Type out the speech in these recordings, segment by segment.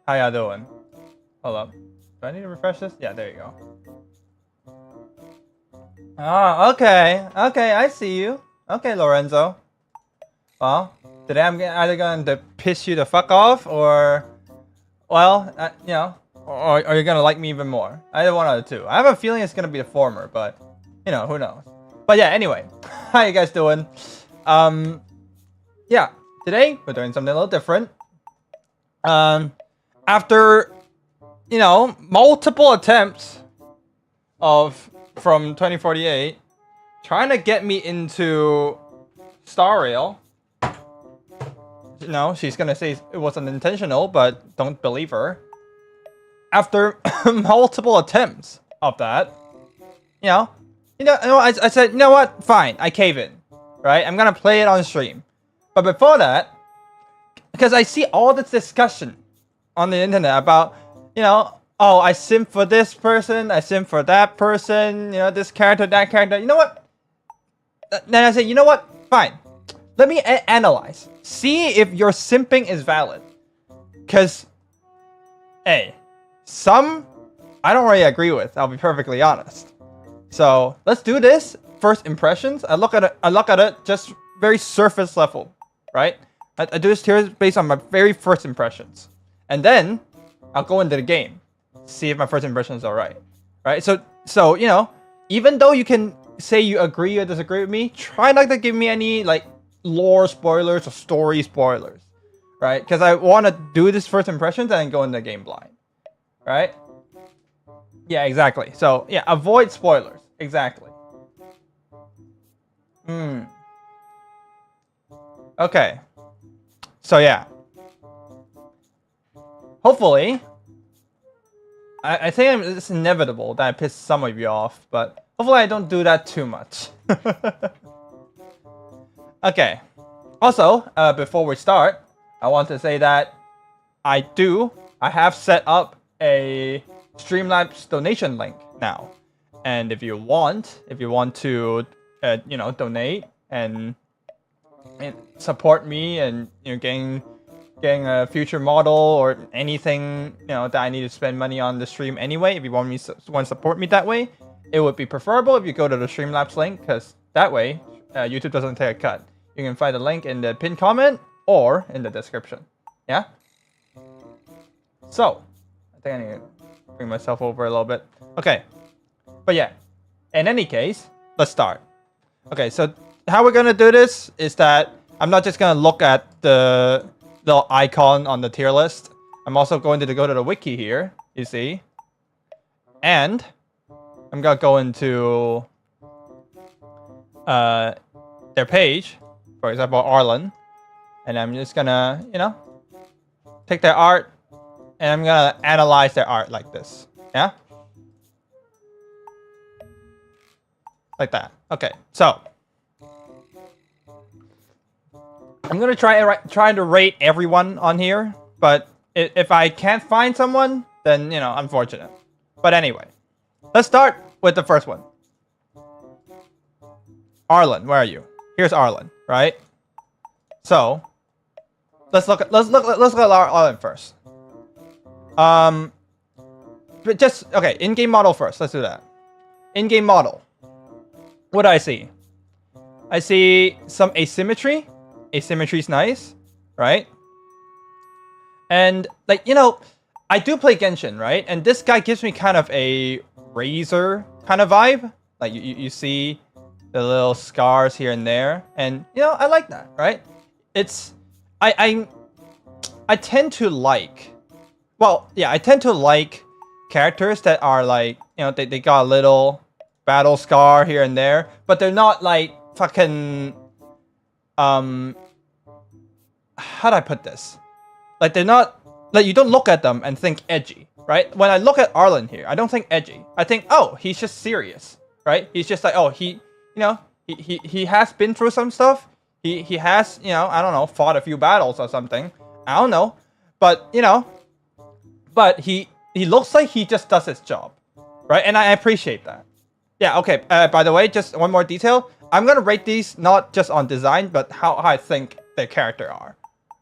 How y'all doing? Hold up. Do I need to refresh this? Yeah, there you go. Oh, okay. Okay, I see you. Okay, Lorenzo. Well, today I'm either going to piss you the fuck off or, well, or you're going to like me even more. Either one of the two. I have a feeling it's going to be the former, but, who knows. But yeah, anyway. How you guys doing? Yeah. Today, we're doing something a little different. After, multiple attempts from 2048 trying to get me into Star Rail. She's gonna say it wasn't intentional, but don't believe her. After multiple attempts of that, I said, you know what? Fine, I cave in, right? I'm gonna play it on stream. But before that, because I see all this discussion on the internet about, oh, I simp for this person, I simp for that person, this character, that character. You know what? Then I say, you know what? Fine. Let me analyze. See if your simping is valid. Because, hey, some I don't really agree with. I'll be perfectly honest. So let's do this. First impressions. I look at it just very surface level, right? I do this tier based on my very first impressions, and then I'll go into the game, see if my first impressions are right. So even though you can say you agree or disagree with me, try not to give me any like lore spoilers or story spoilers, right? Because I want to do this first impressions and then go into the game blind, right? Yeah, exactly. So yeah, avoid spoilers. Exactly. Okay. So yeah. Hopefully, I think it's inevitable that I piss some of you off, but hopefully I don't do that too much. Okay. Also, before we start, I want to say that I have set up a Streamlabs donation link now, and if you want to, donate and support me and getting a future model or anything that I need to spend money on the stream anyway. If you want to support me that way, it would be preferable if you go to the Streamlabs link, because that way YouTube doesn't take a cut. You can find the link in the pinned comment or in the description. Yeah. So I think I need to bring myself over a little bit. Okay. But yeah. In any case, let's start. Okay. So how we're gonna do this is that I'm not just gonna look at the little icon on the tier list. I'm also going to go to the wiki here, you see. And I'm gonna go into their page, for example, Arlen. And I'm just gonna, take their art and I'm gonna analyze their art like this. Yeah? Like that. Okay, so I'm gonna try to rate everyone on here, but if I can't find someone, then unfortunate. But anyway, let's start with the first one. Arlen, where are you? Here's Arlen, right? So let's look at Arlen first. But just okay, in-game model first. Let's do that. In-game model. What do I see? I see some asymmetry. Asymmetry is nice, right? And I do play Genshin, right? And this guy gives me kind of a Razor kind of vibe. Like you see the little scars here and there, and I like that, right? It's I tend to like, I tend to like characters that are like they got a little battle scar here and there, but they're not like fucking how do I put this? Like they're not like, you don't look at them and think edgy, right? When I look at Arlen here, I don't think edgy. I think, oh, he's just serious, right? He's just like, oh, he has been through some stuff. He has, I don't know, fought a few battles or something. I don't know, but but he looks like he just does his job, right? And I appreciate that. Yeah. Okay. By the way, just one more detail. I'm gonna rate these not just on design, but how I think their character are,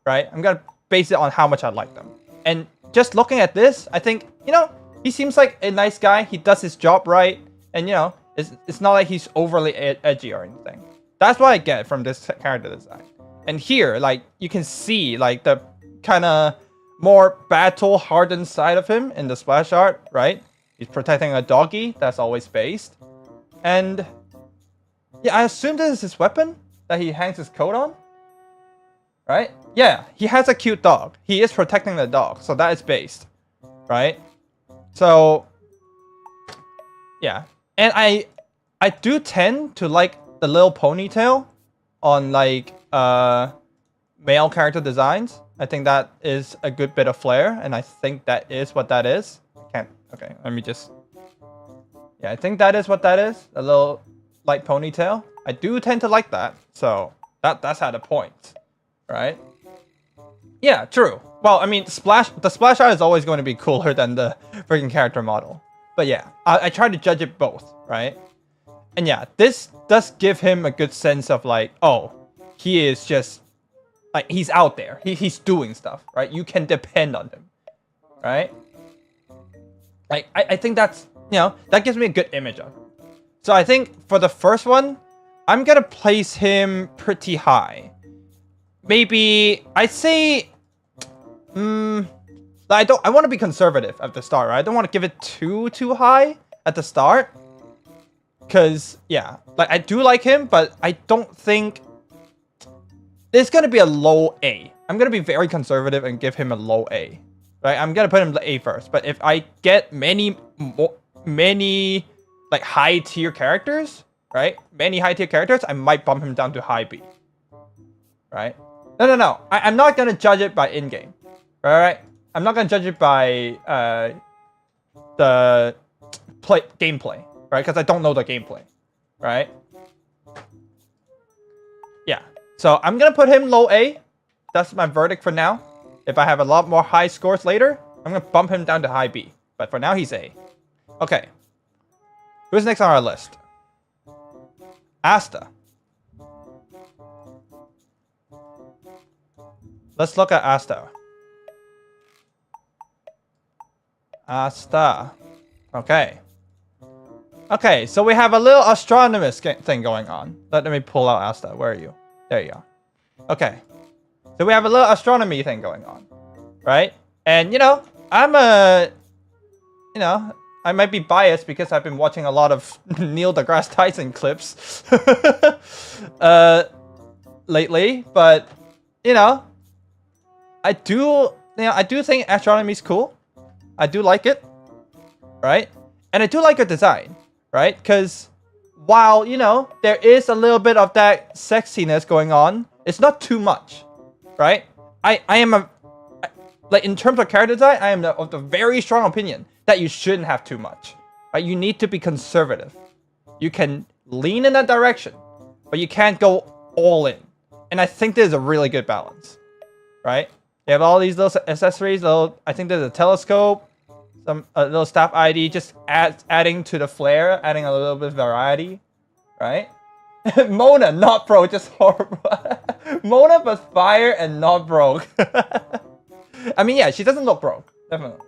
right? I'm gonna base it on how much I like them. And just looking at this, I think, you know, he seems like a nice guy. He does his job right. And, you know, it's not like he's overly edgy or anything. That's what I get from this character design. And here, like, you can see, like, the kind of more battle-hardened side of him in the splash art, right? He's protecting a doggy that's always based. And, yeah, I assume this is his weapon that he hangs his coat on. Right? Yeah, he has a cute dog. He is protecting the dog, so that is based. Right? So, yeah. And I do tend to like the little ponytail on, like, male character designs. I think that is a good bit of flair, and I think that is what that is. Okay, let me just... Yeah, I think that is what that is. A little light ponytail. I do tend to like that, so that's at a point. Right? Yeah, true. Well, I mean, the splash art is always going to be cooler than the freaking character model. But yeah, I try to judge it both, right? And yeah, this does give him a good sense of like, oh, he is just, like, he's out there. He's doing stuff, right? You can depend on him, right? Like, I think that's, you know, that gives me a good image of him. So I think for the first one, I'm gonna place him pretty high. Maybe I'd say, I want to be conservative at the start, right? I don't want to give it too high at the start, because yeah, like I do like him, but I don't think there's gonna be a low A. I'm gonna be very conservative and give him a low A, right? I'm gonna put him A first, but if I get many like high tier characters, right? Many high tier characters, I might bump him down to high B, right? No. I'm not gonna judge it by in-game. Right? I'm not gonna judge it by the gameplay, right? Because I don't know the gameplay, right? Yeah. So I'm gonna put him low A. That's my verdict for now. If I have a lot more high scores later, I'm gonna bump him down to high B. But for now, he's A. Okay. Who's next on our list? Asta. Let's look at Asta. Asta. Okay. Okay, so we have a little astronomist thing going on. Let me pull out Asta. Where are you? There you are. Okay. So we have a little astronomy thing going on. Right? And, you know, I might be biased because I've been watching a lot of Neil deGrasse Tyson clips lately. But, you know, I do think astronomy is cool. I do like it, right? And I do like her design, right? Because while, you know, there is a little bit of that sexiness going on, it's not too much, right? I am like, in terms of character design, I am of the very strong opinion that you shouldn't have too much, right? You need to be conservative. You can lean in that direction, but you can't go all in. And I think there's a really good balance, right? You have all these little accessories. I think there's a telescope, a little staff ID, just adding to the flair, adding a little bit of variety, right? Mona, not broke, just horrible. Mona, but fire and not broke. I mean, yeah, she doesn't look broke, definitely.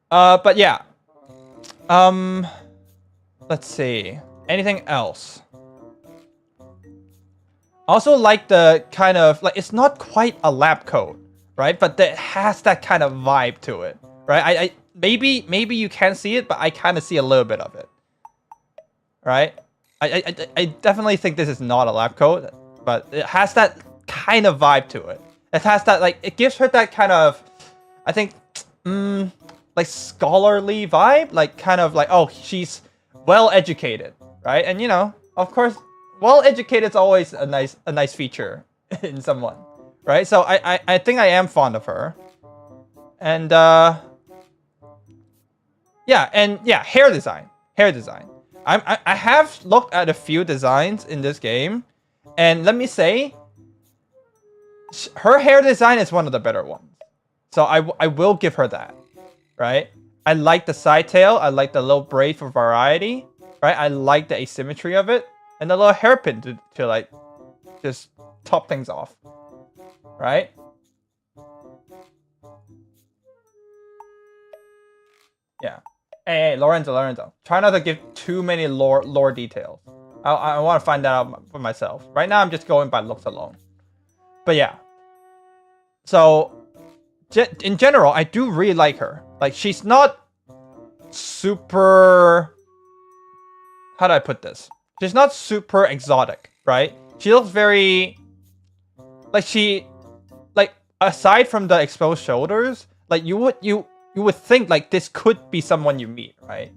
But yeah. Let's see. Anything else? Also like the kind of, like, it's not quite a lab coat, right? But it has that kind of vibe to it, right? Maybe you can't see it, but I kind of see a little bit of it, right? I definitely think this is not a lab coat, but it has that kind of vibe to it. It has that, like, it gives her that kind of, I think, like scholarly vibe, like kind of like, oh, she's well educated, right? And you know, of course, well educated is always a nice feature in someone, right? So I think I am fond of her. And yeah, hair design. I have looked at a few designs in this game, and let me say, her hair design is one of the better ones. So I will give her that, right? I like the side tail. I like the little braid for variety, right? I like the asymmetry of it. And the little hairpin to like, just top things off, right? Yeah. Hey, Lorenzo. Try not to give too many lore details. I want to find that out for myself. Right now, I'm just going by looks alone. But yeah. So, in general, I do really like her. Like, she's not super... How do I put this? She's not super exotic, right? She looks very... Like, aside from the exposed shoulders, like, you would think, like, this could be someone you meet, right?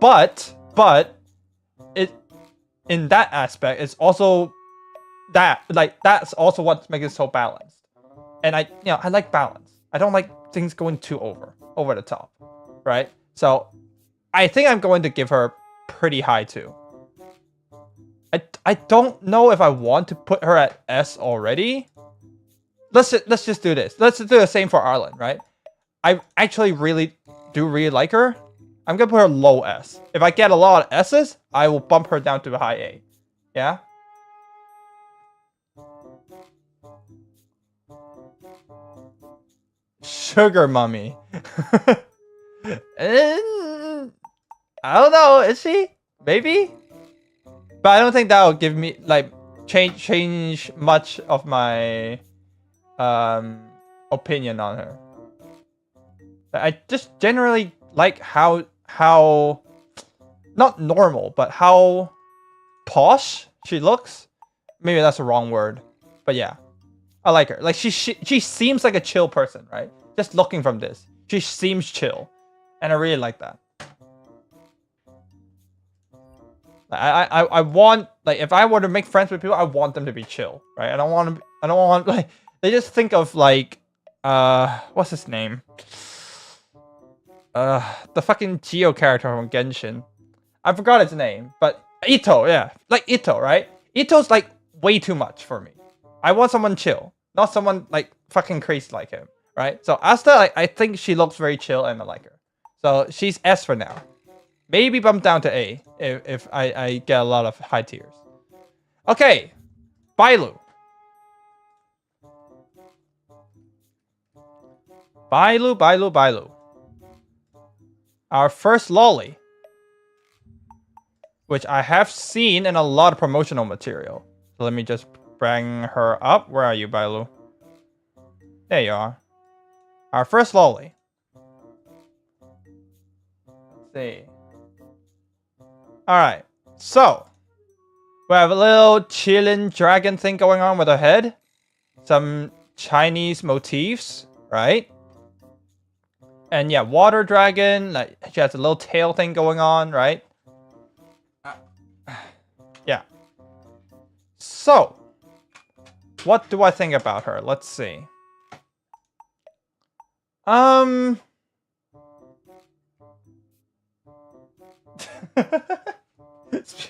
But, in that aspect, it's also... that's also what makes it so balanced. And I like balance. I don't like things going too over the top, right? So, I think I'm going to give her pretty high too. I don't know if I want to put her at S already. Let's just do this. Let's do the same for Arlen, right? I actually really like her. I'm gonna put her low S. If I get a lot of S's, I will bump her down to a high A. Yeah? Sugar mummy. I don't know, is she? Maybe? But I don't think that will give me, like, change much of my opinion on her. I just generally like how not normal, but how posh she looks. Maybe that's the wrong word, but yeah, I like her. Like she seems like a chill person, right? Just looking from this, she seems chill, and I really like that. I want, like, if I were to make friends with people, I want them to be chill, right? I don't want like, they just think of, like, what's his name? The fucking Geo character from Genshin. I forgot his name, but Ito, yeah. Like Ito, right? Ito's, like, way too much for me. I want someone chill, not someone, like, fucking crazy like him, right? So Asta, like, I think she looks very chill and I like her. So she's S for now. Maybe bump down to A if I get a lot of high tiers. Okay, Bailu. Bailu. Our first lolly, which I have seen in a lot of promotional material. So let me just bring her up. Where are you, Bailu? There you are. Our first lolly. Let's see. Alright, so we have a little chillin' dragon thing going on with her head. Some Chinese motifs, right? And yeah, water dragon, like she has a little tail thing going on, right? Yeah. So, what do I think about her? Let's see.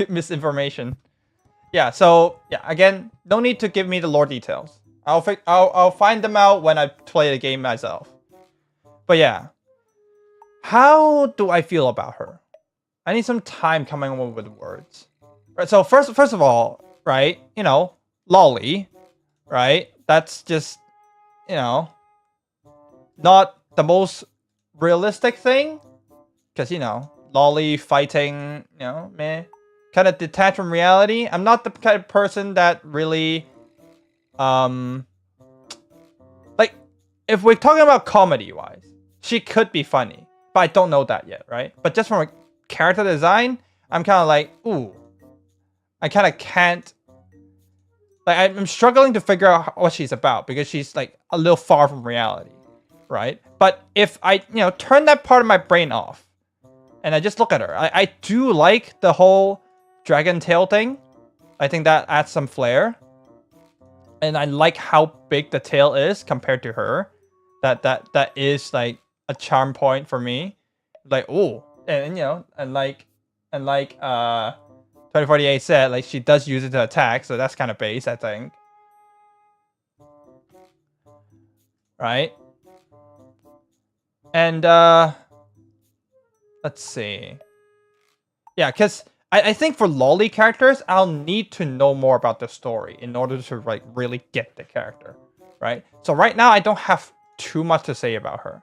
Misinformation. Yeah, so yeah, again, no need to give me the lore details. I'll find them out when I play the game myself. But yeah, how do I feel about her? I need some time coming up with words. Right. So first of all, right? You know, lolly, right? That's just, you know, not the most realistic thing, because you know, lolly fighting, you know, meh, kind of detached from reality. I'm not the kind of person that really, like, if we're talking about comedy-wise, she could be funny, but I don't know that yet, right? But just from a character design, I'm kind of like, ooh, I kind of can't, like, I'm struggling to figure out what she's about, because she's, like, a little far from reality, right? But if I, you know, turn that part of my brain off, and I just look at her, I do like the whole dragon tail thing. I think that adds some flair. And I like how big the tail is compared to her. That is, like, a charm point for me. Like, ooh. And you know, and like 2048 said, like, she does use it to attack, so that's kind of base, I think. Right? And let's see. Yeah, because I think for lolly characters, I'll need to know more about the story in order to, like, really get the character, right? So right now, I don't have too much to say about her.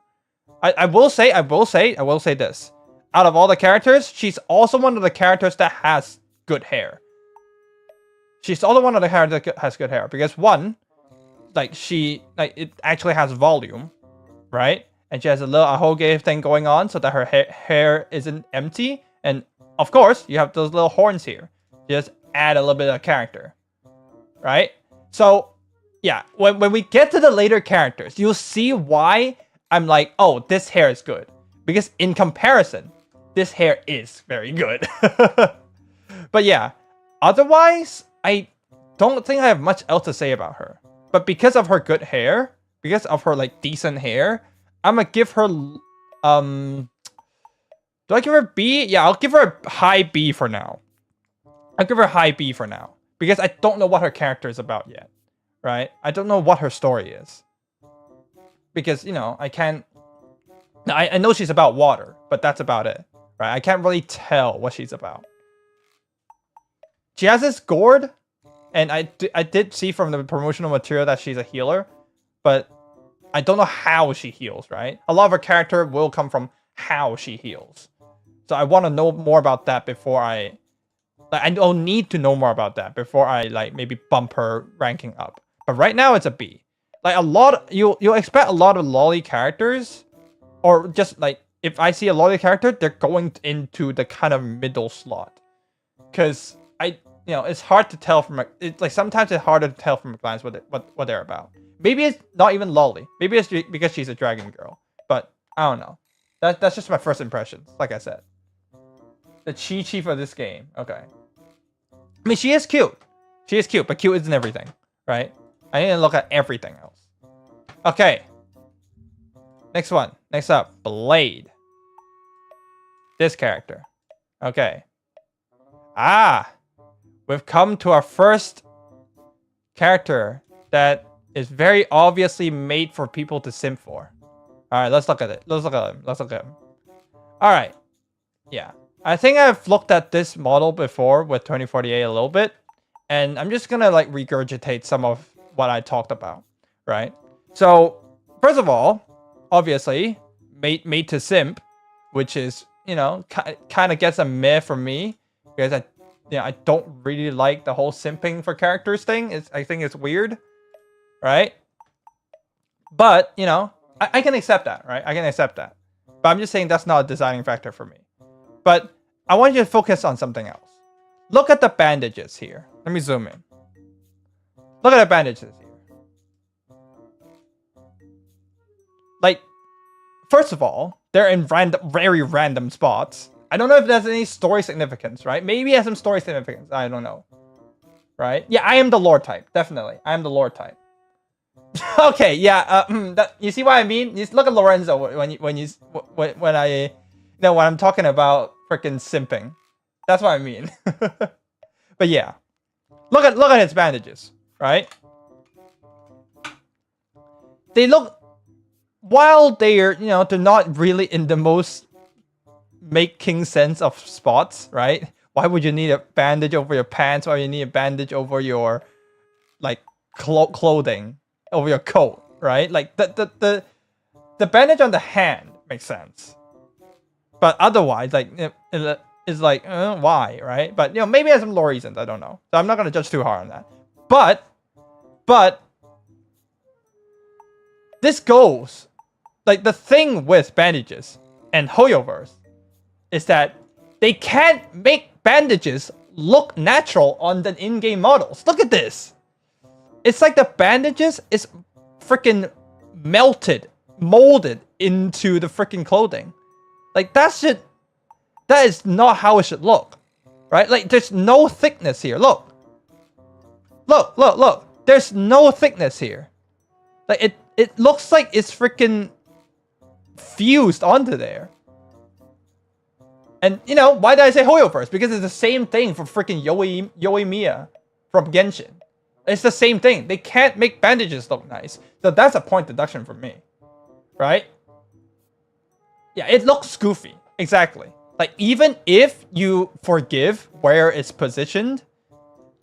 I will say this. Out of all the characters, she's also one of the characters that has good hair. She's also one of the characters that has good hair because one, like it actually has volume, right? And she has a whole gay thing going on so that her hair isn't empty. And of course, you have those little horns here. Just add a little bit of character, right? So yeah, when we get to the later characters, you'll see why I'm like, oh, this hair is good. Because in comparison, this hair is very good. But yeah, otherwise, I don't think I have much else to say about her. But because of her good hair, because of her like decent hair, I'm gonna give her do I give her a B? Yeah, I'll give her a high B for now. I'll give her a high B for now. Because I don't know what her character is about yet. Right? I don't know what her story is. Because, you know, I can't... I know she's about water, but that's about it. Right? I can't really tell what she's about. She has this gourd, and I did see from the promotional material that she's a healer, but I don't know how she heals, right? A lot of her character will come from how she heals. So I want to know more about that before I... Like, I don't need to know more about that before I, like, maybe bump her ranking up. But right now, it's a B. Like, a lot... You'll expect a lot of lolly characters, or just, like, if I see a lolly character, they're going into the kind of middle slot. Because you know, it's hard to tell from like sometimes it's harder to tell from a glance what they're about. Maybe it's not even lolly. Maybe it's because she's a dragon girl. But I don't know. That's just my first impressions. Like I said, the Chi for this game. Okay. I mean, she is cute. She is cute, but cute isn't everything, right? I need to look at everything else. Okay. Next one. Next up, Blade. This character. Okay. Ah. We've come to our first character that is very obviously made for people to simp for. Alright, let's look at it. Let's look at him. Let's look at him. Alright. Yeah. I think I've looked at this model before with 2048 a little bit. And I'm just gonna like regurgitate some of what I talked about. Right? So, first of all, obviously, made to simp, which is, you know, kind of gets a meh from me. Because I don't really like the whole simping for characters thing. I think it's weird, right? But, you know, I can accept that, right? I can accept that. But I'm just saying that's not a deciding factor for me. But I want you to focus on something else. Look at the bandages here. Let me zoom in. Look at the bandages here. Like, first of all, they're in very random spots. I don't know if there's any story significance, right? Maybe it has some story significance. I don't know. Right? Yeah, I am the lore type. Definitely. I am the lore type. Okay, yeah. You see what I mean? You look at Lorenzo when I'm talking about freaking simping. That's what I mean. But yeah. Look at his bandages, right? They look, while they're, you know, they're not really in the most making sense of spots, right? Why would you need a bandage over your pants? Why would you need a bandage over your like clothing, over your coat, right? Like the bandage on the hand makes sense, but otherwise, like it's like why, right? But you know, maybe it has some lore reasons. I don't know, so I'm not gonna judge too hard on that. But this goes like the thing with bandages and Hoyoverse is that they can't make bandages look natural on the in-game models. Look at this. It's like the bandages is freaking molded into the freaking clothing. Like that is not how it should look. Right? Like there's no thickness here. Look. There's no thickness here. Like it looks like it's freaking fused onto there. And, you know, why did I say Hoyoverse? Because it's the same thing for freaking Yoimiya from Genshin. It's the same thing. They can't make bandages look nice. So that's a point deduction for me. Right? Yeah, it looks goofy. Exactly. Like, even if you forgive where it's positioned,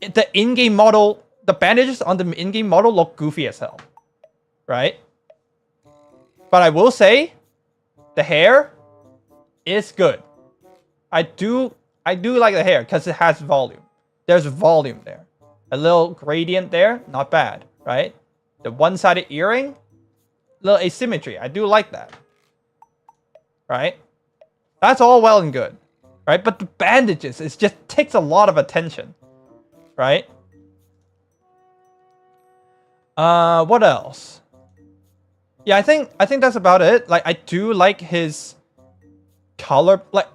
the in-game model, the bandages on the in-game model look goofy as hell. Right? But I will say, the hair is good. I do like the hair because it has volume. There's volume there. A little gradient there, not bad, right? The one-sided earring, little asymmetry. I do like that. Right? That's all well and good. Right? But the bandages, it just takes a lot of attention. Right? What else? Yeah, I think that's about it. Like, I do like his color, like,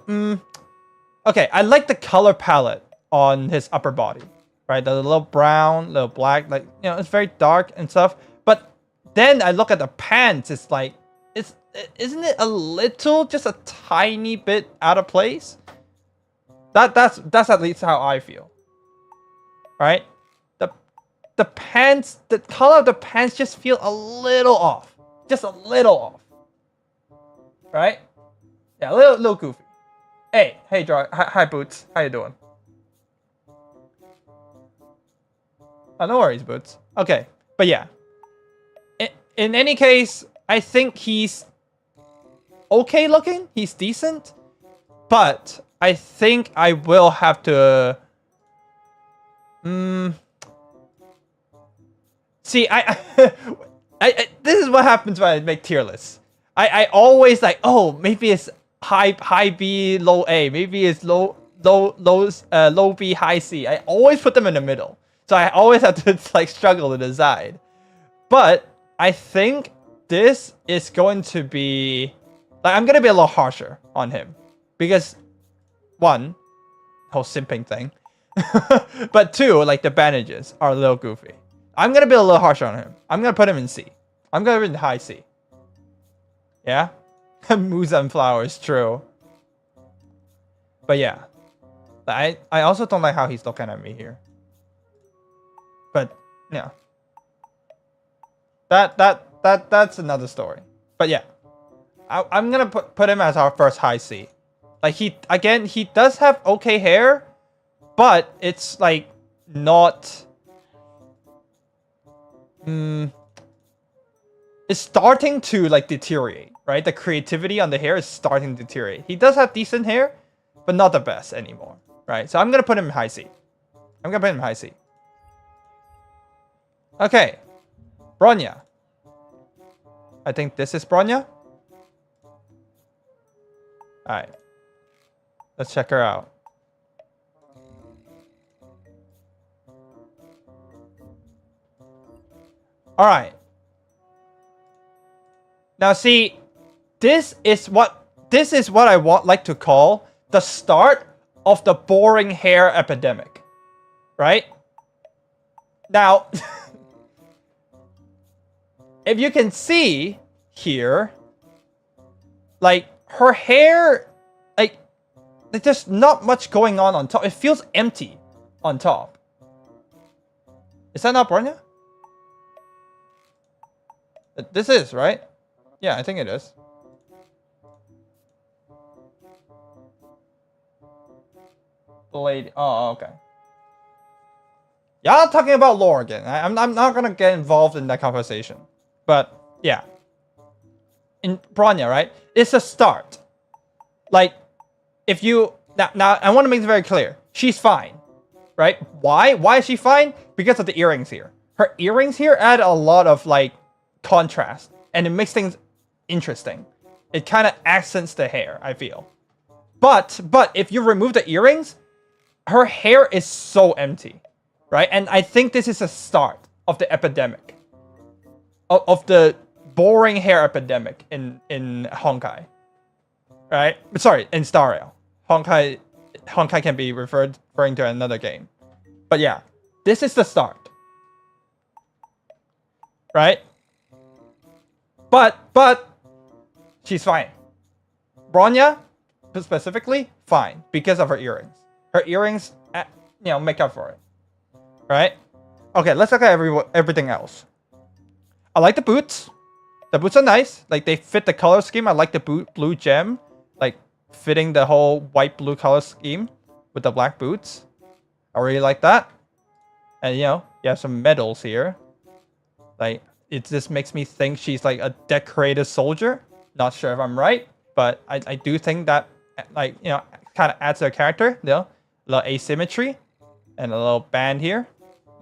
okay, I like the color palette on his upper body, right? The little brown, little black, like, you know, it's very dark and stuff. But then I look at the pants, it's like, isn't it a little, just a tiny bit out of place? That's at least how I feel, right? The pants, the color of the pants just feel a little off, just a little off, right? Yeah, a little goofy. Hey, Draw. Hi, Boots. How you doing? Oh, no worries, Boots. Okay, but yeah. In any case, I think he's okay looking. He's decent, but I think I will have to. See, I this is what happens when I make tier lists. I always like, oh, maybe it's high B, low A. Maybe it's low B, high C. I always put them in the middle. So I always have to like struggle to decide. But I think this is going to be like, I'm gonna be a little harsher on him. Because one, whole simping thing. But two, like the bandages are a little goofy. I'm gonna be a little harsher on him. I'm gonna put him in C. I'm gonna put him in high C. Yeah? Moose and flowers, true. But yeah. I also don't like how he's looking at me here. But yeah. That's another story. But yeah. I'm gonna put him as our first high C. Like he does have okay hair, but it's like not it's starting to like deteriorate, right? The creativity on the hair is starting to deteriorate. He does have decent hair, but not the best anymore, right? So I'm gonna put him in high C. Okay, Bronya. I think this is Bronya. All right, let's check her out. All right. Now see, this is what I like to call the start of the boring hair epidemic, right? Now, if you can see here, like her hair, like there's just not much going on top. It feels empty on top. Is that not Bronya? This is, right? Yeah, I think it is. The lady. Oh, okay. Y'all talking about lore again. I'm not gonna get involved in that conversation. But yeah. In Bronya, right? It's a start. Like, if you now I want to make this very clear. She's fine. Right? Why? Why is she fine? Because of the earrings here. Her earrings here add a lot of like contrast, and it makes things interesting. It kind of accents the hair, I feel. But if you remove the earrings, her hair is so empty, right? And I think this is a start of the epidemic, of the boring hair epidemic in Honkai, right? Sorry, in Star Rail. Honkai can be referring to another game, but yeah, this is the start, right? But she's fine. Bronya, specifically, fine because of her earrings. Her earrings, make up for it, right? Okay, let's look at everything else. I like the boots. The boots are nice. Like they fit the color scheme. I like the blue gem, like fitting the whole white blue color scheme with the black boots. I really like that. And you have some medals here. Like, it just makes me think she's like a decorated soldier. Not sure if I'm right, but I do think that, like, you know, kind of adds to her character, you know, a little asymmetry and a little band here.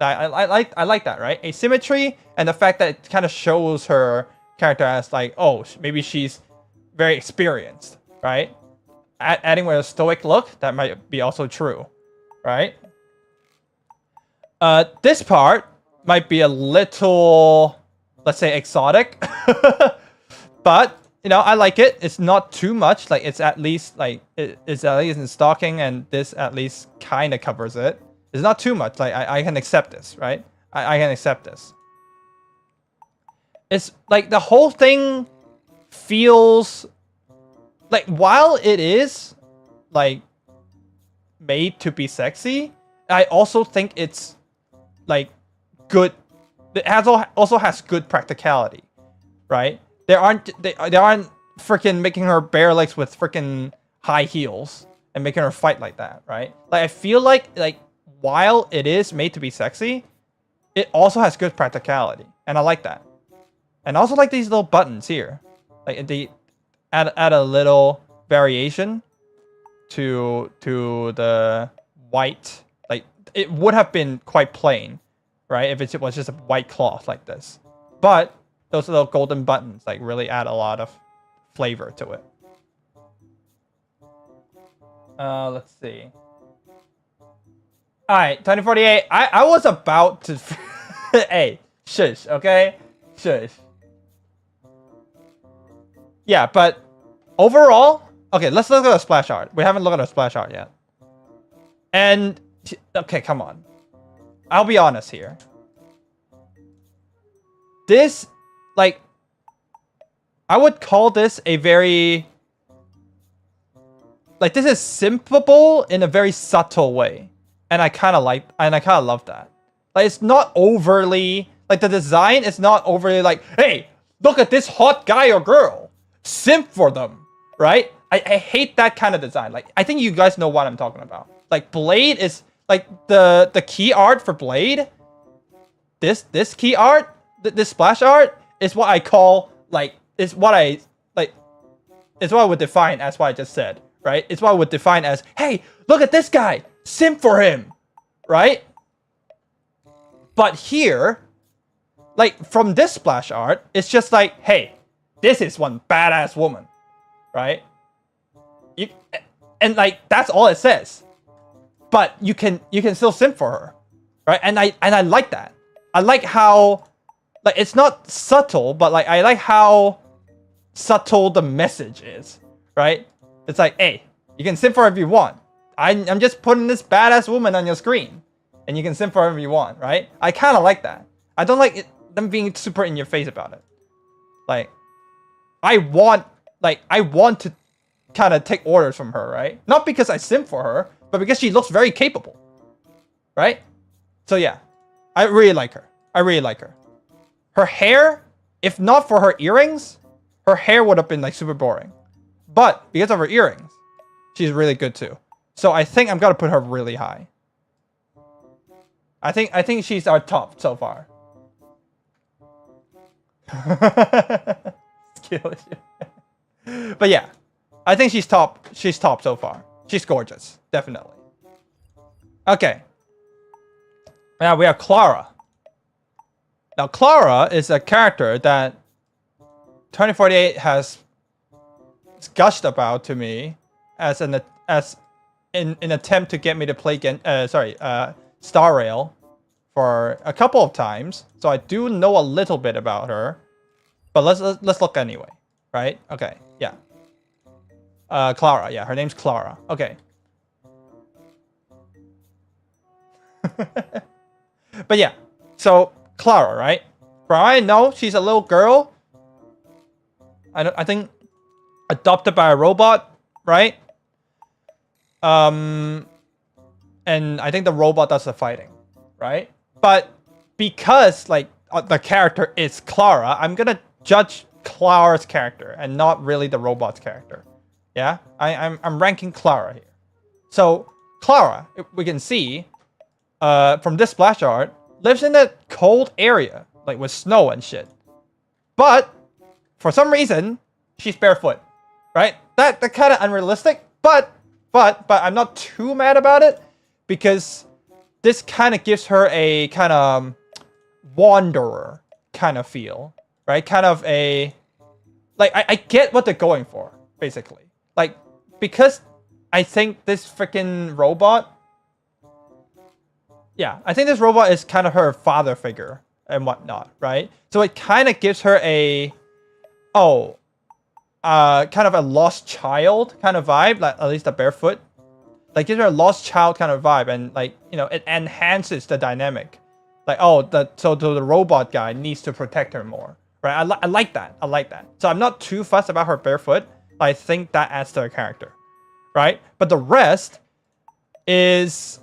I like that, right? Asymmetry and the fact that it kind of shows her character as like, oh, maybe she's very experienced, right? Adding with a stoic look, that might be also true, right? This part might be a little, let's say, exotic, but you know, I like it. It's not too much. Like, it's at least like it's at least in stocking, and this at least kind of covers it. It's not too much. Like, I can accept this, right? I can accept this. It's like the whole thing feels like, while it is like made to be sexy, I also think it's like good. It has also has good practicality, right? They aren't freaking making her bare legs with freaking high heels and making her fight like that, right? Like, I feel like while it is made to be sexy, it also has good practicality, and I like that. And I also like these little buttons here, like they add a little variation to the white. Like, it would have been quite plain, right, if it was just a white cloth like this, but those little golden buttons like really add a lot of flavor to it. Let's see. All right, 2048. I was about to. Hey, shush, okay, shush. Yeah, but overall, okay, let's look at the splash art. We haven't looked at the splash art yet. And okay, come on. I'll be honest here. This, like, I would call this a very, like, this is simple in a very subtle way. And I kind of love that. Like, it's not overly, like, the design is not overly like, hey, look at this hot guy or girl, simp for them, right? I hate that kind of design. Like, I think you guys know what I'm talking about. Like, Blade is, like, the key art for Blade, this key art, this splash art is what I call, like, it's what I would define as what I just said, right? It's what I would define as, hey, look at this guy, simp for him, right? But here, like, from this splash art, it's just like, hey, this is one badass woman, right? And like, that's all it says. But you can still simp for her, right? And I like that. I like how, like, it's not subtle, but like, I like how subtle the message is, right? It's like, hey, you can simp for her if you want. I'm just putting this badass woman on your screen, and you can simp for her if you want, right? I kind of like that. I don't like them being super in your face about it. Like, I want to kind of take orders from her, right? Not because I simp for her, but because she looks very capable, right? So yeah, I really like her. I really like her. Her hair, if not for her earrings, her hair would have been like super boring. But because of her earrings, she's really good too. So I think I'm gonna put her really high. I think she's our top so far. But yeah, I think she's top. She's top so far. She's gorgeous, definitely. Okay. Now we have Clara. Now Clara is a character that 2048 has gushed about to me as an attempt to get me to play Star Rail for a couple of times. So I do know a little bit about her, but let's look anyway, right? Okay, yeah. Clara, yeah, her name's Clara. Okay. But yeah, so Clara, right? For all I know, she's a little girl. I think adopted by a robot, right? And I think the robot does the fighting, right? But because like the character is Clara, I'm gonna judge Clara's character and not really the robot's character. Yeah, I'm ranking Clara here. So Clara, we can see from this splash art, lives in a cold area, like with snow and shit. But for some reason, she's barefoot, right? that kind of unrealistic, but I'm not too mad about it because this kind of gives her a kind of wanderer kind of feel, right? Kind of a like I get what they're going for, basically. Like because I think this freaking robot, yeah, I think this robot is kind of her father figure and whatnot, right? So it kind of gives her a kind of a lost child kind of vibe, like at least a barefoot. Like gives her a lost child kind of vibe, and like, you know, it enhances the dynamic. Like, so the robot guy needs to protect her more, right? I like that. I like that. So I'm not too fussed about her barefoot. I think that adds to her character, right? But the rest is,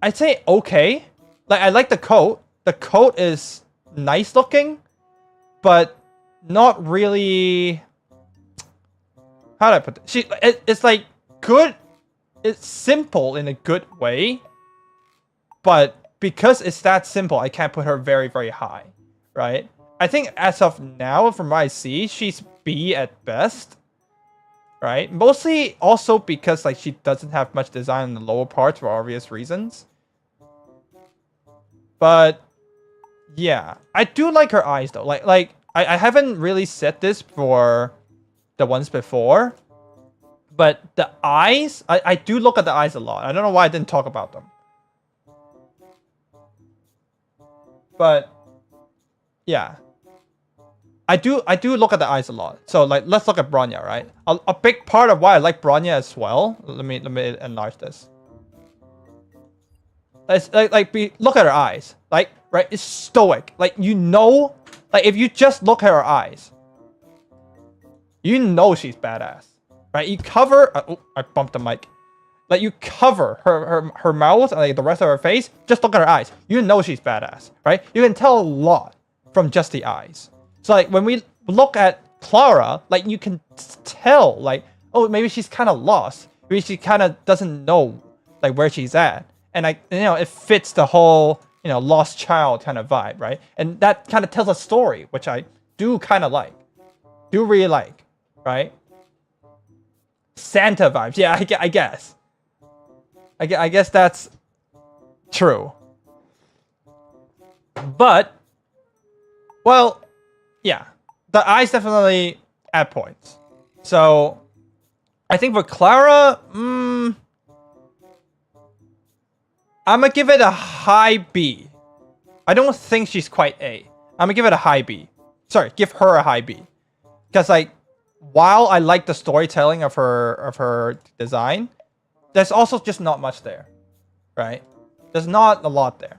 I'd say okay. Like I like the coat. The coat is nice looking, but not really. How do I put it? It's like good. It's simple in a good way, but because it's that simple, I can't put her very, very high, right? I think as of now, from what I see, she's B at best, right? Mostly also because like she doesn't have much design in the lower parts for obvious reasons. But yeah, I do like her eyes though. Like I haven't really said this for the ones before, but the eyes, I do look at the eyes a lot. I don't know why I didn't talk about them. But yeah, I do look at the eyes a lot. So like, let's look at Bronya, right? A big part of why I like Bronya as well. Let me enlarge this. It's look at her eyes, like, right? It's stoic. Like, you know, like if you just look at her eyes, you know she's badass, right? You cover. Oh, I bumped the mic. Like you cover her mouth and like the rest of her face. Just look at her eyes. You know she's badass, right? You can tell a lot from just the eyes. So like when we look at Clara, like you can tell, like, oh, maybe she's kind of lost. Maybe she kind of doesn't know like where she's at, and like, you know, it fits the whole, you know, lost child kind of vibe, right? And that kind of tells a story, which I do kind of like, do really like, right? Santa vibes, yeah, I guess. I guess that's true. But, well, yeah. The eyes definitely add points. So, I think for Clara, I'm gonna give it a high B. I don't think she's quite A. I'm gonna give it a high B. Sorry, give her a high B. Because, like, while I like the storytelling of her design, there's also just not much there, right? There's not a lot there.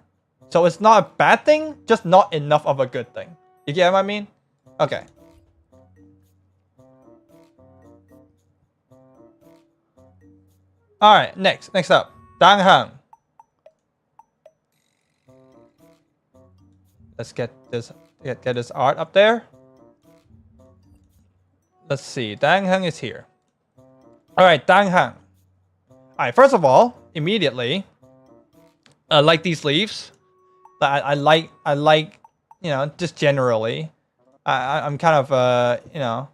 So it's not a bad thing, just not enough of a good thing. You get what I mean? Okay. Alright, next up. Dang Heng. Let's get this art up there. Let's see. Dang Heng is here. Alright, Dang Heng. Alright, first of all, immediately, I like these leaves. I like, you know, just generally. I'm kind of, you know,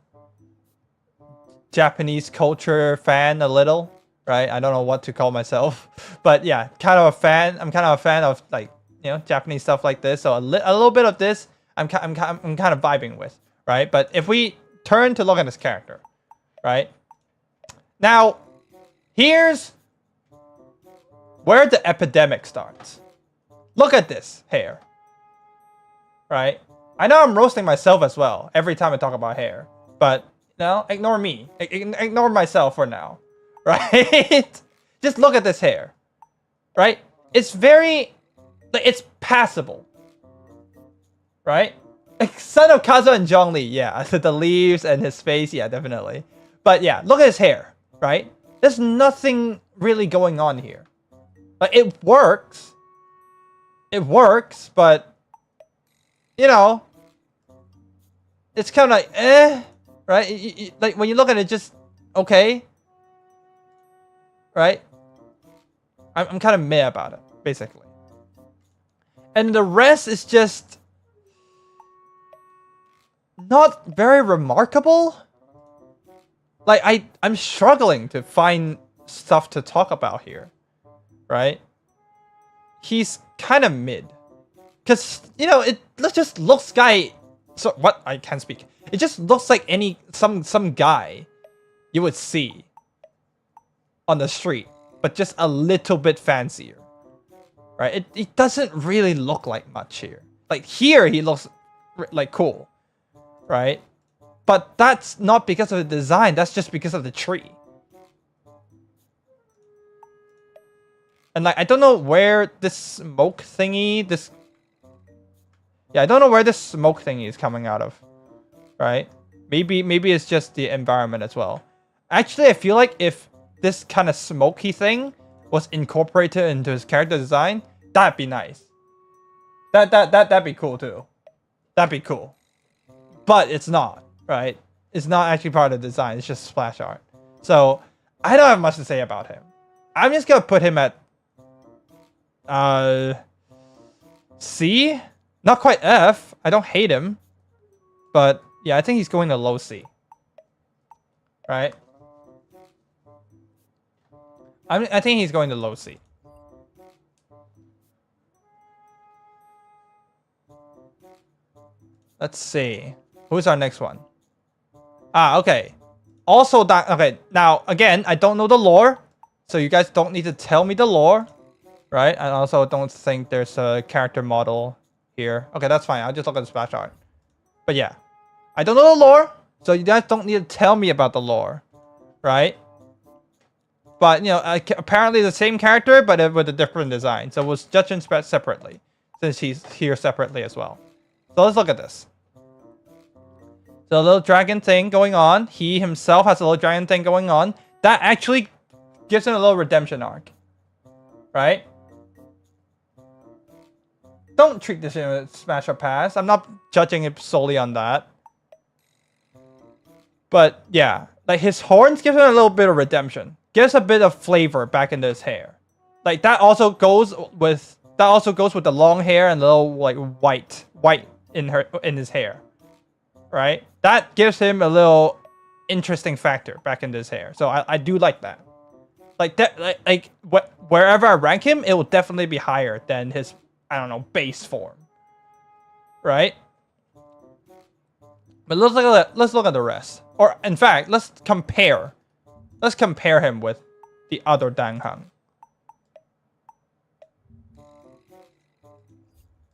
Japanese culture fan a little, right? I don't know what to call myself. But yeah, kind of a fan. I'm kind of a fan of, like, you know, Japanese stuff like this. So a little bit of this, I'm kind of vibing with, right? But if we turn to look at this character, right? Now, here's where the epidemic starts. Look at this hair. Right? I know I'm roasting myself as well every time I talk about hair. But, you know, ignore me. Ignore myself for now. Right? Just look at this hair. Right? It's very... It's passable. Right? Like, son of Kazuo and Zhongli, yeah. The leaves and his face, yeah, definitely. But yeah, look at his hair. Right? There's nothing really going on here. Like, it works. It works, but, you know, it's kind of like, eh, right? Like, when you look at it, just, okay. Right? I'm kind of meh about it, basically. And the rest is just not very remarkable. Like I'm struggling to find stuff to talk about here, right? He's kind of mid, cause it just looks guy. So what? I can't speak. It just looks like some guy you would see on the street, but just a little bit fancier, right? It doesn't really look like much here. Like here, he looks like cool, right? But that's not because of the design. That's just because of the tree. And like I don't know where this smoke thingy, I don't know where this smoke thingy is coming out of, right? Maybe it's just the environment as well. Actually, I feel like if this kind of smoky thing was incorporated into his character design, that'd be nice. That'd be cool too. That'd be cool. But it's not, right? It's not actually part of the design. It's just splash art. So I don't have much to say about him. I'm just gonna put him at C. Not quite F. I don't hate him, but yeah, I think he's going to low C. Right? I think he's going to low C. Let's see. Who's our next one? Okay. Also, okay. Now, again, I don't know the lore, so you guys don't need to tell me the lore, right? I also don't think there's a character model here. Okay, that's fine. I'll just look at the splash art. But yeah, I don't know the lore, so you guys don't need to tell me about the lore, right? But, apparently the same character, but with a different design. So we'll judge and spread separately, since he's here separately as well. So let's look at this. So a little dragon thing going on. He himself has a little dragon thing going on. That actually gives him a little redemption arc, right? Don't treat this as smash or pass. I'm not judging it solely on that. But yeah, like his horns give him a little bit of redemption. Gives a bit of flavor back into his hair. Like that also goes with the long hair and little like white in his hair. Right? That gives him a little interesting factor back into his hair. So I do like that. Like that wherever I rank him, it will definitely be higher than his, I don't know, base form. Right? But let's look at the rest. Or in fact, let's compare him with the other Danghang.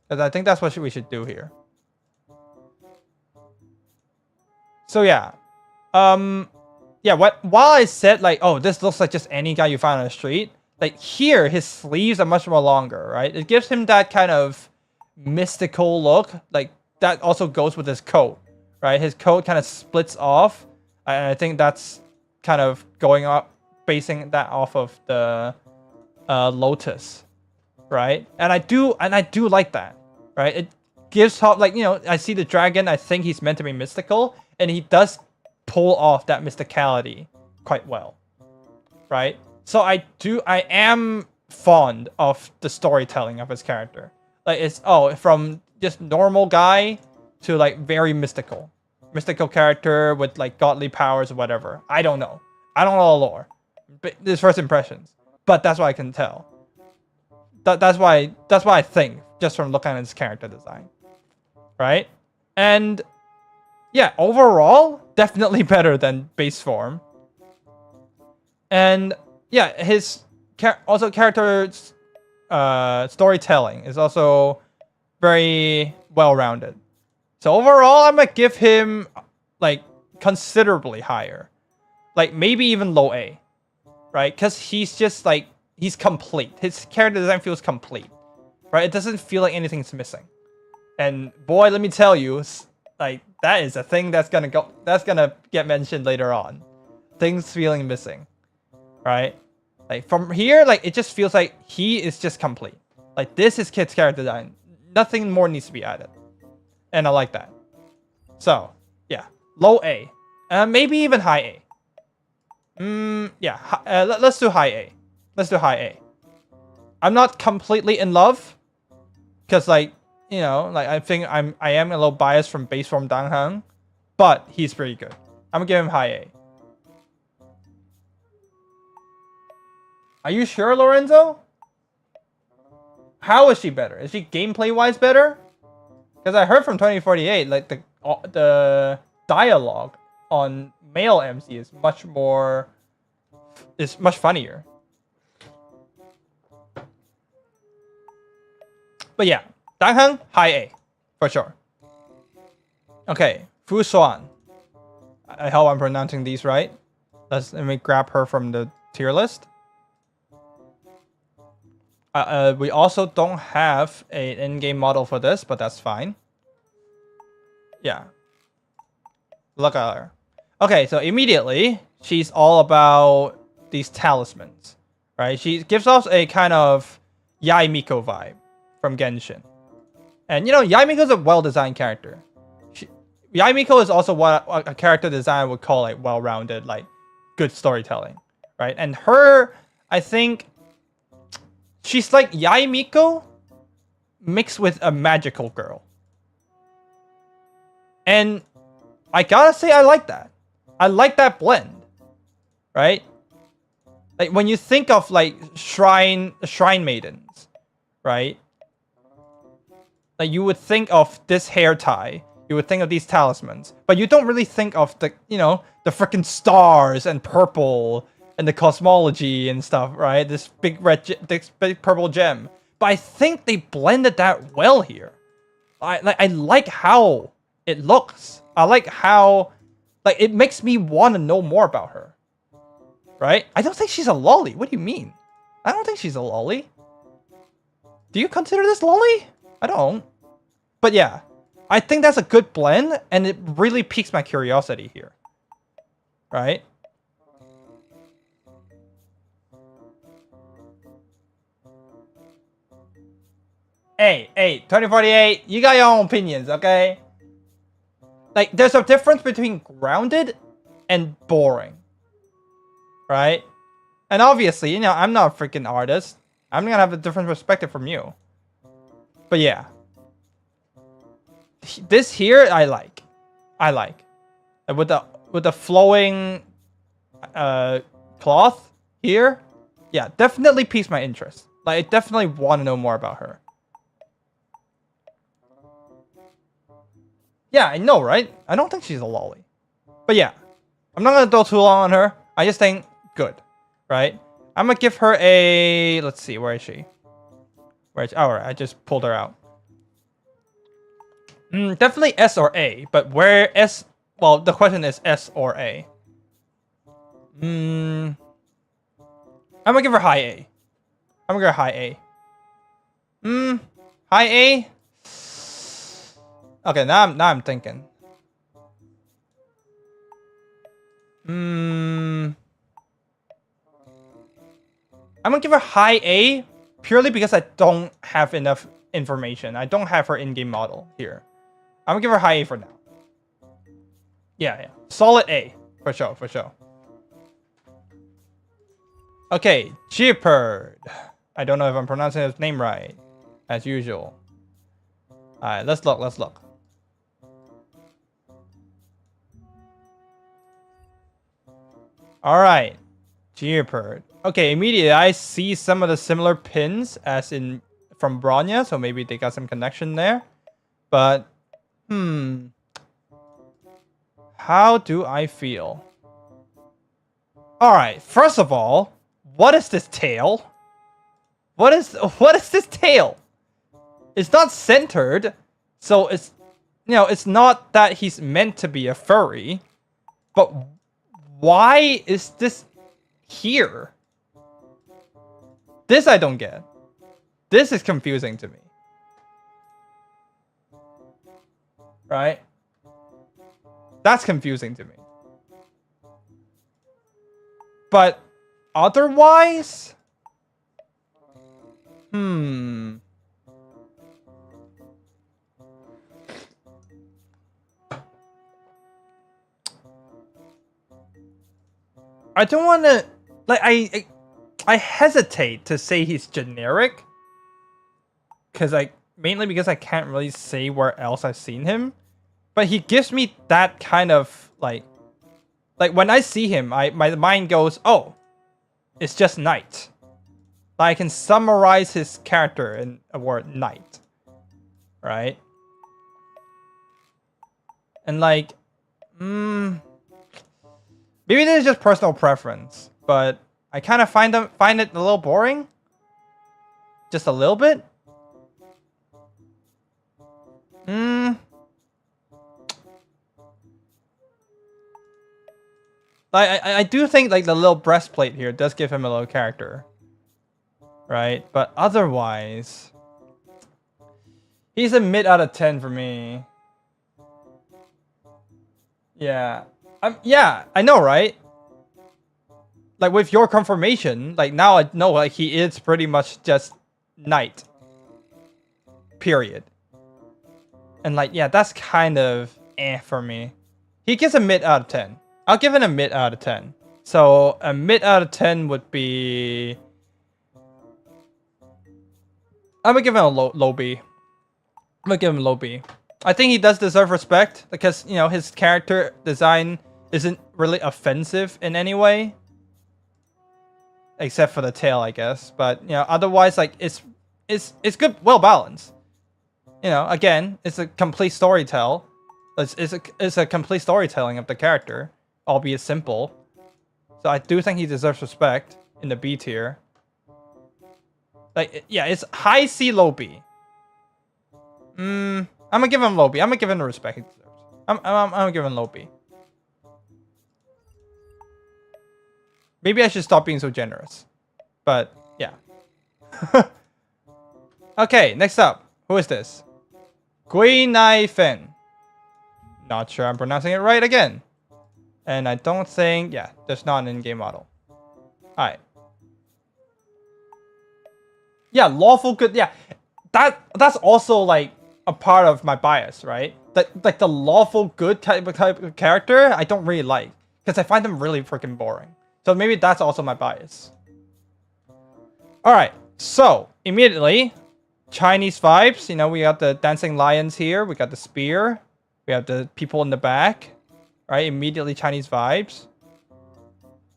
Because I think that's what we should do here. So yeah. While I said like, oh, this looks like just any guy you find on the street, like here his sleeves are much more longer, right? It gives him that kind of mystical look. Like that also goes with his coat, right? His coat kind of splits off. And I think that's kind of going up, basing that off of the lotus, right? And I do like that, right? It gives hope. Like, I see the dragon. I think he's meant to be mystical, and he does pull off that mysticality quite well, right? So I am fond of the storytelling of his character. Like it's from just normal guy to like very mystical character with like godly powers or whatever. I don't know the lore, but this first impressions. But that's what I can tell. That's why I think just from looking at his character design, right? And yeah, overall definitely better than base form. And yeah, his character storytelling is also very well-rounded. So overall, I'm gonna give him like considerably higher, like maybe even low A, right? Because he's just like he's complete. His character design feels complete, right? It doesn't feel like anything's missing. And boy, let me tell you, like that is a thing that's gonna get mentioned later on. Things feeling missing, right? Like from here, like it just feels like he is just complete. Like this is Kid's character design. Nothing more needs to be added. And I like that. So, yeah. Low A. Maybe even high A. Yeah. Let's do high A. Let's do high A. I'm not completely in love. Because, like, like I think I am a little biased from base form Danghang. But he's pretty good. I'm going to give him high A. Are you sure, Lorenzo? How is she better? Is she gameplay-wise better? Because I heard from 2048, like the dialogue on male MC is much funnier. But yeah, Dangheng, high A, for sure. Okay, Fu Xuan. I hope I'm pronouncing these right. Let me grab her from the tier list. We also don't have an in-game model for this, but that's fine. Yeah. Look at her. Okay, so immediately, she's all about these talismans, right? She gives off a kind of Yae Miko vibe from Genshin. And, you know, Yae Miko's a well-designed character. Yae Miko is also what a character design would call like well-rounded, like good storytelling, right? And her, I think, she's like Yae Miko mixed with a magical girl. And I gotta say, I like that. I like that blend, right? Like when you think of like shrine maidens, right? Like you would think of this hair tie. You would think of these talismans, but you don't really think of the, you know, the freaking stars and purple and the cosmology and stuff, right? This big this big purple gem. But I think they blended that well here. I like how it looks. I like how, like, it makes me want to know more about her, right? I don't think she's a lolly. What do you mean? I don't think she's a lolly. Do you consider this lolly? I don't. But yeah. I think that's a good blend, and it really piques my curiosity here. Right? Hey, 2048, you got your own opinions, okay? Like, there's a difference between grounded and boring. Right? And obviously, you know, I'm not a freaking artist. I'm gonna have a different perspective from you. But yeah. This here, I like. With the flowing cloth here, yeah, definitely piques my interest. Like, I definitely want to know more about her. Yeah, I know, right? I don't think she's a lolly. But yeah, I'm not gonna go too long on her. I just think good, right? I'm gonna give her a. Let's see, where is she? Oh, alright, I just pulled her out. Definitely S or A, but where S? Well, the question is S or A. I'm gonna give her high A. I'm gonna give her high A. High A. Okay, now I'm thinking. I'm gonna give her high A purely because I don't have enough information. I don't have her in-game model here. I'm gonna give her high A for now. Yeah. Solid A. For sure. Okay, Jeopard. I don't know if I'm pronouncing his name right. As usual. Alright, let's look. Alright. Jeopard. Okay, immediately I see some of the similar pins as in from Bronya, so maybe they got some connection there. But how do I feel? Alright, first of all, what is this tail? What is this tail? It's not centered, so it's, you know, it's not that he's meant to be a furry. But why is this here? This I don't get. This is confusing to me. Right? That's confusing to me. But otherwise, I don't want to, like, I hesitate to say he's generic, mainly because I can't really say where else I've seen him, but he gives me that kind of like when I see him, my mind goes, oh, it's just night, I can summarize his character in a word knight. Right? And like, maybe this is just personal preference, but I kind of find it a little boring. Just a little bit. I do think like the little breastplate here does give him a little character. Right? But otherwise, he's a mid out of 10 for me. Yeah. Yeah, I know, right? Like with your confirmation, like now I know like he is pretty much just knight. Period. And like, yeah, that's kind of for me. He gets a mid out of 10. I'll give it a mid out of 10. So a mid out of 10 would be... I'm gonna give him a low B. I'm gonna give him a low B. I think he does deserve respect because, you know, his character design isn't really offensive in any way. Except for the tail, I guess. But, you know, otherwise, like, it's good, well balanced. You know, again, it's a complete storytell. It's a complete storytelling of the character, albeit simple. So I do think he deserves respect in the B tier. Like, yeah, it's high C, low B. I'm gonna give him low B. I'm gonna give him the respect he deserves. I'm gonna give him low B. Maybe I should stop being so generous. But, yeah. Okay, next up. Who is this? Gui Nai Fen. Not sure I'm pronouncing it right again. And I don't think... Yeah, there's not an in-game model. Alright. Yeah, lawful good. Yeah, that's also, like, a part of my bias, right? Like the lawful good type of character, I don't really like. Because I find them really freaking boring. So maybe that's also my bias. Alright, so immediately, Chinese vibes. You know, we got the dancing lions here. We got the spear. We have the people in the back. Right, immediately Chinese vibes.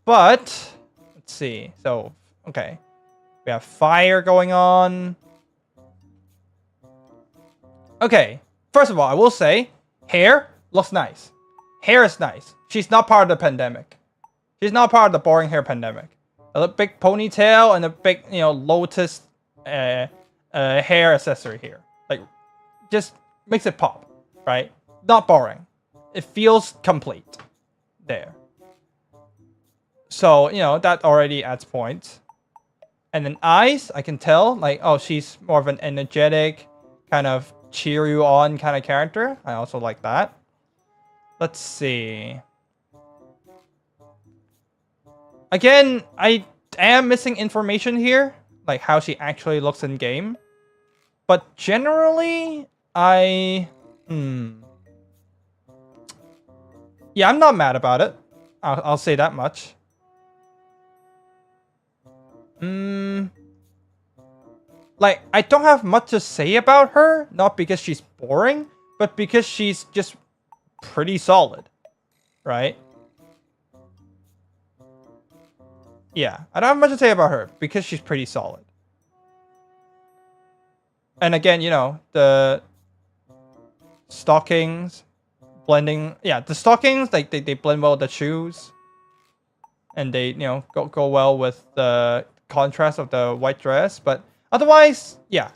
But, let's see. So, okay. We have fire going on. Okay, first of all, I will say, hair looks nice. Hair is nice. She's not part of the pandemic. She's not part of the boring hair pandemic. A big ponytail and a big, you know, lotus hair accessory here. Like, just makes it pop, right? Not boring. It feels complete there. So, you know, that already adds points. And then eyes, I can tell, like, oh, she's more of an energetic, kind of cheer you on kind of character. I also like that. Let's see. Again, I am missing information here, like how she actually looks in game. But generally, yeah, I'm not mad about it. I'll say that much. Like, I don't have much to say about her, not because she's boring, but because she's just pretty solid, right? Yeah, I don't have much to say about her because she's pretty solid. And again, you know, the stockings blending. Yeah, the stockings, like they blend well with the shoes. And they, you know, go well with the contrast of the white dress. But otherwise, yeah.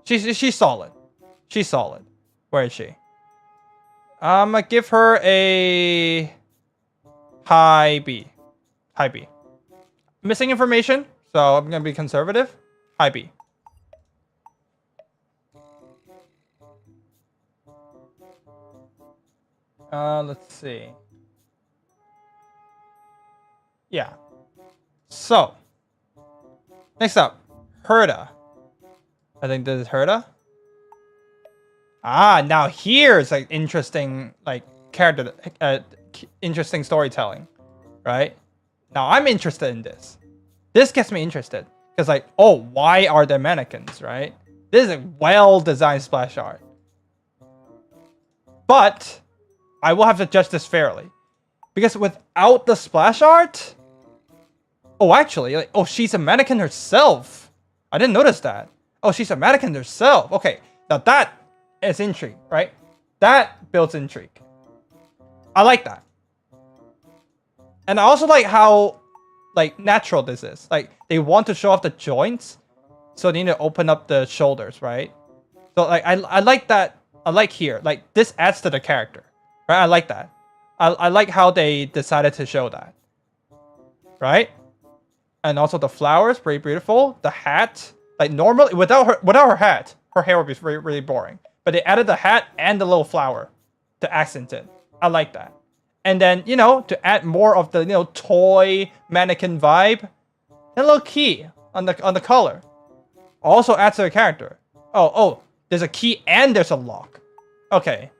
She's solid. She's solid. Where is she? I'm gonna give her a high B. High B. Missing information, so I'm gonna be conservative. High B. Let's see. Yeah. So, next up, Herda. I think this is Herda. Ah, now here's like interesting, like character, interesting storytelling, right? Now I'm interested in this. This gets me interested because, like, oh, why are there mannequins, right? This is a well-designed splash art, but I will have to judge this fairly because without the splash art, Oh, actually, like, oh, she's a mannequin herself. I didn't notice that. Oh, she's a mannequin herself. Okay, now that is intrigue, right? That builds intrigue. I like that. And I also like how, like, natural this is. Like, they want to show off the joints, so they need to open up the shoulders, right? So, like, I like that. I like here. Like, this adds to the character, right? I like that. I like how they decided to show that, right? And also the flowers, pretty beautiful. The hat, like, normally without her hat, her hair would be really, really boring. But they added the hat and the little flower to accent it. I like that. And then, you know, to add more of the, you know, toy mannequin vibe, a little key on the collar also adds to the character. Oh, there's a key and there's a lock. Okay.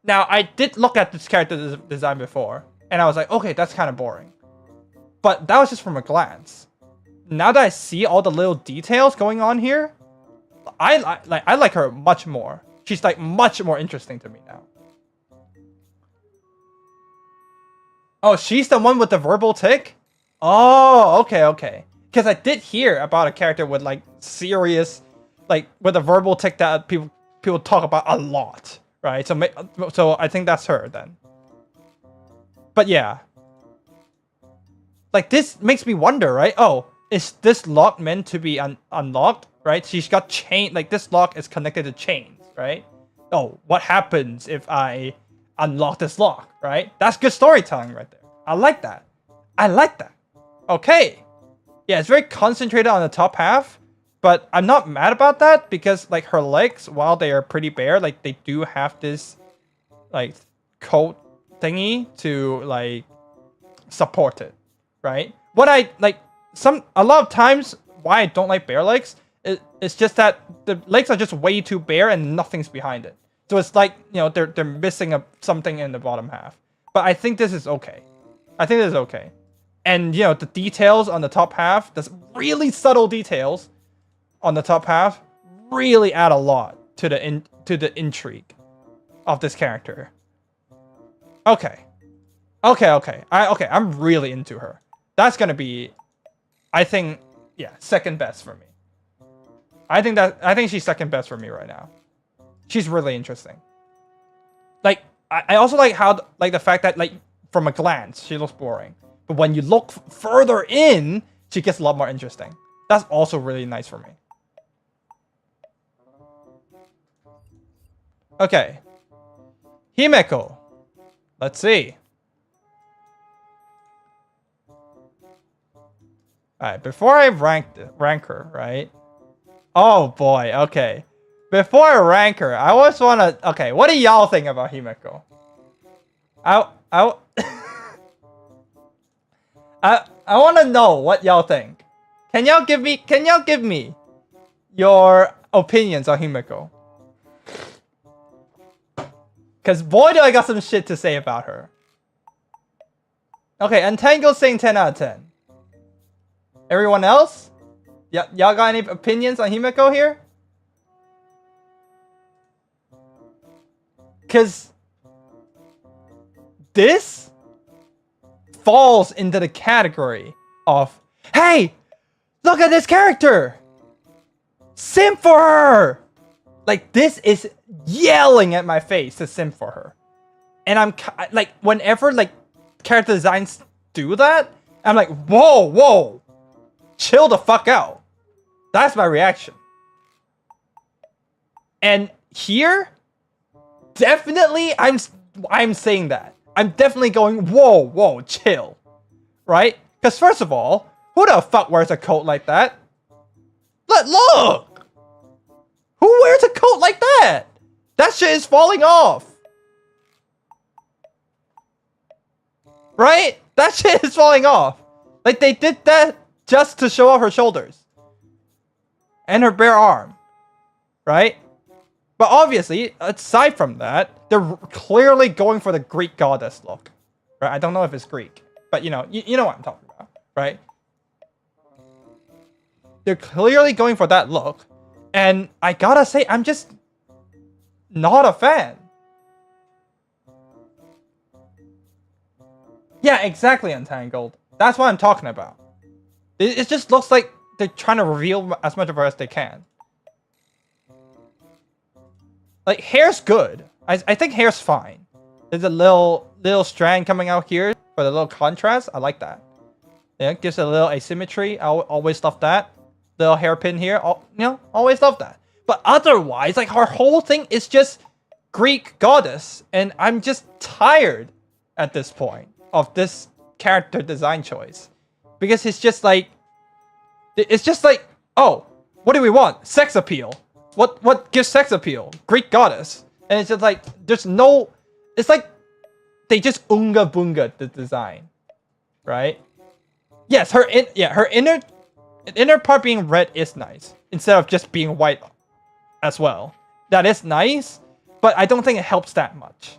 Now, I did look at this character design before, and I was like, okay, that's kind of boring. But that was just from a glance. Now that I see all the little details going on here, I like her much more. She's like much more interesting to me now. Oh, she's the one with the verbal tick? Oh, okay. Because I did hear about a character with like serious, like with a verbal tick that people talk about a lot, right? So I think that's her then. But yeah. Like, this makes me wonder, right? Oh, is this lock meant to be unlocked, right? She's got chain, like this lock is connected to chains, right? Oh, what happens if I unlock this lock, right? That's good storytelling right there. I like that. Okay. Yeah, it's very concentrated on the top half, but I'm not mad about that because, like, her legs, while they are pretty bare, like, they do have this, like, coat thingy to, like, support it. Right? What I like, a lot of times why I don't like bare legs, it's just that the legs are just way too bare and nothing's behind it. So it's like, you know, they're missing something in the bottom half. But I think this is okay. And, you know, the details on the top half, there's really subtle details on the top half, really add a lot to the intrigue of this character. Okay, I'm really into her. That's gonna be, I think, yeah, second best for me. I think she's second best for me right now. She's really interesting. Like, I also like how, like, the fact that, like, from a glance, she looks boring. But when you look further in, she gets a lot more interesting. That's also really nice for me. Okay. Himeko. Let's see. Alright, before I rank her, right? Oh boy, okay. Before I rank her, I always wanna... Okay, what do y'all think about Himeko? I wanna know what y'all think. Can y'all give me your opinions on Himeko? Cause boy do I got some shit to say about her. Okay, Untangled saying 10 out of 10. Everyone else? Y'all got any opinions on Himeko here? Cause this falls into the category of, hey, look at this character! Simp for her! Like, this is yelling at my face to simp for her. And I'm like, whenever like character designs do that, I'm like, whoa, chill the fuck out. That's my reaction. And here, definitely, I'm saying that. I'm definitely going, whoa, chill. Right? Because first of all, who the fuck wears a coat like that? Look! Who wears a coat like that? That shit is falling off. Right? That shit is falling off. Like, they did that just to show off her shoulders. And her bare arm. Right? But obviously, aside from that, they're clearly going for the Greek goddess look. Right? I don't know if it's Greek. But you know what I'm talking about. Right? They're clearly going for that look. And I gotta say, I'm just not a fan. Yeah, exactly, Untangled. That's what I'm talking about. It just looks like they're trying to reveal as much of her as they can. Like, hair's good. I think hair's fine. There's a little strand coming out here for the little contrast. I like that. Yeah, it gives a little asymmetry. I always love that. Little hairpin here. Always love that. But otherwise, like, her whole thing is just Greek goddess. And I'm just tired at this point of this character design choice. Because it's just like, oh, what do we want? Sex appeal. What gives sex appeal? Greek goddess. And it's just like, there's no, it's like they just unga bunga the design, right? Yes, her inner part being red is nice instead of just being white as well. That is nice, but I don't think it helps that much.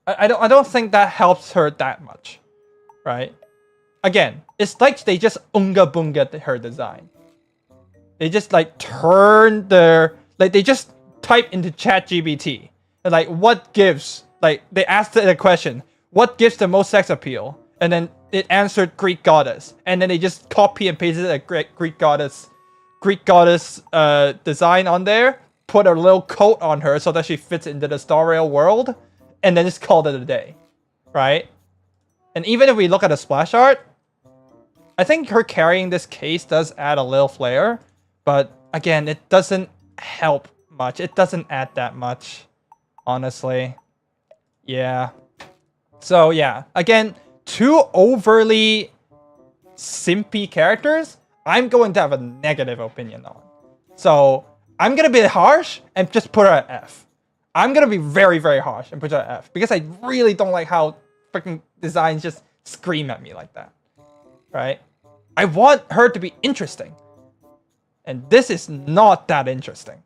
I don't think that helps her that much, right? Again, it's like they just unga bunga her design. They just like turn their, like they just type into ChatGPT and like what gives, like they asked it a question, what gives the most sex appeal? And then it answered Greek goddess, and then they just copy and pasted a Greek goddess design on there, put a little coat on her so that she fits into the Star Rail world, and then just called it a day, right? And even if we look at the splash art, I think her carrying this case does add a little flair, but again, it doesn't help much. It doesn't add that much, honestly. Yeah. So yeah, again, two overly simpy characters, I'm going to have a negative opinion on. So I'm going to be harsh and just put her at F. I'm going to be very, very harsh and put her at F because I really don't like how freaking designs just scream at me like that. Right? I want her to be interesting. And this is not that interesting.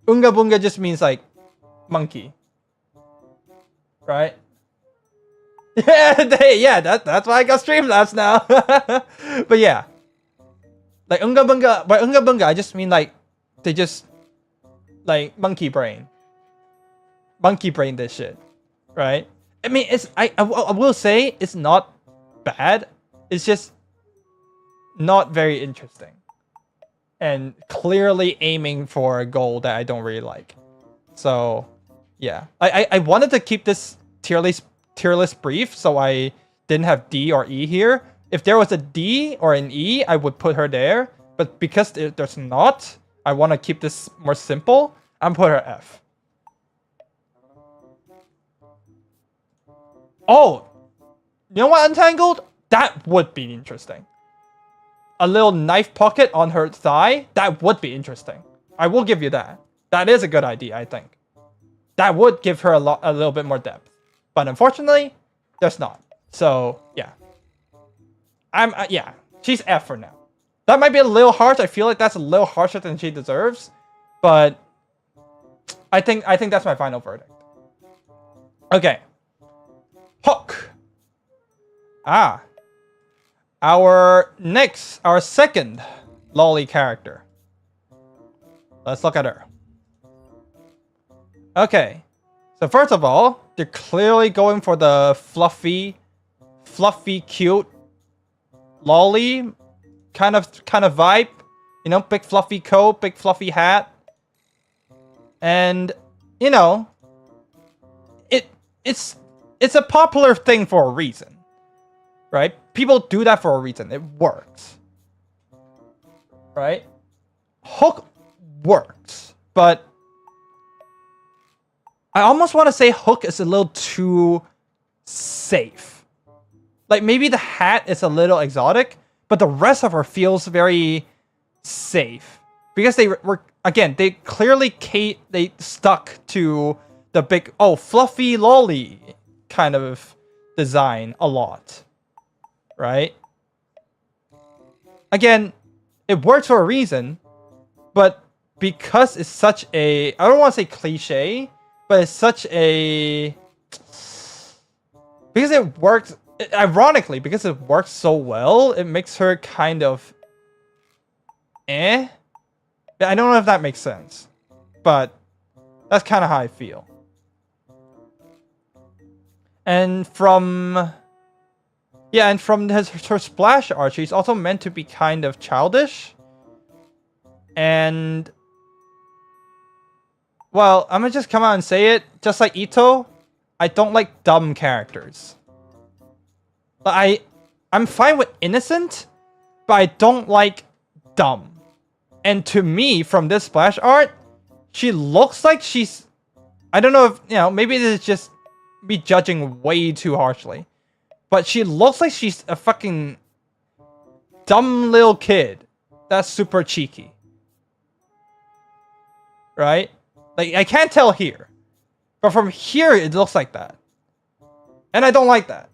Unga bunga just means like monkey. Right? Yeah, that's why I got Streamlabs now. But yeah. Like Unga Bunga, by Unga Bunga, I just mean like they just like monkey brain this shit. Right? I mean, it's I will say it's not bad. It's just not very interesting. And clearly aiming for a goal that I don't really like. So yeah. I wanted to keep this tier list brief, so I didn't have D or E here. If there was a D or an E, I would put her there. But because there's not, I want to keep this more simple. I'm put her F. Oh, you know what, Untangled? That would be interesting. A little knife pocket on her thigh, that would be interesting. I will give you that. That is a good idea, I think. That would give her a little bit more depth. But unfortunately, there's not. So, yeah. Yeah, she's F for now. That might be a little harsh. I feel like that's a little harsher than she deserves. But I think that's my final verdict. Okay. Hook. Our second lolly character. Let's look at her. Okay. So first of all, they're clearly going for the fluffy, cute lolly kind of vibe. You know, big fluffy coat, big fluffy hat. And, you know, it's a popular thing for a reason. Right? People do that for a reason. It works. Right? Hook works. But I almost want to say Hook is a little too safe. Like, maybe the hat is a little exotic, but the rest of her feels very safe. Because they were, again, they clearly they stuck to the big, fluffy lolly kind of design a lot. Right? Again, it works for a reason, but because it's such a, I don't want to say cliche, but it's such a, because it works, ironically, because it works so well, it makes her kind of I don't know if that makes sense, but that's kind of how I feel. And from her splash art, she's also meant to be kind of childish. And well, I'm gonna just come out and say it, just like Ito, I don't like dumb characters. But I'm fine with innocent, but I don't like dumb. And to me, from this splash art, she looks like she's... I don't know if, maybe this is just me judging way too harshly. But she looks like she's a fucking dumb little kid that's super cheeky. Right? Like, I can't tell here. But from here, it looks like that. And I don't like that.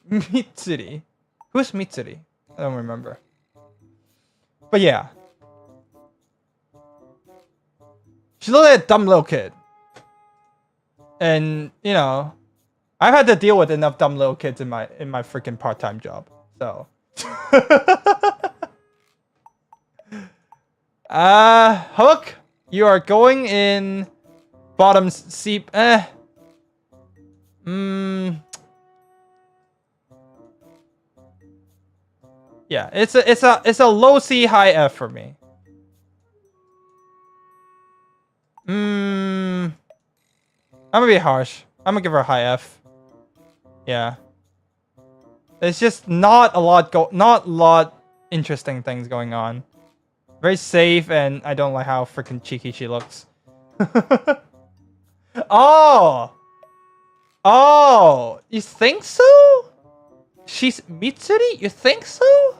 Mitsuri. Who's Mitsuri? I don't remember. But yeah. She looks like a dumb little kid. And, I've had to deal with enough dumb little kids in my freaking part-time job. So. Hook, you are going in bottom seep. Yeah, it's a low C, high F for me. I'm gonna be harsh. I'm gonna give her a high F. Yeah. There's just not a lot interesting things going on. Very safe, and I don't like how freaking cheeky she looks. Oh! Oh! You think so? She's Mitsuri? You think so?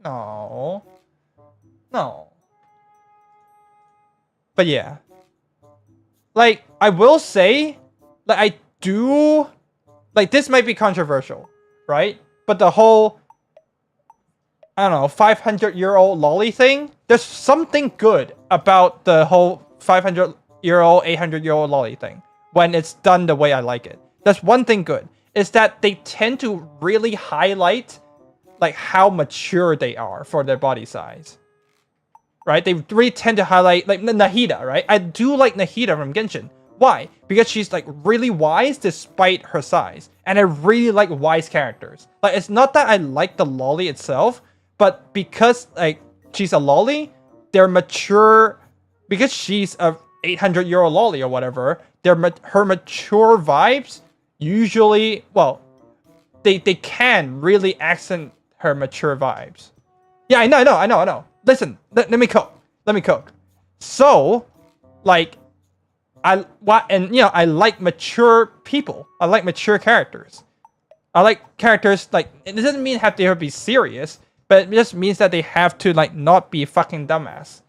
No. No. But yeah. Like, I will say, like, I do... Like, this might be controversial, right? But the whole... I don't know, 500-year-old lolly thing? There's something good about the whole 500-year-old, 800-year-old lolly thing. When it's done the way I like it. There's one thing good. Is that they tend to really highlight, like, how mature they are for their body size. Right? They really tend to highlight, like, Nahida, right? I do like Nahida from Genshin. Why? Because she's, like, really wise despite her size. And I really like wise characters. Like, it's not that I like the lolly itself, but because, like, she's a lolly, they're mature... Because she's a 800-year-old lolly or whatever, her mature vibes usually... Well, they can really accent her mature vibes. Yeah, I know. Listen, let me cook. So, like, I like mature people. I like mature characters. I like characters, like, it doesn't mean they have to be serious, but it just means that they have to, like, not be fucking dumbass.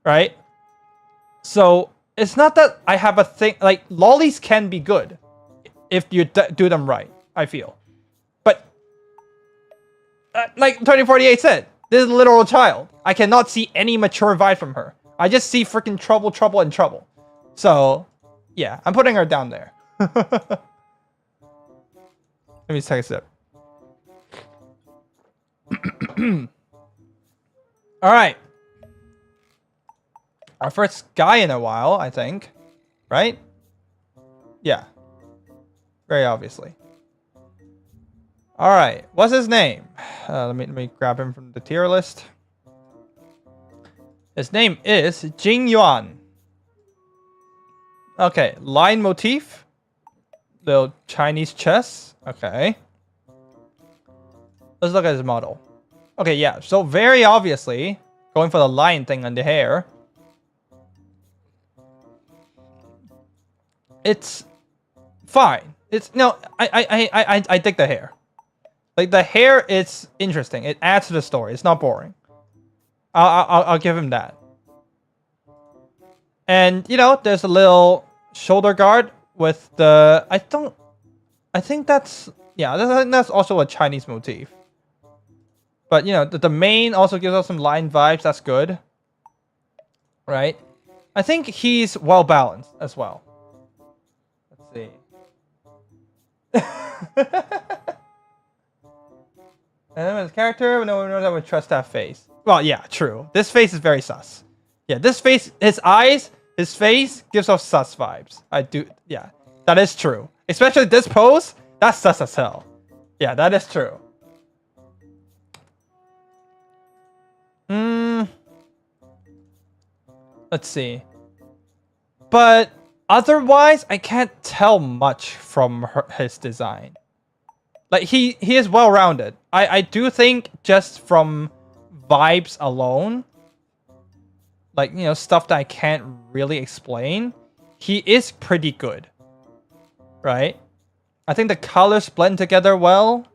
Right? So, it's not that I have a thing, like, lollies can be good if you do them right, I feel. But, like 2048 said, this is a literal child. I cannot see any mature vibe from her. I just see freaking trouble, and trouble. So, yeah, I'm putting her down there. Let me take a sip. Alright. Our first guy in a while, I think. Right? Yeah. Very obviously. Alright, what's his name? Let me grab him from the tier list. His name is Jing Yuan. Okay, line motif. Little Chinese chess. Okay. Let's look at his model. Okay, yeah, so very obviously, going for the line thing on the hair. It's fine. It's no, I dig the hair. Like, the hair is interesting. It adds to the story. It's not boring. I'll give him that. And, there's a little shoulder guard with the... I think that's... Yeah, that's also a Chinese motif. But, the mane also gives us some line vibes. That's good. Right? I think he's well-balanced as well. Let's see. And then his character, no one knows I would trust that face. Well, yeah, true. This face is very sus. Yeah, this face, his eyes His face gives off sus vibes. I do, yeah, that is true. Especially this pose, that's sus as hell. Yeah, that is true. Let's see. But otherwise, I can't tell much from his design. Like, he is well-rounded. I do think just from vibes alone, like, you know, stuff that I can't really explain, he is pretty good. Right? I think the colors blend together well.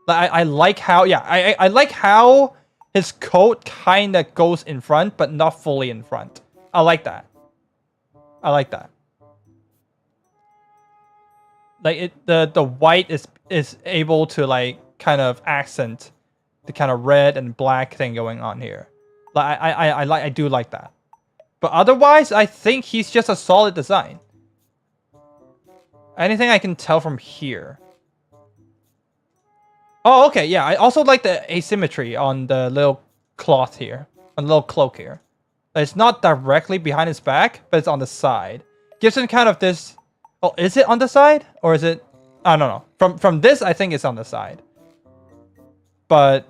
Like, I like how, yeah, I like how his coat kind of goes in front, but not fully in front. I like that. I like that. Like, the white is able to, like, kind of accent the kind of red and black thing going on here. Like, I do like that. But otherwise, I think he's just a solid design. Anything I can tell from here. Oh, okay, yeah. I also like the asymmetry on the little cloth here. On the little cloak here. It's not directly behind his back, but it's on the side. Gives him kind of this... Oh, is it on the side? Or is it... I don't know. From this, I think it's on the side. But,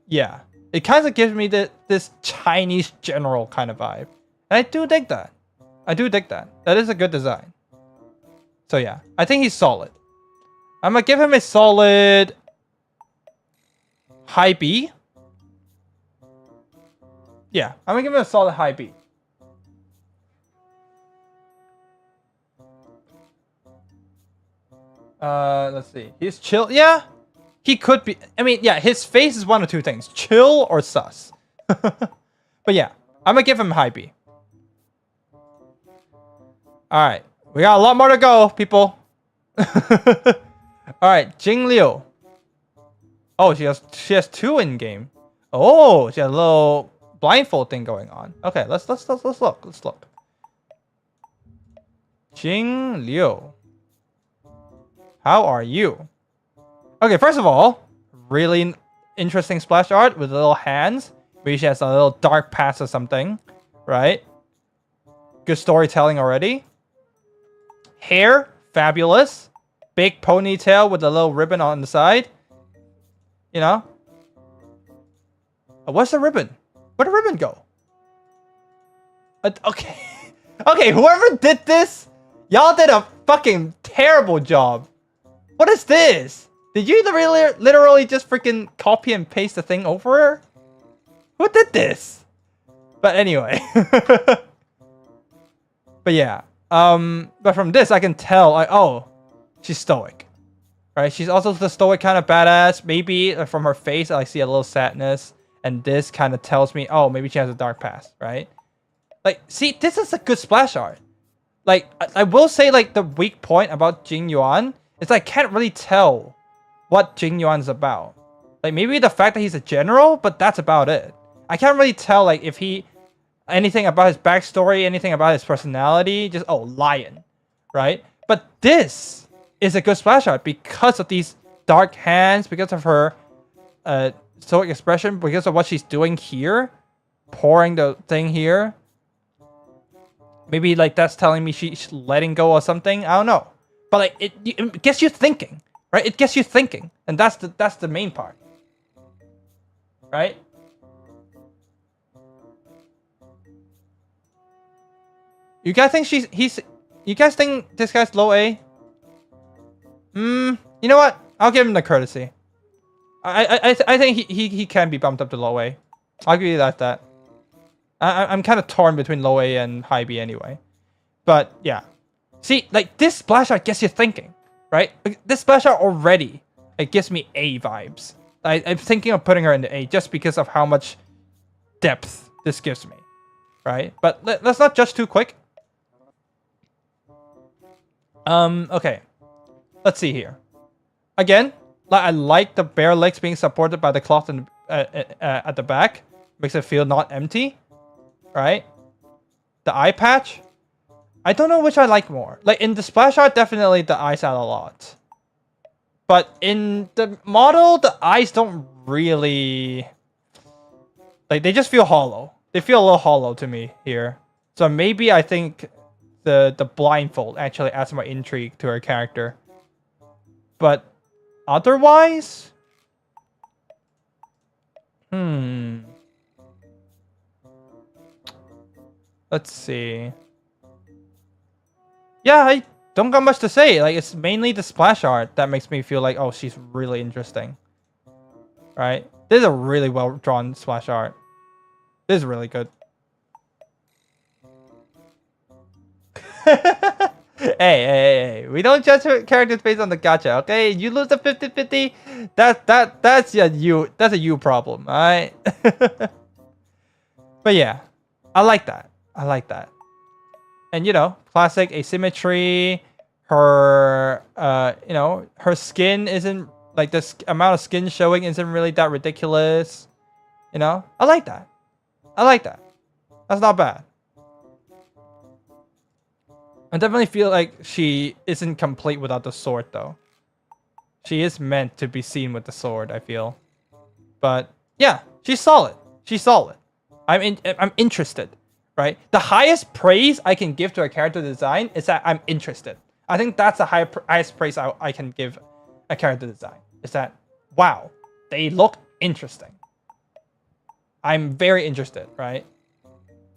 yeah. It kind of gives me this Chinese general kind of vibe. And I do dig that. I do dig that. That is a good design. So, yeah. I think he's solid. I'm going to give him a solid... high B. Yeah, I'm going to give him a solid high B. Let's see. He's chill. Yeah, he could be. I mean, yeah, his face is one of two things. Chill or sus. But yeah, I'm going to give him high B. Alright, we got a lot more to go, people. Alright, Jing Liu. Oh, she has two in game. Oh, she has a little blindfold thing going on. Okay, let's look. Let's look. Jing Liu. How are you? Okay, first of all, really interesting splash art with little hands. Maybe she has a little dark past or something, right? Good storytelling already. Hair, fabulous. Big ponytail with a little ribbon on the side. You know? What's the ribbon? Where'd the ribbon go? Okay. Okay, whoever did this, y'all did a fucking terrible job. What is this? Did you literally just freaking copy and paste the thing over her? Who did this? But anyway. But yeah. But from this, I can tell, like, oh, she's stoic. Right? She's also the stoic kind of badass. Maybe from her face, I see a little sadness. And this kind of tells me, oh, maybe she has a dark past, right? Like, see, this is a good splash art. Like, I will say, like, the weak point about Jing Yuan is I can't really tell what Jing Yuan's about. Like, maybe the fact that he's a general, but that's about it. I can't really tell, like, if anything about his backstory, anything about his personality, just, oh, lion, right? But this is a good splash art because of these dark hands, because of her stoic expression, because of what she's doing here, pouring the thing here. Maybe, like, that's telling me she's letting go or something. I don't know. But, like, it gets you thinking, right? It gets you thinking. And that's the main part. Right? You guys think you guys think this guy's low A? You know what? I'll give him the courtesy. I think he can be bumped up to low A. I'll give you that. I'm kind of torn between low A and high B anyway. But yeah. See, like, this splash art gets you thinking, right? This splash art already, it gives me A vibes. I'm thinking of putting her in the A just because of how much depth this gives me, right? But let's not judge too quick. Okay. Let's see here. Again, I like the bare legs being supported by the cloth at the back. Makes it feel not empty, right? The eye patch. I don't know which I like more. Like, in the splash art, definitely the eyes add a lot. But in the model, the eyes don't really... Like, they just feel hollow. They feel a little hollow to me here. So maybe I think the blindfold actually adds more intrigue to her character. But otherwise, let's see. Yeah, I don't got much to say. Like, it's mainly the splash art that makes me feel like, oh, she's really interesting. Right? This is a really well drawn splash art. This is really good. Hey, we don't judge characters based on the gacha, okay? You lose the 50-50, that's a you problem, alright? But yeah, I like that. And classic asymmetry, her her skin isn't like this amount of skin showing isn't really that ridiculous. I like that. That's not bad. I definitely feel like she isn't complete without the sword, though. She is meant to be seen with the sword, I feel. But yeah, she's solid. I'm interested, right? The highest praise I can give to a character design is that I'm interested. I think that's the highest praise I can give a character design. Is that, wow, they look interesting. I'm very interested, right?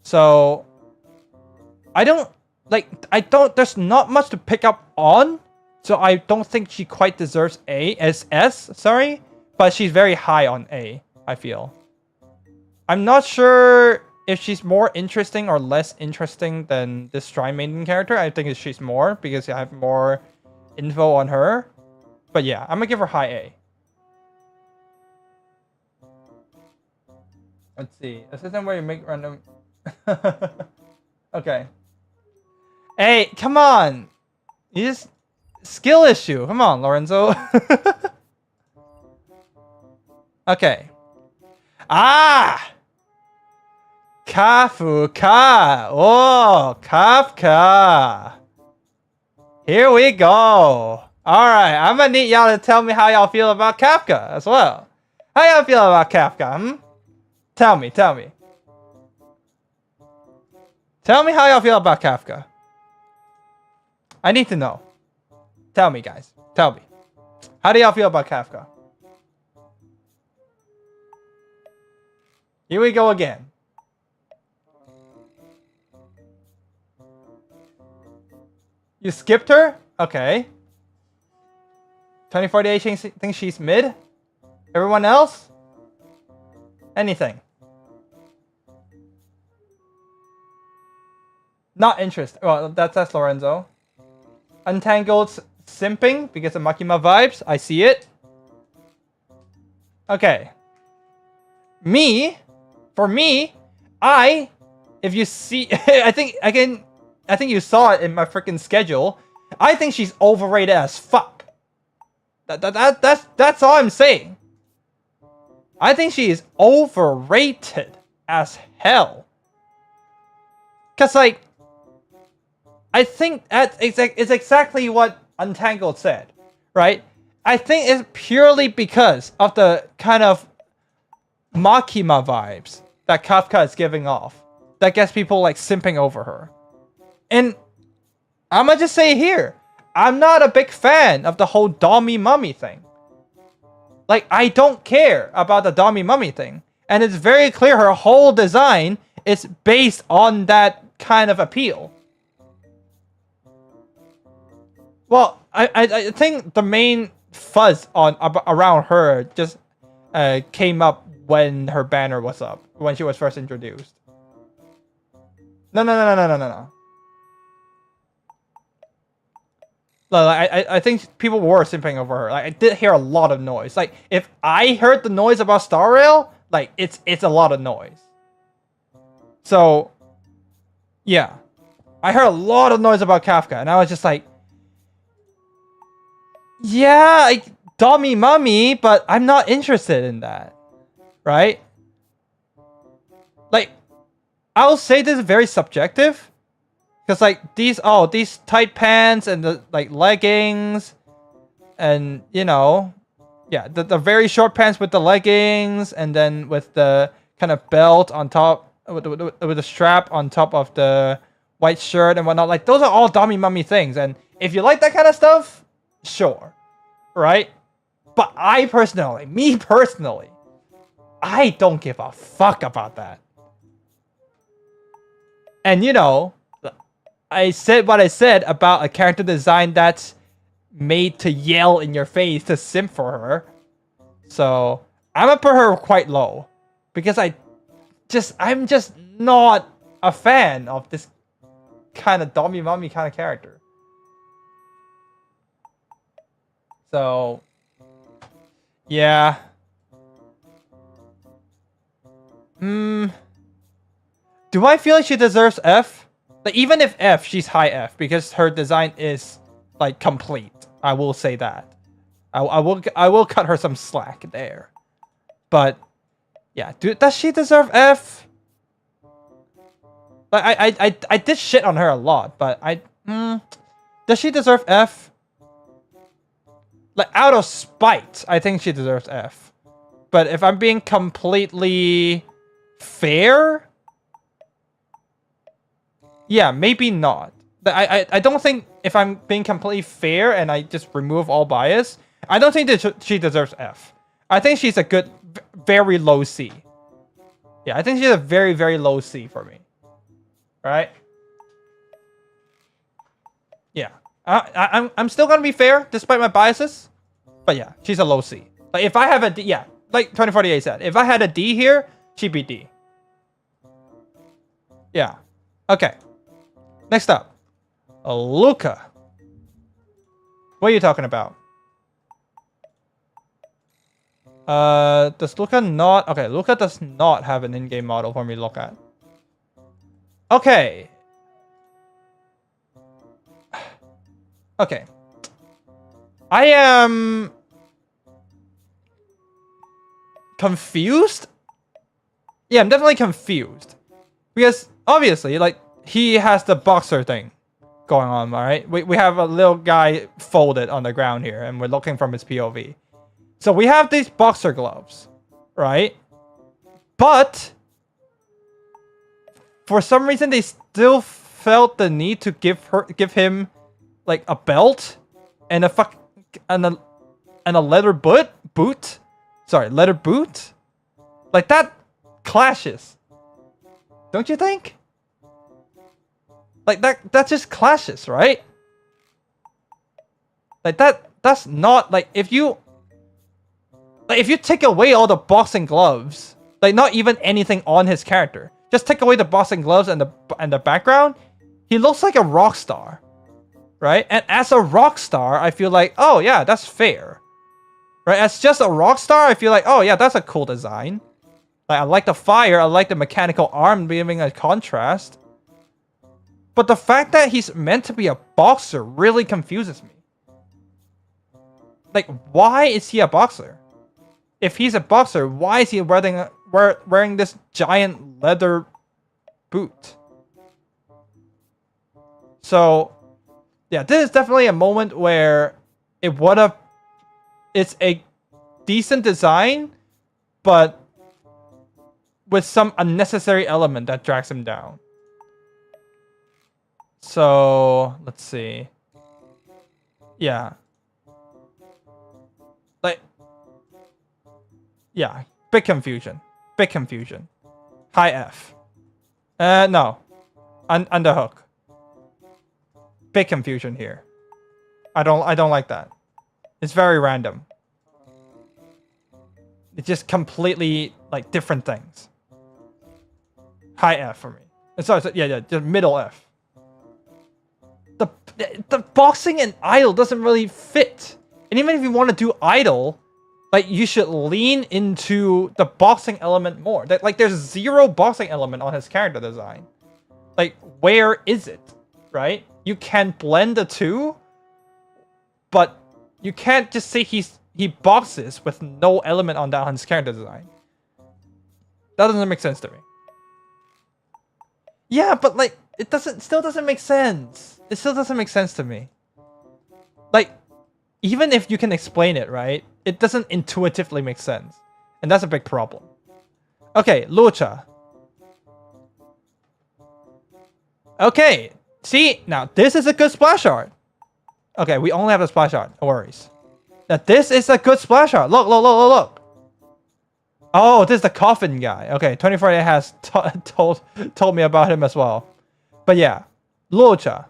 So there's not much to pick up on, so I don't think she quite deserves S, sorry, but she's very high on A, I feel. I'm not sure if she's more interesting or less interesting than this Shrine Maiden character. I think she's more, because I have more info on her. But yeah, I'm gonna give her high A. Let's see. A system where you make random... Okay. Hey, come on! You just... Skill issue. Come on, Lorenzo. Okay. Ah! Kafka. Oh, Kafka. Here we go. Alright, I'm gonna need y'all to tell me how y'all feel about Kafka as well. How y'all feel about Kafka, Tell me. Tell me how y'all feel about Kafka. I need to know. Tell me, guys. Tell me. How do y'all feel about Kafka? Here we go again. You skipped her? Okay. 2048 thinks she's mid? Everyone else? Anything? Not interested. Well, that's Lorenzo. Untangled simping because of Makima vibes. I see it. Okay. For me, if you see, I think you saw it in my freaking schedule. I think she's overrated as fuck. That's all I'm saying. I think she is overrated as hell. Cause like, I think it's exactly what Untangled said, right? I think it's purely because of the kind of Makima vibes that Kafka is giving off that gets people like simping over her. And I'm gonna just say here, I'm not a big fan of the whole Dommy Mummy thing. Like, I don't care about the Dommy Mummy thing. And it's very clear her whole design is based on that kind of appeal. Well, I think the main fuzz around her just came up when her banner was up, when she was first introduced. No. I think people were simping over her. Like, I did hear a lot of noise. Like, if I heard the noise about Star Rail, like, it's a lot of noise. So, yeah. I heard a lot of noise about Kafka, and I was just like, yeah, Dommy Mummy, but I'm not interested in that. Right? Like, I'll say this is very subjective. Because like these tight pants and the like leggings and the very short pants with the leggings and then with the kind of belt on top with the strap on top of the white shirt and whatnot. Like, those are all dummy mummy things. And if you like that kind of stuff, sure, right? But me personally, I don't give a fuck about that. And you know, I said what I said about a character design that's made to yell in your face to simp for her. So I'm gonna put her quite low because I'm just not a fan of this kind of dummy mummy kind of character. So yeah. Do I feel like she deserves F? Like, even if F, she's high F because her design is like complete. I will say that. I will cut her some slack there. But yeah, does she deserve F? Like I did shit on her a lot, but does she deserve F? Like, out of spite, I think she deserves F. But if I'm being completely fair, yeah, maybe not. But I don't think, if I'm being completely fair and I just remove all bias, I don't think that she deserves F. I think she's a good, very low C. Yeah, I think she's a very, very low C for me. Right? Yeah. I'm still gonna be fair, despite my biases. But yeah, she's a low C. Like, if I have a D, yeah, like 2048 said, if I had a D here, she'd be D. Yeah. Okay. Next up. Luca. What are you talking about? Does Luca not... Okay, Luca does not have an in-game model for me to look at. Okay. Okay. I am... confused? Yeah, I'm definitely confused. Because, obviously, like, he has the boxer thing going on, alright? We have a little guy folded on the ground here, and we're looking from his POV. So we have these boxer gloves, right? But for some reason, they still felt the need to give him like a belt and a leather boot. Sorry, leather boot. Like, that clashes, don't you think? Like, that just clashes, right? Like, that's not like, if you take away all the boxing gloves, like, not even anything on his character, just take away the boxing gloves and the background, he looks like a rock star, right? And as a rock star, I feel like, oh yeah, that's fair, right? As just a rock star, I feel like, oh yeah, that's a cool design. Like, I like the fire, I like the mechanical arm giving a contrast. But the fact that he's meant to be a boxer really confuses me. Like, why is he a boxer? If he's a boxer, why is he wearing this giant leather boot? So, yeah, this is definitely a moment where it's a decent design, but with some unnecessary element that drags him down. So, let's see. Yeah. Like, yeah, big confusion. Big confusion. High F. No. Underhook. Big confusion here. I don't like that. It's very random. It's just completely, like, different things. High F for me. Sorry, yeah, just middle F. The boxing and idol doesn't really fit. And even if you want to do idol, like, you should lean into the boxing element more. Like, there's zero boxing element on his character design. Like, where is it? Right? You can blend the two, but you can't just say he boxes with no element on his character design. That doesn't make sense to me. Yeah, but like, still doesn't make sense. It still doesn't make sense to me. Like, even if you can explain it, right? It doesn't intuitively make sense. And that's a big problem. Okay, Lucha. Okay, see, now this is a good splash art. Okay, we only have a splash art, no worries. Now this is a good splash art. Look, look, look, look, look. Oh, this is the coffin guy. Okay, 24 has told me about him as well. But yeah, Lucha.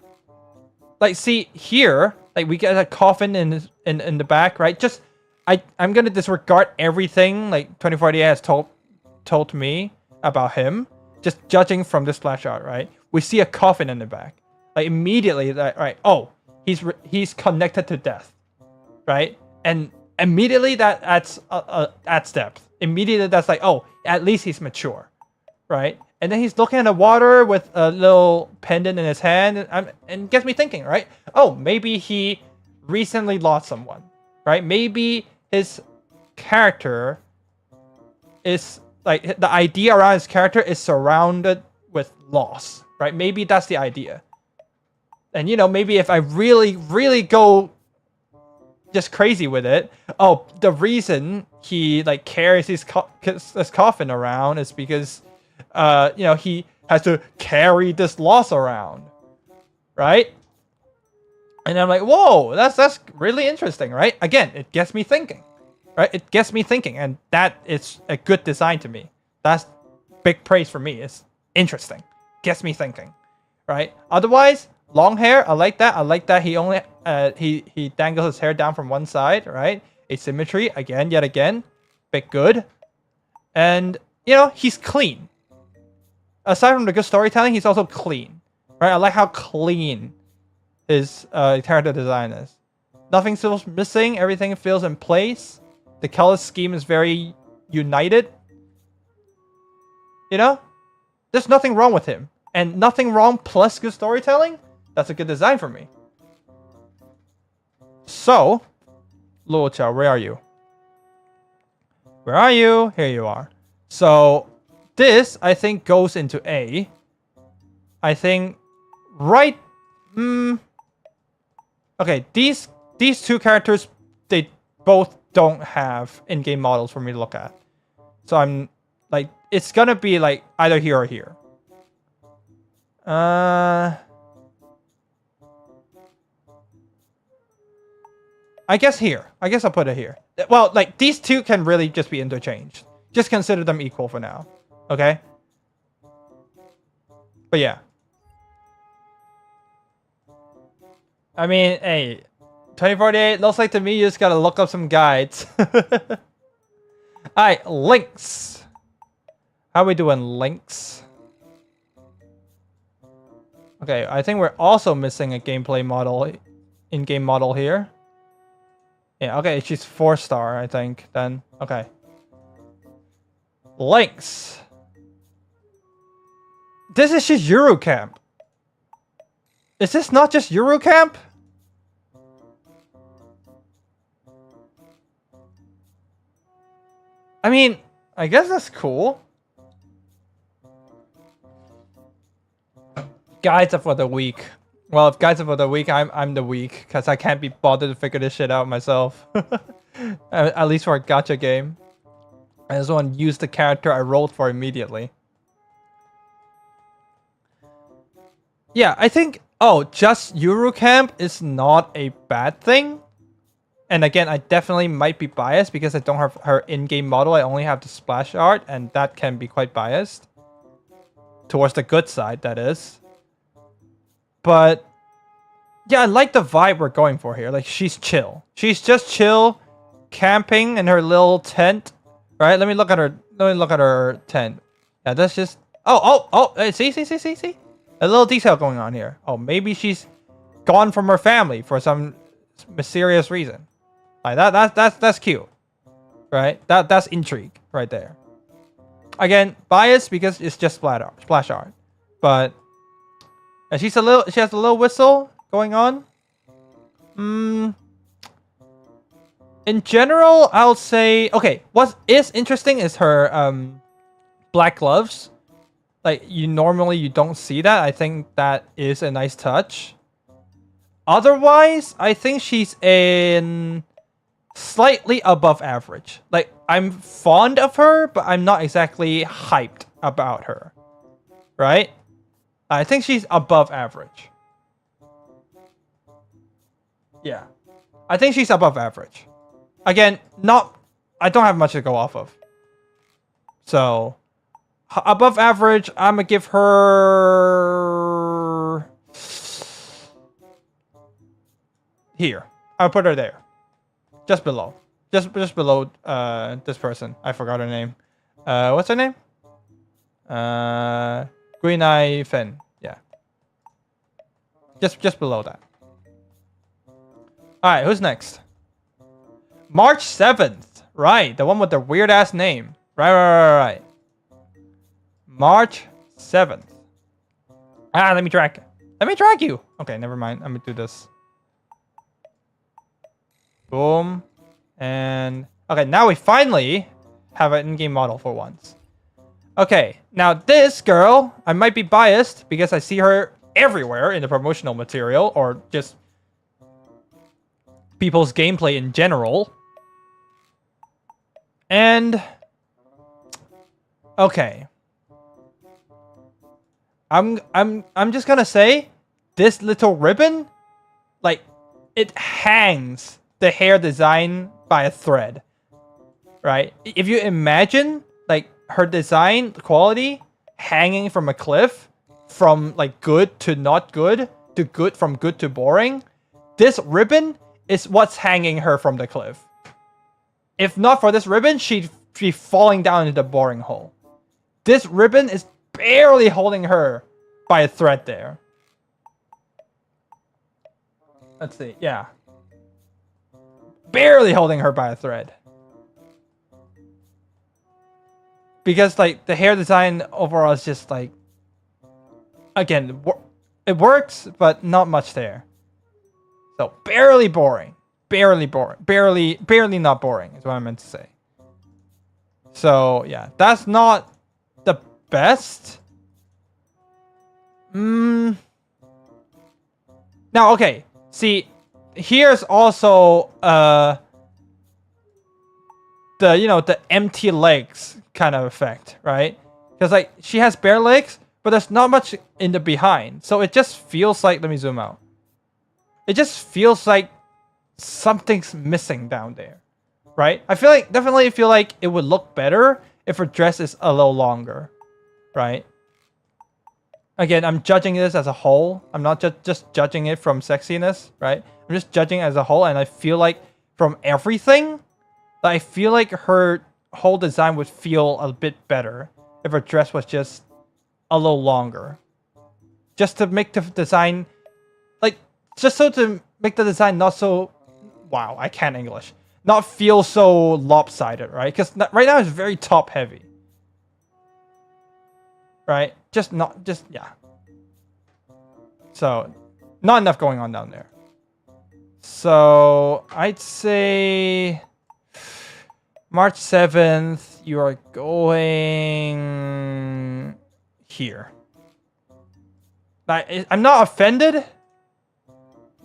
Like, see here, like we get a coffin in the back, right? Just I'm gonna disregard everything like 24 has told me about him. Just judging from this splash art, right? We see a coffin in the back. Like immediately, right? Oh, he's connected to death, right? And immediately that adds depth. Immediately that's like, oh, at least he's mature, right? And then he's looking at the water with a little pendant in his hand, and gets me thinking, right? Oh, maybe he recently lost someone, right? Maybe his character is like the idea around his character is surrounded with loss, right? Maybe that's the idea. And you know, maybe if I really, really go just crazy with it, oh, the reason he like carries his coffin around is because you know, he has to carry this loss around, right? And I'm like, whoa, that's really interesting, right? Again, it gets me thinking, right? It gets me thinking, and that is a good design to me. That's big praise for me. It's interesting, gets me thinking, right? Otherwise, long hair, I like that. I like that he only he dangles his hair down from one side, right? Asymmetry again, yet again, big good, and you know, he's clean. Aside from the good storytelling, he's also clean, right? I like how clean his character design is. Nothing feels missing. Everything feels in place. The color scheme is very united. You know? There's nothing wrong with him. And nothing wrong plus good storytelling? That's a good design for me. So, Lucha, where are you? Where are you? Here you are. So, this, I think, goes into A. I think, right... Okay, these two characters, they both don't have in-game models for me to look at. So I'm, like, it's gonna be, like, either here or here. I guess here. I guess I'll put it here. Well, like, these two can really just be interchanged. Just consider them equal for now. Okay? But yeah. I mean, hey, 2048 looks like to me you just gotta look up some guides. Alright, links. How are we doing, links? Okay, I think we're also missing a gameplay model, in-game model here. Yeah, okay, she's 4-star, I think, then. Okay. Links. This is just Eurocamp. Is this not just Eurocamp? I mean, I guess that's cool. Guides are for the weak. Well, if guides are for the weak, I'm the weak, because I can't be bothered to figure this shit out myself. At least for a gacha game. I just want to use the character I rolled for immediately. Yeah, I think, oh, just Eurocamp is not a bad thing. And again, I definitely might be biased because I don't have her in-game model. I only have the splash art, and that can be quite biased. Towards the good side, that is. But yeah, I like the vibe we're going for here. Like, she's chill. She's just chill, camping in her little tent. Right? Let me look at her tent. Yeah, that's just... Oh, see? A little detail going on here. Oh, maybe she's gone from her family for some mysterious reason. Like that's cute. Right? That's intrigue right there. Again, biased because it's just splash art. But and she has a little whistle going on. In general, I'll say, okay, what is interesting is her black gloves. Like, you don't see that. I think that is a nice touch. Otherwise, I think she's in slightly above average. Like, I'm fond of her, but I'm not exactly hyped about her. Right? I think she's above average. Yeah. I think she's above average. Again, I don't have much to go off of. So, above average, I'm gonna give her... Here. I'll put her there. Just below. Just below this person. I forgot her name. What's her name? Green Eye Finn. Yeah. Just below that. Alright, who's next? March 7th. Right, the one with the weird ass name. Right. March 7th. Let me drag you. Okay, never mind. I'm gonna do this. Boom. And okay, now we finally have an in-game model for once. Okay, now this girl, I might be biased because I see her everywhere in the promotional material or just people's gameplay in general. And okay. I'm just gonna say this little ribbon, like, it hangs the hair design by a thread. Right? If you imagine like her design quality hanging from a cliff, from like good to not good to good, from good to boring, this ribbon is what's hanging her from the cliff. If not for this ribbon, she'd be falling down into the boring hole. This ribbon is barely holding her by a thread there. Let's see, yeah. Barely holding her by a thread. Because like the hair design overall is just like, again, it works, but not much there. So barely boring. Barely not boring is what I meant to say. So yeah, that's not the best. Now, okay. See, here's also the empty legs kind of effect, right? Because like she has bare legs, but there's not much in the behind. So it just feels like, let me zoom out. It just feels like something's missing down there, right? Definitely feel like it would look better if her dress is a little longer, right? Again, I'm judging this as a whole. I'm not just judging it from sexiness, right? I'm just judging as a whole, and I feel like from everything, I feel like her whole design would feel a bit better if her dress was just a little longer. Just to make the design, to make the design not so, wow, I can't English. Not feel so lopsided, right? Because right now it's very top heavy. Right? Yeah. So, not enough going on down there. So, I'd say March 7th, you are going here. I'm not offended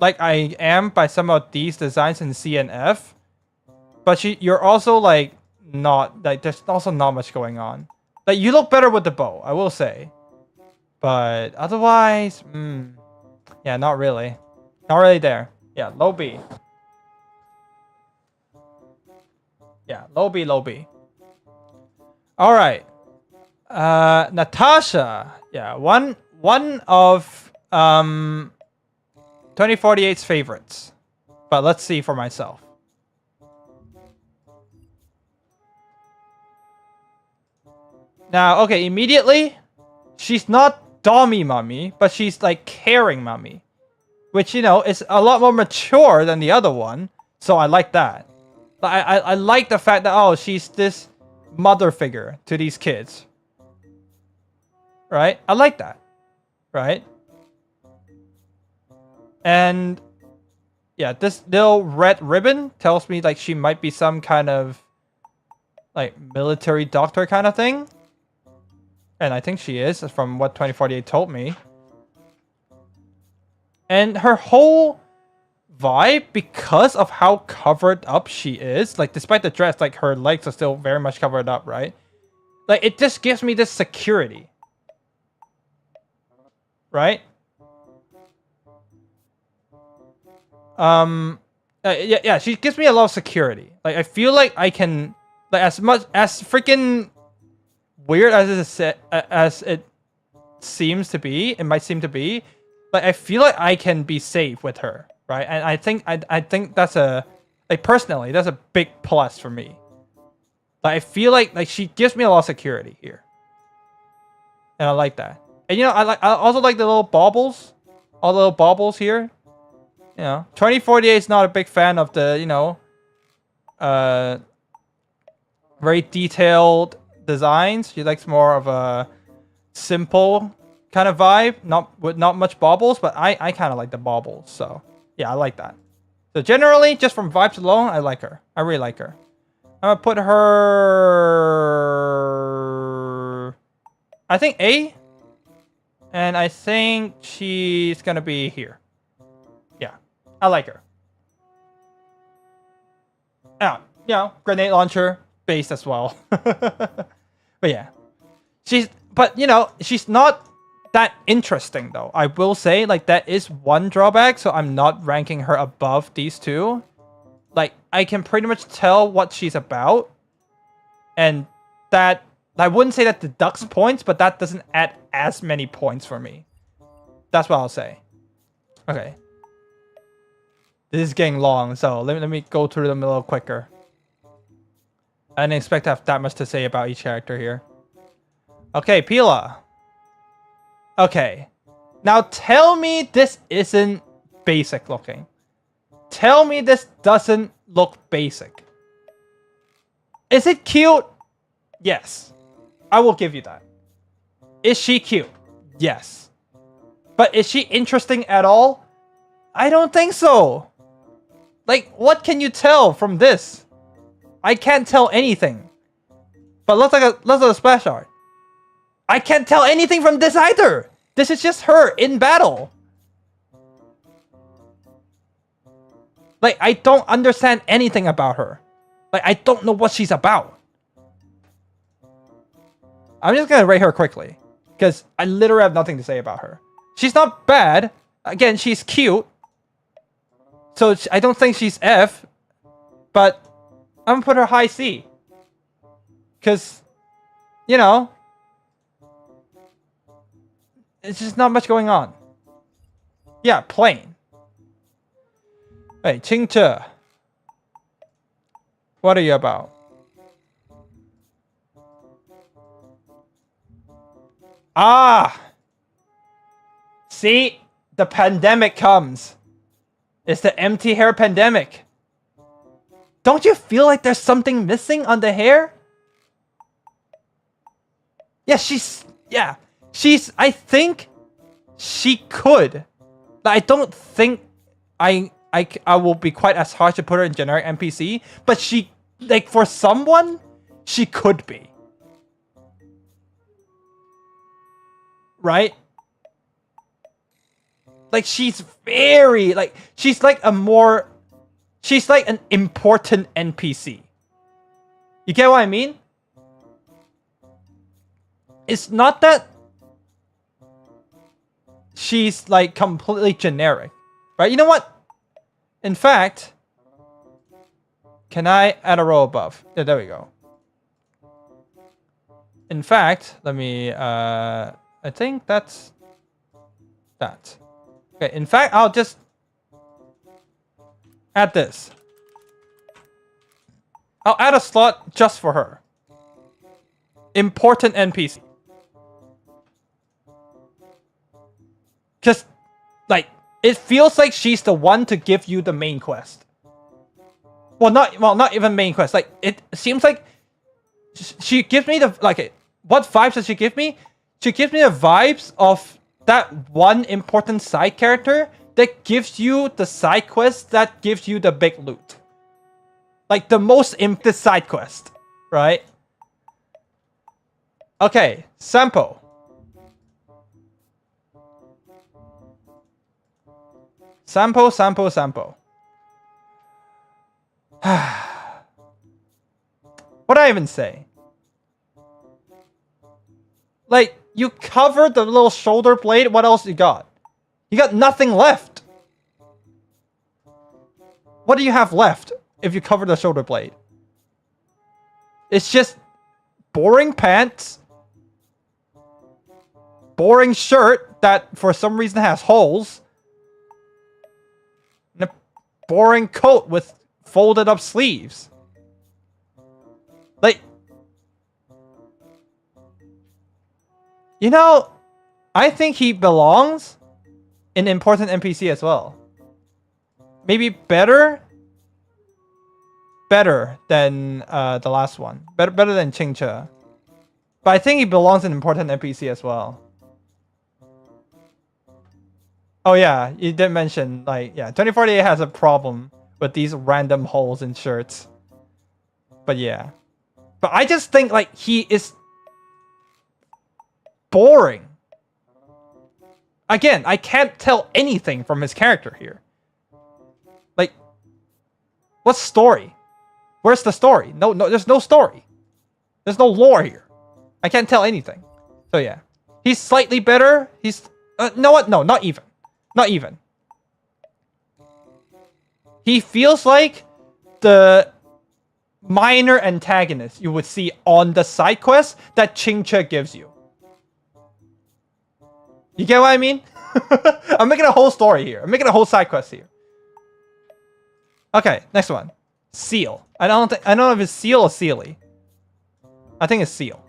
like I am by some of these designs in C and F, but you're also like not, like there's also not much going on. Like you look better with the bow, I will say, but otherwise, yeah, not really there. Yeah, low B. Yeah, low B. All right, Natasha. Yeah, one of 2048's favorites, but let's see for myself. Now, okay, immediately, she's not Dommy Mummy, but she's like caring Mummy, which, you know, is a lot more mature than the other one. So I like that. I like the fact that, oh, she's this mother figure to these kids. Right? I like that. Right? And yeah, this little red ribbon tells me like she might be some kind of like military doctor kind of thing. And I think she is, from what 2048 told me. And her whole vibe, because of how covered up she is, like despite the dress, like her legs are still very much covered up, right? Like it just gives me this security. right? Yeah, she gives me a lot of security. Like, I feel like I can, like, as freaking weird as it seems to be, it might seem to be, like, I feel like I can be safe with her, right? And I think that's personally, that's a big plus for me. Like, I feel like she gives me a lot of security here, and I like that. And I also like the little baubles, all the little baubles here. 2048 is not a big fan of the very detailed designs. She likes more of a simple kind of vibe, with not much baubles, but I kind of like the baubles. So yeah, I like that. So generally, just from vibes alone, I like her. I really like her. I'm gonna put her, I think, A, and I think she's gonna be here. Yeah, I like her. Grenade launcher based as well. But yeah, she's not that interesting though. I will say, like, that is one drawback, so I'm not ranking her above these two. Like, I can pretty much tell what she's about, and that, I wouldn't say that deducts points, but that doesn't add as many points for me. That's what I'll say. Okay. This is getting long, so let me go through them a little quicker. I didn't expect to have that much to say about each character here. Okay, Pila. Okay. Now tell me this isn't basic looking. Tell me this doesn't look basic. Is it cute? Yes. I will give you that. Is she cute? Yes. But is she interesting at all? I don't think so. Like, what can you tell from this? I can't tell anything. But let's look at the splash art. I can't tell anything from this either. This is just her in battle. Like, I don't understand anything about her. Like, I don't know what she's about. I'm just gonna rate her quickly, because I literally have nothing to say about her. She's not bad. Again, she's cute. So I don't think she's F. But I'm gonna put her high C. Because, it's just not much going on. Yeah, plain. Hey, Qingche. What are you about? Ah! See? The pandemic comes. It's the empty hair pandemic. Don't you feel like there's something missing on the hair? Yeah, I think she could. I don't think I will be quite as harsh to put her in generic NPC, but she, like, for someone, she could be. Right? Like, she's very, like, she's like an important NPC. You get what I mean? It's not that she's, like, completely generic. Right? You know what? In fact, can I add a row above? Yeah, there we go. In fact, let me, I think that's that. Okay, in fact, I'll just add this. I'll add a slot just for her. Important NPC. Because, like, it feels like she's the one to give you the main quest. Well, not even main quest. Like, it seems like she gives me the, like, what vibes does she give me? She gives me the vibes of that one important side character that gives you the side quest that gives you the big loot. Like, the most important side quest, right? Okay, Sampo. Sampo. What do I even say? Like, You covered the little shoulder blade. What else you got? You got nothing left. What do you have left if you cover the shoulder blade? It's just boring pants, boring shirt that for some reason has holes, and a boring coat with folded up sleeves. Like, you know, I think he belongs in important NPC as well. Maybe better than the last one. Better than Qingche. But I think he belongs in important NPC as well. Oh yeah, you did mention, like, yeah, 2048 has a problem with these random holes in shirts. But yeah. But I just think, like, he is boring. Again, I can't tell anything from his character here. Like, what story? Where's the story? No, there's no story. There's no lore here. I can't tell anything. So yeah. He's slightly better. He's... no, what? No, not even. Not even. He feels like the minor antagonist you would see on the side quest that Qingche gives you. You get what I mean? I'm making a whole story here. I'm making a whole side quest here. Okay, next one. Seal. I don't know if it's Seal or Sealy. I think it's Seal.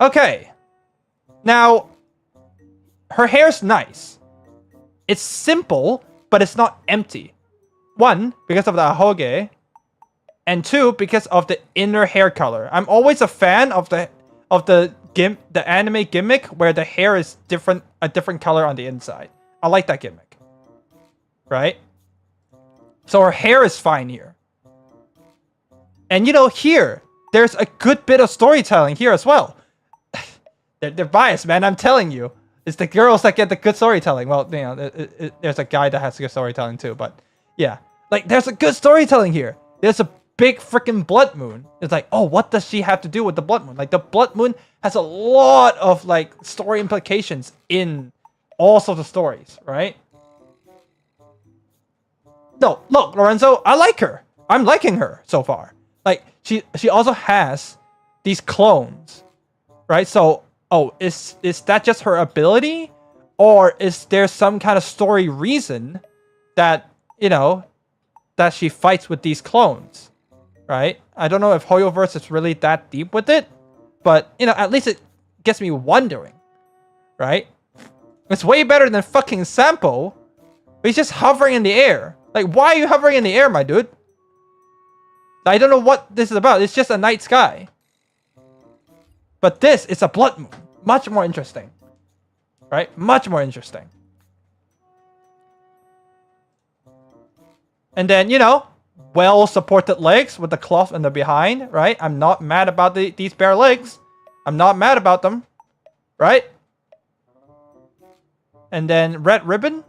Okay. Now, her hair's nice. It's simple, but it's not empty. One, because of the ahoge, and two, because of the inner hair color. I'm always a fan of the anime gimmick where the hair is a different color on the inside. I like that gimmick. Right? So her hair is fine here. And you know, here, there's a good bit of storytelling here as well. They're biased, man. I'm telling you. It's the girls that get the good storytelling. Well, you know, there's a guy that has good storytelling too, but yeah. Like, there's a good storytelling here. There's a big freaking blood moon. It's like, oh, what does she have to do with the blood moon? Like, the blood moon has a lot of, like, story implications in all sorts of stories, right? No, look, Lorenzo, I like her. I'm liking her so far. Like, she also has these clones, right? So, oh, is that just her ability? Or is there some kind of story reason that, you know, that she fights with these clones, right? I don't know if Hoyoverse is really that deep with it, but, you know, at least it gets me wondering, right? It's way better than fucking Sampo. He's just hovering in the air. Like, why are you hovering in the air, my dude? I don't know what this is about. It's just a night sky. But this is a blood moon. Much more interesting. Right? Much more interesting. And then, you know, well-supported legs with the cloth in the behind, right? I'm not mad about these bare legs. I'm not mad about them. Right? And then red ribbon.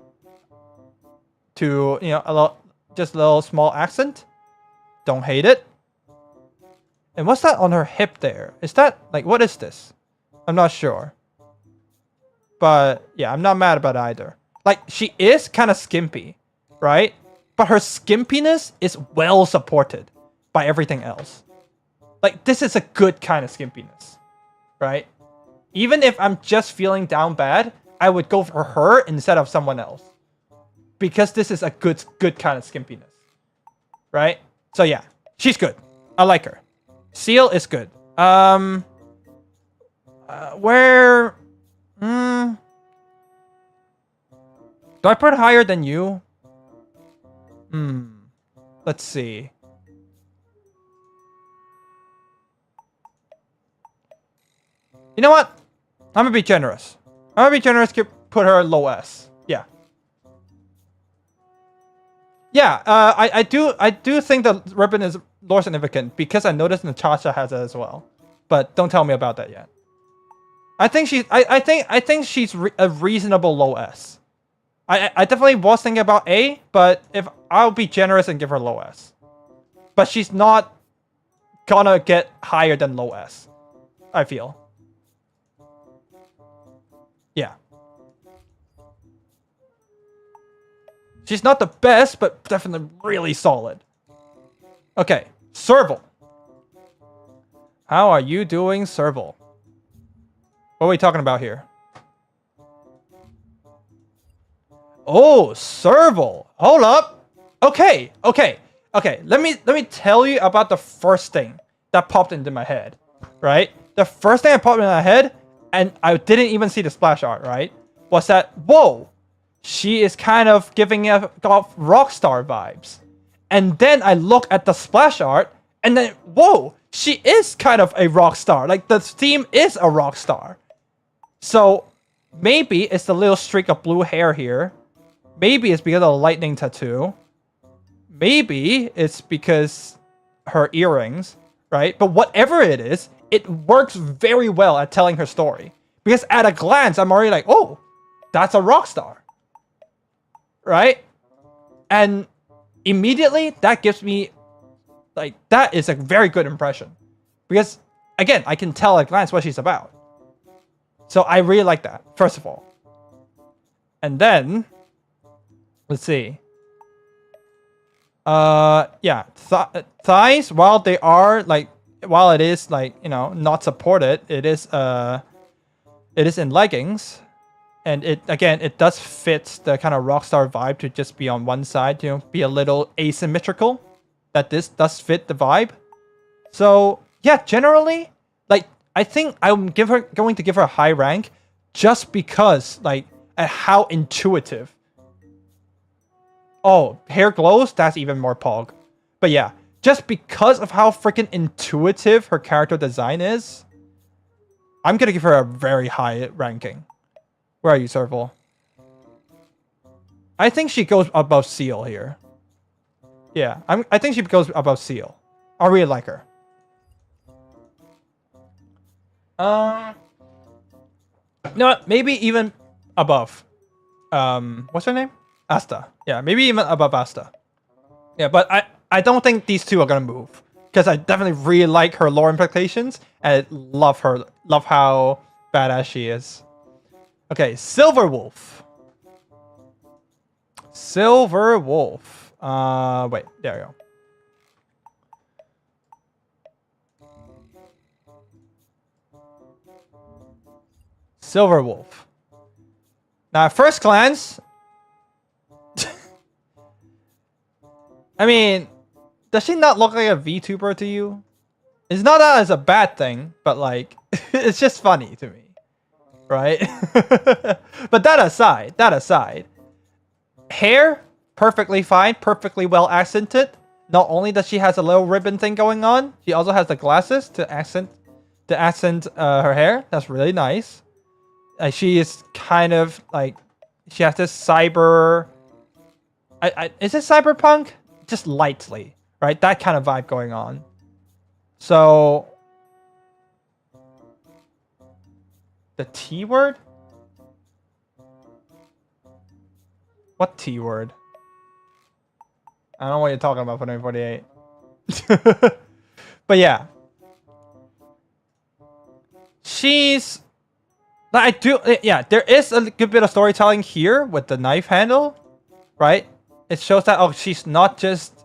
To, you know, just a little small accent. Don't hate it. And what's that on her hip there? Is that, like, what is this? I'm not sure. But, yeah, I'm not mad about it either. Like, she is kind of skimpy, right? But her skimpiness is well supported by everything else. Like, this is a good kind of skimpiness, right? Even if I'm just feeling down bad, I would go for her instead of someone else. Because this is a good kind of skimpiness, right? So yeah, she's good. I like her. Seal is good. Where? Do I put higher than you? Let's see. You know what? I'm gonna be generous. Put her low S. Yeah. Yeah, I do think the ribbon is more significant because I noticed Natasha has it as well, but don't tell me about that yet. I think she's a reasonable low S. I definitely was thinking about A, but if I'll be generous and give her low S, but she's not gonna get higher than low S, I feel. Yeah. She's not the best, but definitely really solid. Okay, Serval. How are you doing, Serval? What are we talking about here? Oh, Serval. Hold up. Okay. Let me tell you about the first thing that popped into my head, right? The first thing that popped into my head, and I didn't even see the splash art, right? Was that, whoa, she is kind of giving off Rockstar vibes. And then I look at the splash art, and then, whoa, she is kind of a rock star. Like, the theme is a rock star. So, maybe it's the little streak of blue hair here. Maybe it's because of the lightning tattoo. Maybe it's because her earrings, right? But whatever it is, it works very well at telling her story. Because at a glance, I'm already like, oh, that's a rock star. Right? And immediately, that gives me, like, that is a very good impression. Because, again, I can tell at a glance what she's about. So I really like that, first of all. And then, let's see. Yeah, thighs, while they are, like, while it is, like, you know, not supported, it is in leggings. And it does fit the kind of rockstar vibe to just be on one side, you know, be a little asymmetrical. That this does fit the vibe. So, yeah, generally, like, I think I'm going to give her a high rank just because, like, at how intuitive. Oh, hair glows? That's even more pog. But yeah, just because of how freaking intuitive her character design is, I'm going to give her a very high ranking. Where are you, Serval? I think she goes above Seal here. Yeah, I think she goes above Seal. I really like her. No, maybe even above. What's her name? Asta. Yeah, maybe even above Asta. Yeah, but I don't think these two are gonna move. Because I definitely really like her lore implications. And I love her. Love how badass she is. Okay, Silver Wolf. Silver Wolf. Wait, there we go. Silver Wolf. Now, at first glance, I mean, does she not look like a VTuber to you? It's not that as a bad thing, but like, it's just funny to me, right? But that aside, hair, perfectly fine, perfectly well accented. Not only does she has a little ribbon thing going on, she also has the glasses to accent her hair. That's really nice. She is kind of like, she has this cyber. Is it cyberpunk? Just lightly, right? That kind of vibe going on. So, the T word? What T word? I don't know what you're talking about for 1948. But yeah. She's... I do... Yeah, there is a good bit of storytelling here with the knife handle. Right? It shows that, oh, she's not just...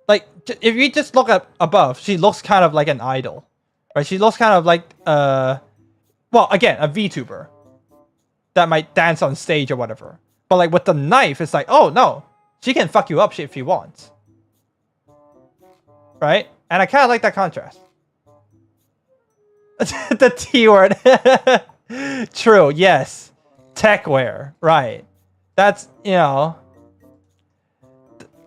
Like, if you just look at above, she looks kind of like an idol. Right? She looks kind of like... well, again, a VTuber. That might dance on stage or whatever. But like with the knife, it's like, oh, no. She can fuck you up if she wants. Right? And I kind of like that contrast. The T word. True, yes. Techwear. Right. That's, you know...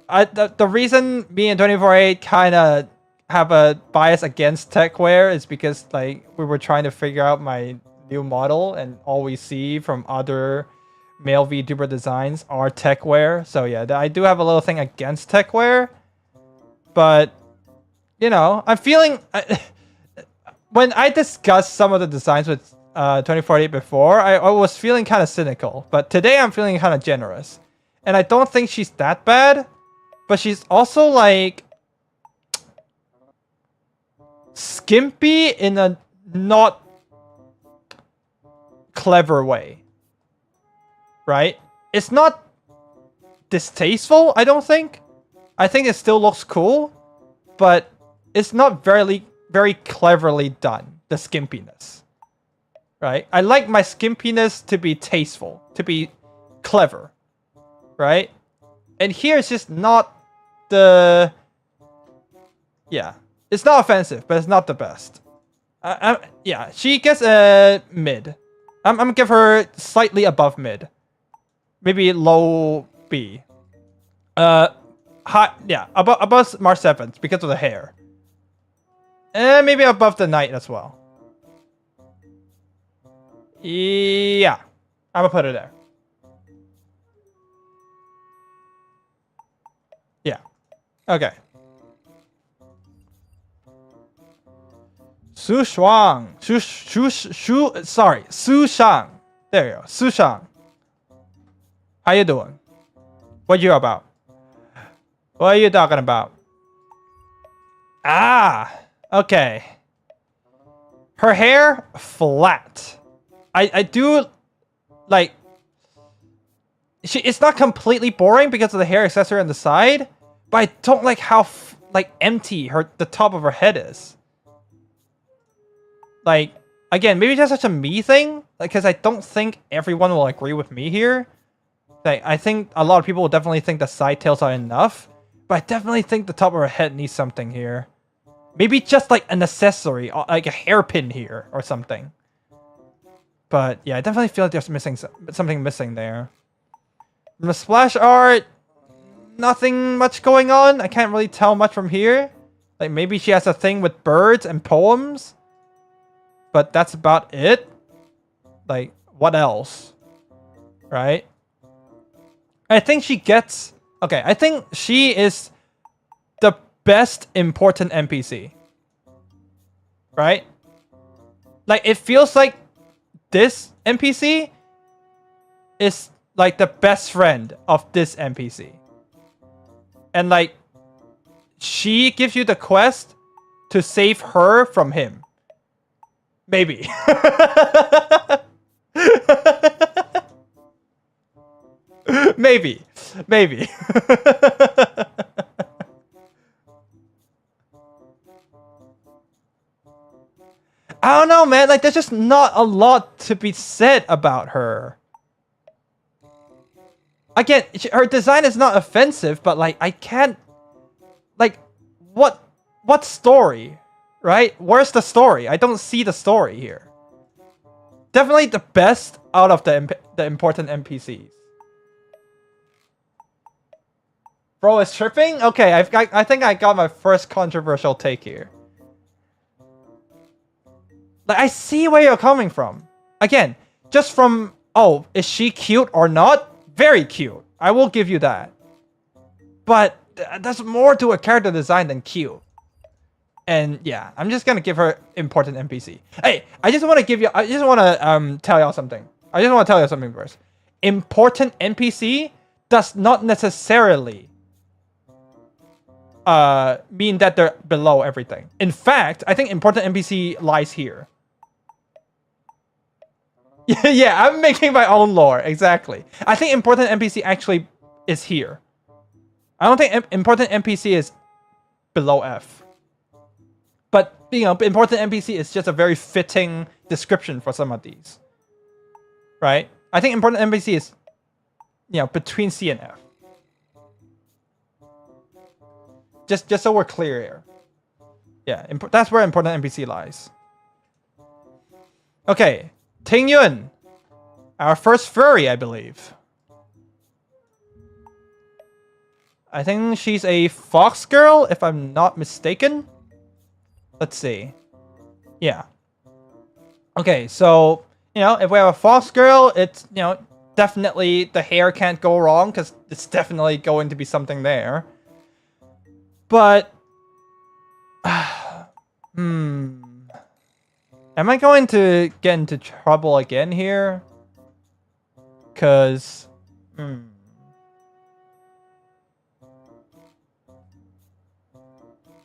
The reason me and 24/8 kind of have a bias against techwear is because, like, we were trying to figure out my new model, and all we see from other male VTuber designs are techwear. So yeah, I do have a little thing against techwear. But, you know, I'm feeling... when I discussed some of the designs with 2048 before, I was feeling kind of cynical. But today I'm feeling kind of generous. And I don't think she's that bad. But she's also like... skimpy in a not clever way, right? It's not distasteful, I don't think. I think it still looks cool, but it's not very cleverly done, the skimpiness, right? I like my skimpiness to be tasteful, to be clever, right? And here it's just not the... Yeah, it's not offensive, but it's not the best. Yeah, she gets a mid. I'm gonna give her slightly above mid. Maybe low B. High, yeah, above March 7th because of the hair. And maybe above the knight as well. Yeah, I'm gonna put it there. Yeah, okay. Su Shang. Su Shang. There you go. Su Shang. How you doing? What you about? What are you talking about? Ah, okay. Her hair, flat. I do, like... It's not completely boring because of the hair accessory on the side, but I don't like how, empty the top of her head is. Like, again, maybe just such a me thing, because I don't think everyone will agree with me here. Like, I think a lot of people will definitely think the side tails are enough, but I definitely think the top of her head needs something here. Maybe just like an accessory, like a hairpin here or something. But yeah, I definitely feel like there's something missing there. From the splash art, nothing much going on. I can't really tell much from here. Like, maybe she has a thing with birds and poems. But that's about it. Like, what else? Right? I think she gets... Okay, I think she is the best important NPC. Right? Like, it feels like this NPC is like the best friend of this NPC. And like, she gives you the quest to save her from him. Maybe. Maybe. I don't know, man. Like, there's just not a lot to be said about her. Again, her design is not offensive, but like, I can't... Like, what story? Right? Where's the story? I don't see the story here. Definitely the best out of the important NPCs. Bro is tripping? Okay, I think I got my first controversial take here. Like, I see where you're coming from. Again, just from, oh, is she cute or not? Very cute. I will give you that. But there's more to a character design than cute. And yeah, I'm just gonna give her important NPC. Hey, I just want to tell y'all something. I just want to tell you something first. Important NPC does not necessarily mean that they're below everything. In fact, I think important NPC lies here. Yeah, I'm making my own lore, exactly. I think important NPC actually is here. I don't think important NPC is below F. But, you know, important NPC is just a very fitting description for some of these. Right? I think important NPC is, you know, between C and F. Just so we're clear here. Yeah, that's where important NPC lies. Okay, Ting Yun. Our first furry, I believe. I think she's a fox girl, if I'm not mistaken. Let's see. Yeah. Okay, so, you know, if we have a fox girl, it's, you know, definitely the hair can't go wrong, because it's definitely going to be something there. But, am I going to get into trouble again here? Because,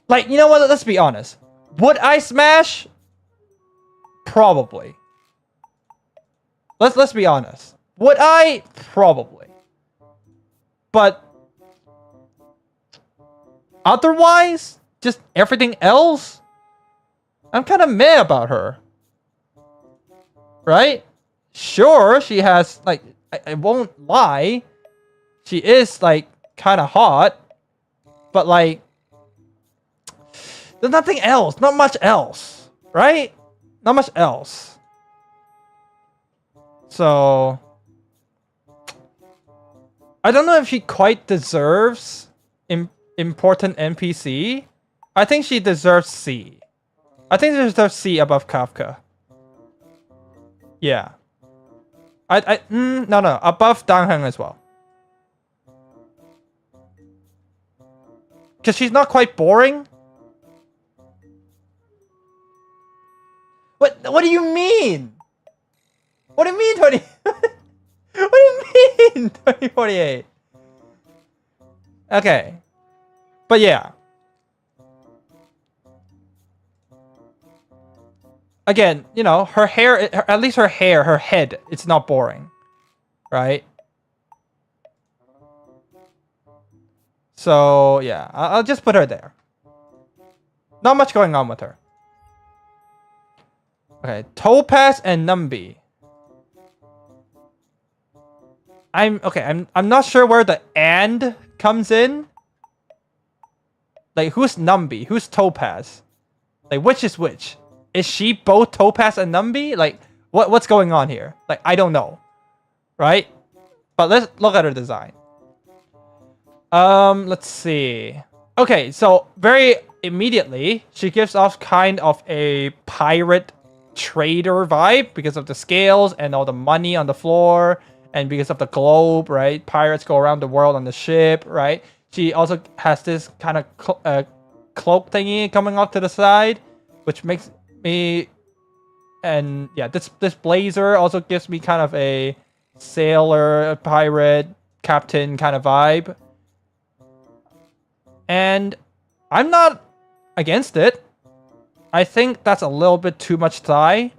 like, you know what? Let's be honest. Would I smash? Probably. Let's be honest. Would I? Probably. But otherwise, just everything else, I'm kind of meh about her. Right? Sure, she has, like, I won't lie. She is, like, kind of hot. But, like, there's nothing else. Not much else. Right? Not much else. So I don't know if she quite deserves important NPC. I think she deserves C. I think she deserves C above Kafka. Yeah. No, above Dang Heng as well. Because she's not quite boring. What do you mean? What do you mean 20? What do you mean 2048? Okay. But yeah. Again, you know, her hair, at least her hair, her head, it's not boring. Right? So, yeah. I'll just put her there. Not much going on with her. Okay. Topaz and Numbi. I'm not sure where the and comes in. Like, who's Numbi? Who's Topaz? Like, which is which? Is she both Topaz and Numbi? Like, what's going on here? Like, I don't know. Right? But let's look at her design. Let's see. Okay, so very immediately, she gives off kind of a pirate trader vibe because of the scales and all the money on the floor. And because of the globe, right? Pirates go around the world on the ship, right? She also has this kind of cloak thingy coming off to the side, which makes me... And yeah, this blazer also gives me kind of a sailor, pirate, captain kind of vibe. And I'm not against it. I think that's a little bit too much thigh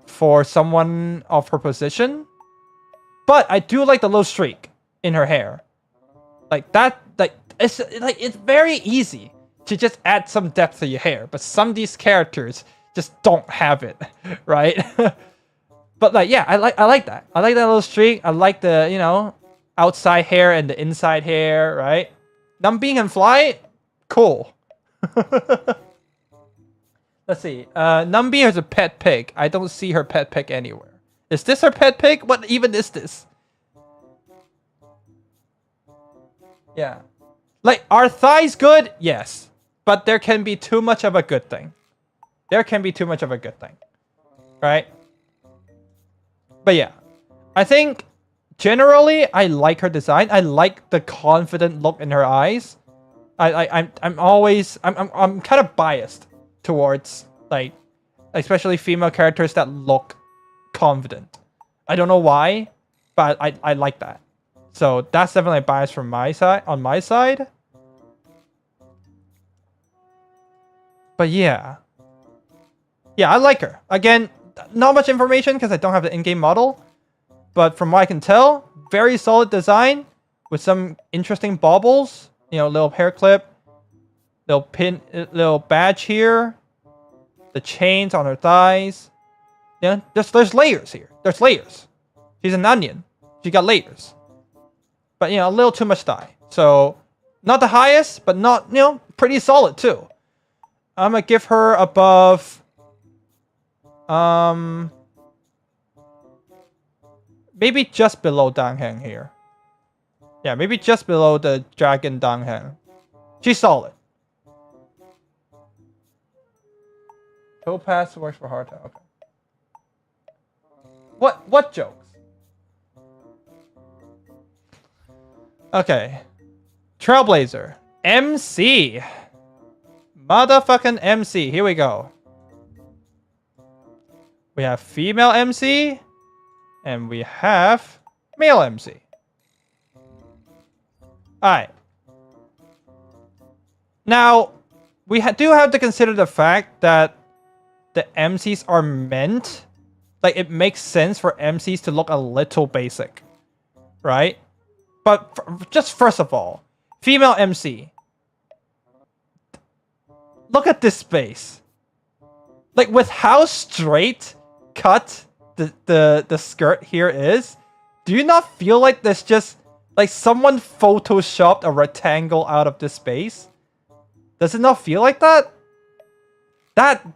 for someone of her position. But I do like the little streak in her hair. Like that, it's very easy to just add some depth to your hair, but some of these characters just don't have it, right? But like, yeah, I like that. I like that little streak. I like the, you know, outside hair and the inside hair, right? Numbi can fly, cool. Let's see. Numbi has a pet pig. I don't see her pet pig anywhere. Is this her pet pig? What even is this? Yeah. Like, are thighs good? Yes. But there can be too much of a good thing. There can be too much of a good thing. Right? But yeah. I think, generally, I like her design. I like the confident look in her eyes. I'm kind of biased towards, like, especially female characters that look confident. I don't know why, but I like that. So that's definitely a bias from my side, on my side. But yeah. Yeah, I like her. Again, not much information because I don't have the in-game model. But from what I can tell, very solid design with some interesting baubles. You know, little hair clip, little pin, little badge here. The chains on her thighs. Yeah, there's layers here. There's layers. She's an onion. She got layers. But, you know, a little too much thigh. So, not the highest, but not, you know, pretty solid too. I'm gonna give her above... maybe just below Dang Heng here. Yeah, maybe just below the Dragon Dang Heng. She's solid. Topaz works for hard time. Okay. What jokes? Okay. Trailblazer. MC. Motherfucking MC. Here we go. We have female MC. And we have male MC. Alright. Now, we do have to consider the fact that the MCs are meant, like it makes sense for MCs to look a little basic, right? But just first of all, female MC. Look at this face. Like with how straight cut the skirt here is, do you not feel like there's just like someone photoshopped a rectangle out of this space? Does it not feel like that?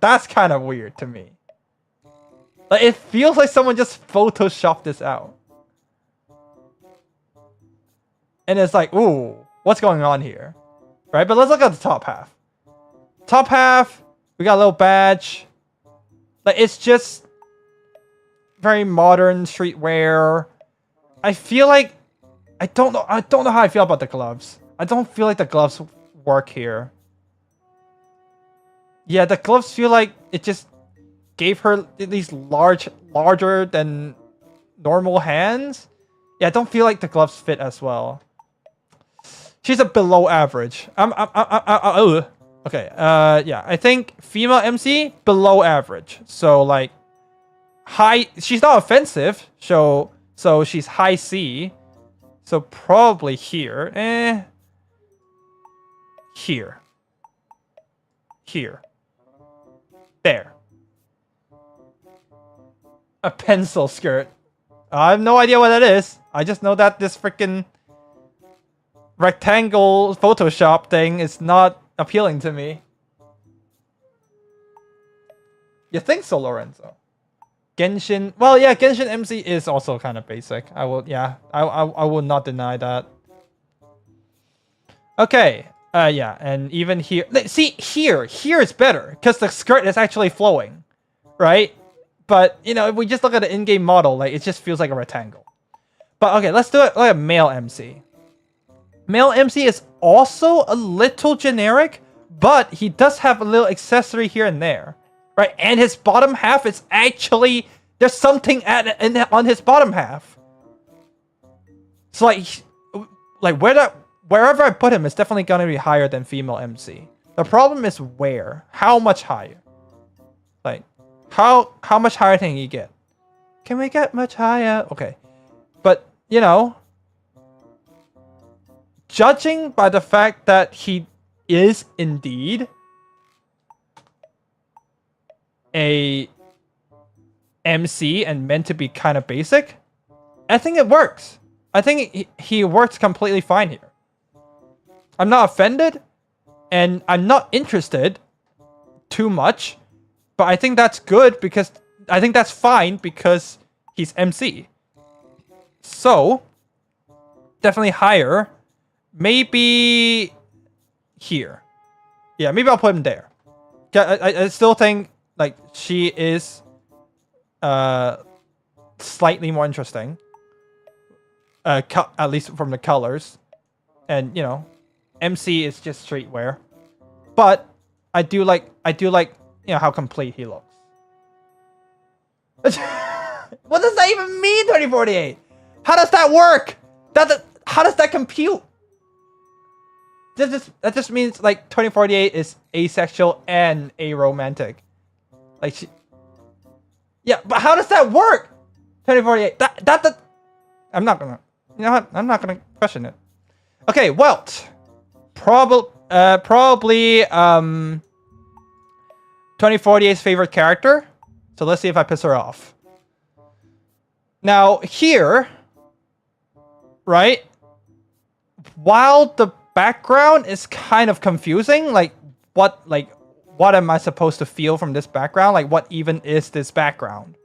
That's kind of weird to me. Like it feels like someone just photoshopped this out. And it's like, ooh, what's going on here? Right? But let's look at the top half. Top half, we got a little badge. Like it's just very modern streetwear. I feel like I don't know how I feel about the gloves. I don't feel like the gloves work here. Yeah, the gloves feel like it just gave her these larger than normal hands. Yeah, I don't feel like the gloves fit as well. She's a below average. Okay. Yeah, I think female MC below average. So like high. She's not offensive. So she's high C. So probably here. Here. There. A pencil skirt. I have no idea what that is. I just know that this freaking rectangle Photoshop thing is not appealing to me. You think so, Lorenzo? Genshin. Well, yeah, Genshin MC is also kind of basic. I will not deny that. Okay. Yeah, and even here. See, here it's better because the skirt is actually flowing, right? But you know, if we just look at the in-game model, like it just feels like a rectangle. But okay, let's do it like a male MC. Male MC is also a little generic, but he does have a little accessory here and there, right? And his bottom half is actually, there's something on his bottom half. So like wherever I put him, it's definitely gonna be higher than female MC. The problem is where, how much higher? Like how much higher can you get? Can we get much higher? Okay, but you know, judging by the fact that he is indeed a MC and meant to be kind of basic, I think it works. I think he works completely fine here. I'm not offended, and I'm not interested too much, but I think that's good because I think that's fine because he's MC. So, definitely higher. Maybe here. Yeah, maybe I'll put him there. I still think like she is slightly more interesting. At least from the colors. And you know, MC is just streetwear. But I do like you know how complete he looks. What does that even mean, 2048? How does that work? How does that compute? That just means like 2048 is asexual and aromantic. Like yeah, but how does that work? 2048. That I'm not gonna. You know what? I'm not gonna question it. Okay, Welt. Probably 2048's favorite character. So let's see if I piss her off. Now here, right? While the background is kind of confusing, like what am I supposed to feel from this background? Like what even is this background?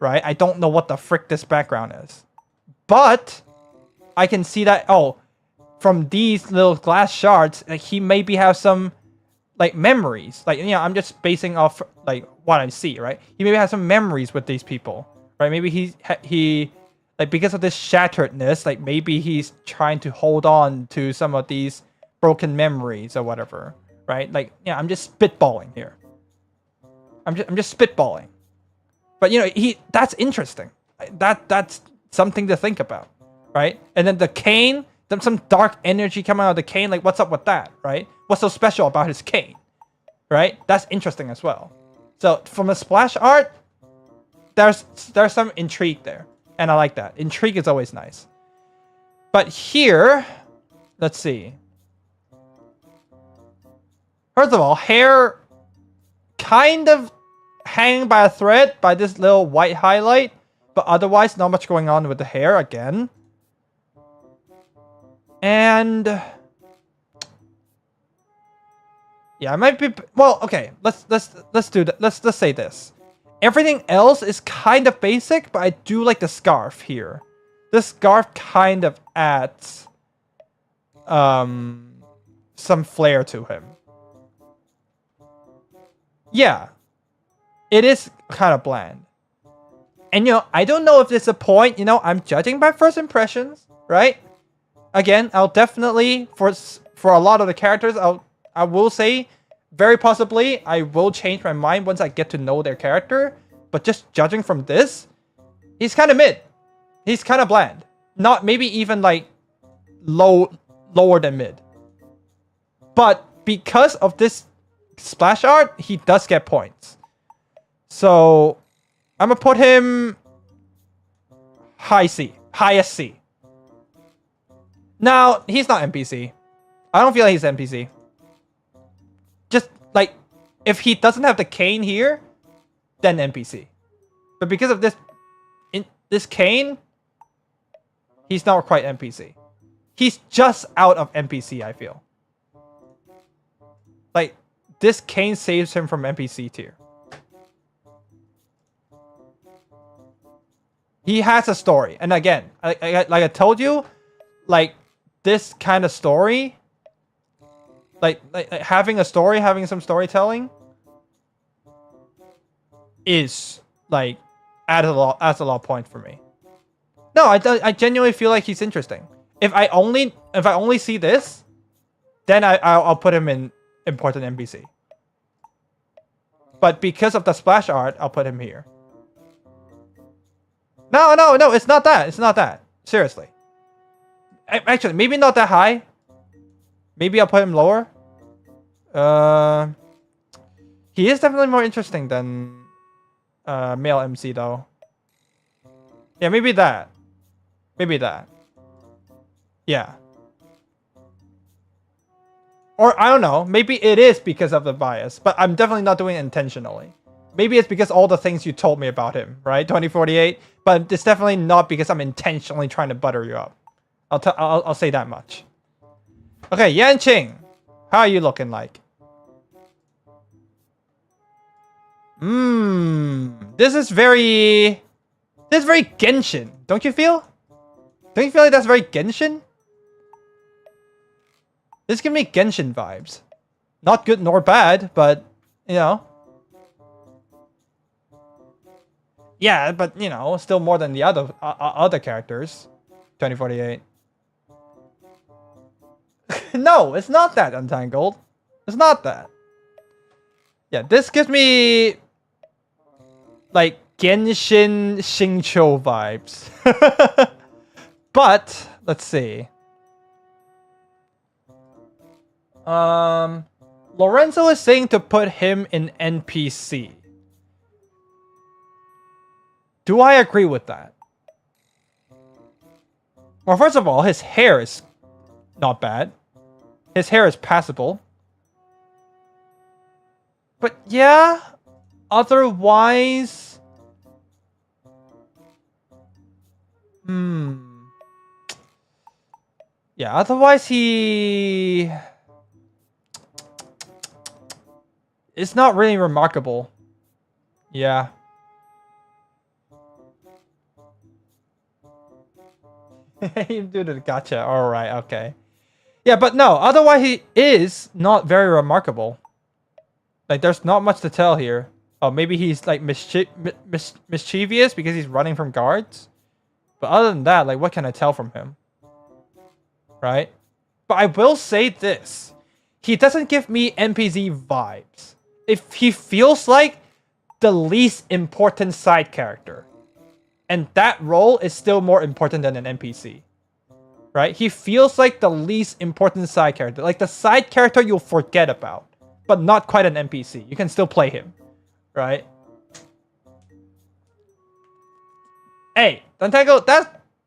Right? I don't know what the frick this background is. But I can see that from these little glass shards, like he maybe have some like memories. Like, you know, I'm just basing off like what I see, right? He maybe has some memories with these people, right? Maybe he like because of this shatteredness, like maybe he's trying to hold on to some of these broken memories or whatever, right? Like, yeah, I'm just spitballing here. I'm just spitballing. But you know, that's interesting. That's something to think about, right? And then the cane, some dark energy coming out of the cane. Like, what's up with that, right? What's so special about his cane? right? That's interesting as well. So from a splash art, there's some intrigue there, and I like that. Intrigue is always nice. But here, let's see. First of all, hair kind of hanging by a thread by this little white highlight, but otherwise not much going on with the hair again. And yeah, I might be well. Okay, let's do that. Let's say this. Everything else is kind of basic, but I do like the scarf here. This scarf kind of adds some flair to him. Yeah, it is kind of bland. And I don't know if there's a point. I'm judging by first impressions, right? Again, I'll definitely for a lot of the characters, I will say very possibly I will change my mind once I get to know their character. But just judging from this, he's kind of mid. He's kind of bland. Not maybe even like lower than mid. But because of this splash art, he does get points. So I'm gonna put him high C, highest C. Now, he's not NPC. I don't feel like he's NPC. Just like, if he doesn't have the cane here, then NPC. But because of this cane, he's not quite NPC. He's just out of NPC, I feel. Like, this cane saves him from NPC tier. He has a story. And again, like I told you, like, this kind of story, like having a story, having some storytelling, is like adds a lot of points for me. No, I genuinely feel like he's interesting. If I only see this, then I'll put him in important NPC. But because of the splash art, I'll put him here. No, it's not that. It's not that. Seriously. Actually, maybe not that high. Maybe I'll put him lower. He is definitely more interesting than male MC though. Yeah, maybe that. Maybe that. Yeah. Or I don't know. Maybe it is because of the bias, but I'm definitely not doing it intentionally. Maybe it's because all the things you told me about him, right? 2048. But it's definitely not because I'm intentionally trying to butter you up. I'll say that much. Okay, Yanqing, how are you looking like? This is very Genshin. Don't you feel? Don't you feel like that's very Genshin? This gives me Genshin vibes. Not good nor bad, but yeah, but still more than the other characters. 2048. No, it's not that, Untangled. It's not that. Yeah, this gives me like Genshin Xingqiu vibes. But let's see. Lorenzo is saying to put him in NPC. Do I agree with that? Well, first of all, his hair is not bad. His hair is passable. But yeah, otherwise... Yeah, otherwise he... It's not really remarkable. Yeah. You do the gotcha. Alright, okay. Yeah, but no, otherwise he is not very remarkable. Like, there's not much to tell here. Oh, maybe he's like mischievous because he's running from guards. But other than that, like, what can I tell from him? Right? But I will say this. He doesn't give me NPC vibes. If he feels like the least important side character. And that role is still more important than an NPC. Right? He feels like the least important side character. Like the side character you'll forget about. but not quite an NPC. You can still play him, right? Hey, Dantango,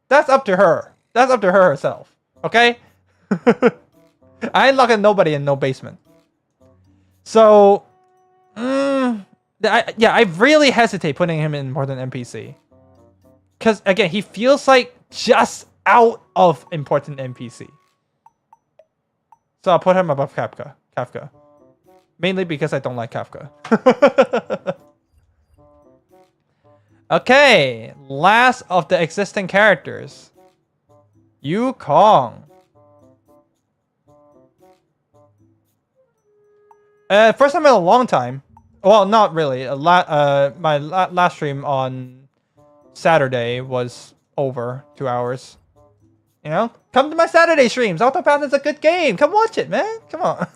that's up to her. That's up to her herself. Okay? I ain't locking nobody in no basement. So, I really hesitate putting him in more than NPC. Because, again, he feels like just out of important NPC. So I'll put him above Kafka. Mainly because I don't like Kafka. Okay, last of the existing characters. Yukong. First time in a long time. Well, not really. My last stream on Saturday was over 2 hours. You know, come to my Saturday streams. Octopath is a good game. Come watch it, man. Come on.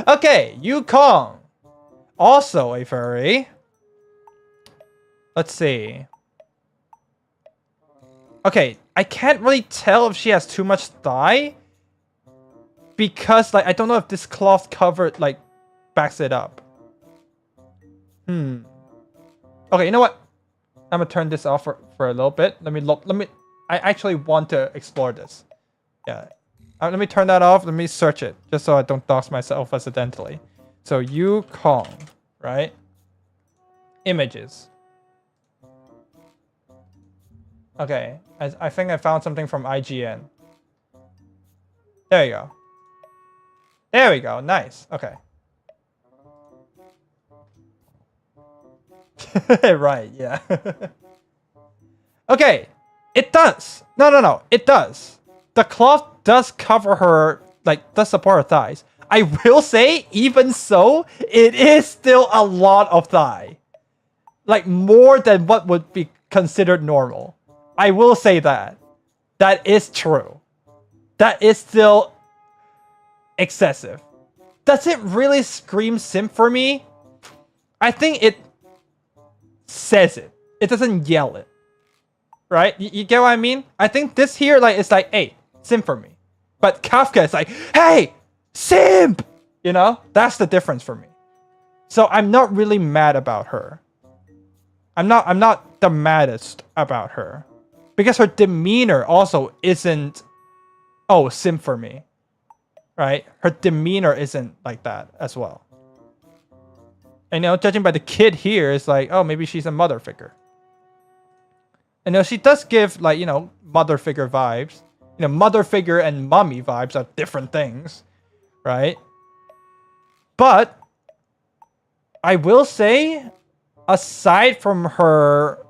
Okay, Yukong. Also a furry. Let's see. Okay, I can't really tell if she has too much thigh. Because, like, I don't know if this cloth cover, like, backs it up. Okay, you know what? I'm gonna turn this off for a little bit. Let me... I actually want to explore this. Yeah. Let me turn that off. Let me search it. Just so I don't dox myself accidentally. So, Yukong, right? Images. Okay. I think I found something from IGN. There you go. There we go. Nice. Okay. Right, yeah. Okay. It does. No. It does. The cloth does cover her, like, does support her thighs. I will say, even so, it is still a lot of thigh. Like, more than what would be considered normal. I will say that. That is true. That is still excessive. Does it really scream simp for me? I think it says it. It doesn't yell it. Right? You get what I mean? I think this here, like, it's like, hey, simp for me. But Kafka is like, hey, simp! You know? That's the difference for me. So I'm not really mad about her. I'm not the maddest about her. Because her demeanor also isn't, oh, simp for me. Right? Her demeanor isn't like that as well. And, you know, judging by the kid here, it's like, oh, maybe she's a mother figure. And, you know, she does give, like, you know, mother figure vibes. You know, mother figure and mommy vibes are different things. Right? But I will say, aside from her,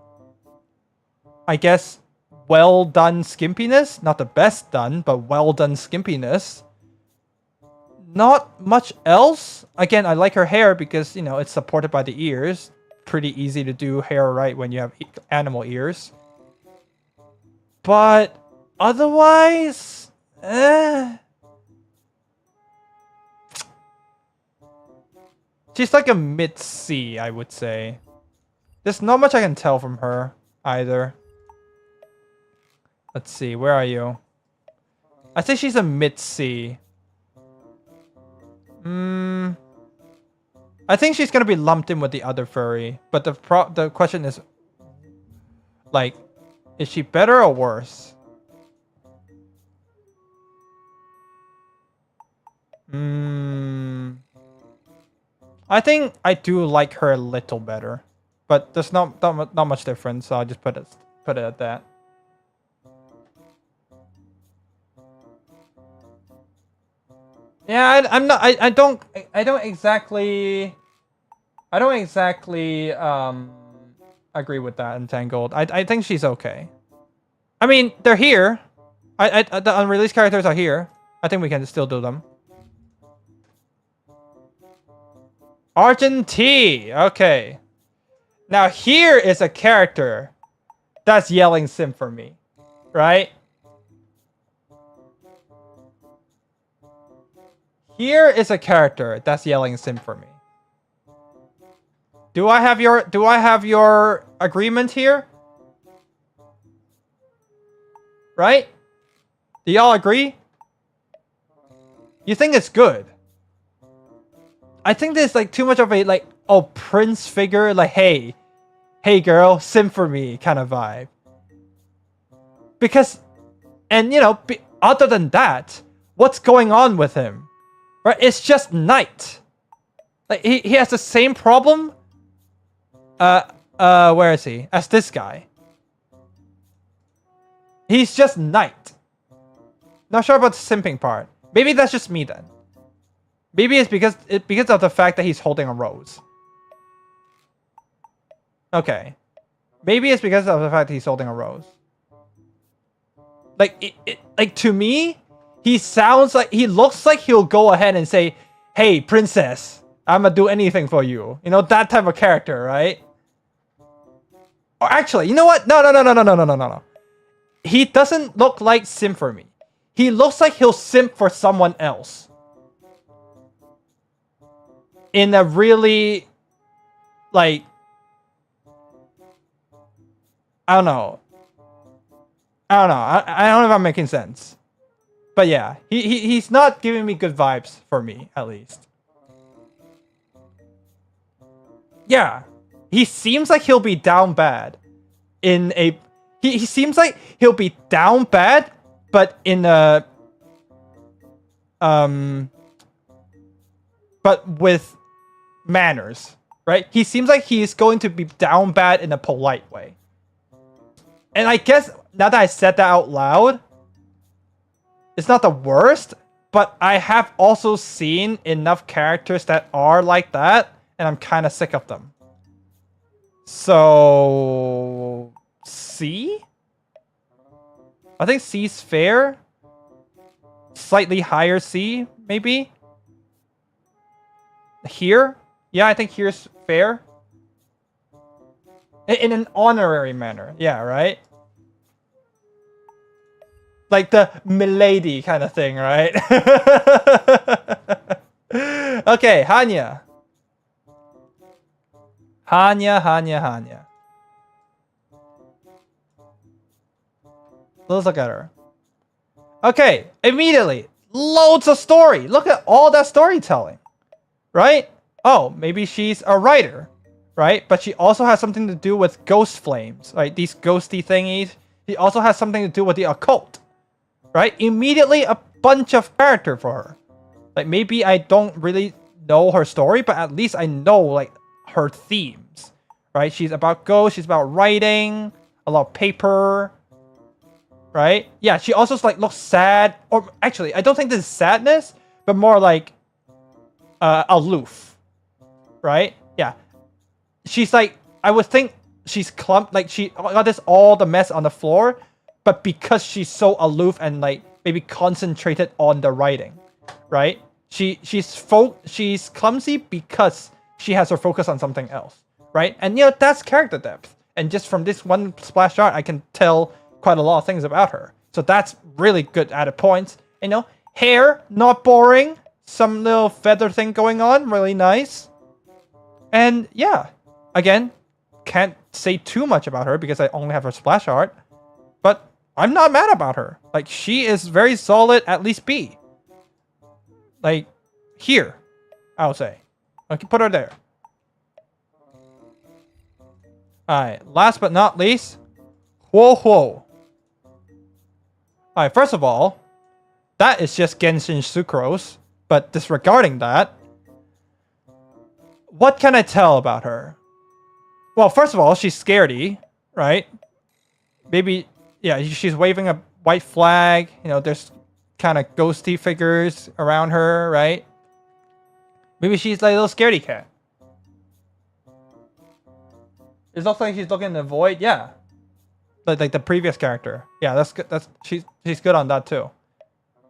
I guess, well done skimpiness, not the best done, but well done skimpiness, not much else. Again, I like her hair because, you know, it's supported by the ears. Pretty easy to do hair right when you have animal ears. But otherwise, she's like a mid-C, I would say. There's not much I can tell from her either. Let's see, where are you? I say she's a mid-C. I think she's gonna be lumped in with the other furry, but the question is, like, is she better or worse? I think I do like her a little better, but there's not much difference, so I'll just put it at that. Yeah, I don't exactly agree with that Entangled. I think she's okay. I mean, they're here. The unreleased characters are here. I think we can still do them. Argent T. Okay. Now here is a character that's yelling sim for me, right? Here is a character that's yelling sim for me. Do I have your agreement here? Right? Do y'all agree? You think it's good? I think there's like too much of a like, oh, prince figure, like, hey girl, sim for me kind of vibe. Because, and you know, other than that, what's going on with him? Right? It's just Knight. Like he has the same problem. Where is he? As this guy. He's just Knight. Not sure about the simping part. Maybe that's just me then. Maybe it's because of the fact that he's holding a rose. Okay. Maybe it's because of the fact that he's holding a rose. Like like to me, he looks like he'll go ahead and say, "Hey, princess, I'm gonna do anything for you." You know, that type of character, right? Or actually, you know what? No. He doesn't look like simp for me. He looks like he'll simp for someone else. In a really, like, I don't know. I don't know if I'm making sense. But yeah, he's not giving me good vibes for me, at least. Yeah. He seems like he'll be down bad in a... He seems like he'll be down bad, but in a... But with manners, right? He seems like he's going to be down bad in a polite way. And I guess, now that I said that out loud, it's not the worst, but I have also seen enough characters that are like that, and I'm kind of sick of them. So... C? I think C's fair. Slightly higher C, maybe? Here? Yeah, I think here's fair. In an honorary manner. Yeah, right? Like the milady kind of thing, right? Okay, Hanya. Hanya. Let's look at her. Okay, immediately. Loads of story. Look at all that storytelling. Right? Oh, maybe she's a writer. Right? But she also has something to do with ghost flames. Right? These ghosty thingies. She also has something to do with the occult. Right? Immediately a bunch of character for her. Like, maybe I don't really know her story, but at least I know, like, her themes. Right? She's about ghosts. She's about writing. A lot of paper. Right? Yeah, she also like looks sad. Or actually, I don't think this is sadness, but more like aloof. Right? Yeah. She's like, I would think she's like she got this all the mess on the floor, but because she's so aloof and like maybe concentrated on the writing. Right? She's clumsy because she has her focus on something else. Right? And you know, that's character depth. And just from this one splash art, I can tell quite a lot of things about her. So that's really good added points. You know, hair, not boring. Some little feather thing going on, really nice. And yeah, again, can't say too much about her because I only have her splash art. But I'm not mad about her. Like, she is very solid, at least B. Like, here, I'll say. I can put her there. Alright, last but not least, Whoa. Alright, first of all, that is just Genshin Sucrose, but disregarding that, what can I tell about her? Well, first of all, she's scaredy, right? Maybe, yeah, she's waving a white flag, you know, there's kind of ghosty figures around her, right? Maybe she's like a little scaredy cat. It looks like she's looking in the void, yeah. Like the previous character. Yeah, that's good. She's good on that too.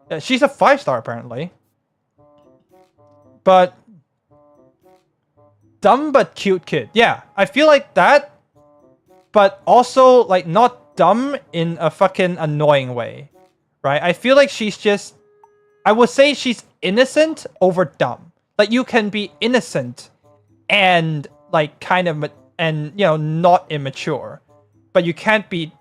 Yeah, she's a 5-star apparently. But dumb but cute kid. Yeah, I feel like that. But also like not dumb in a fucking annoying way. Right? I feel like she's just, I would say she's innocent over dumb. Like you can be innocent and like kind of and you know not immature. But you can't be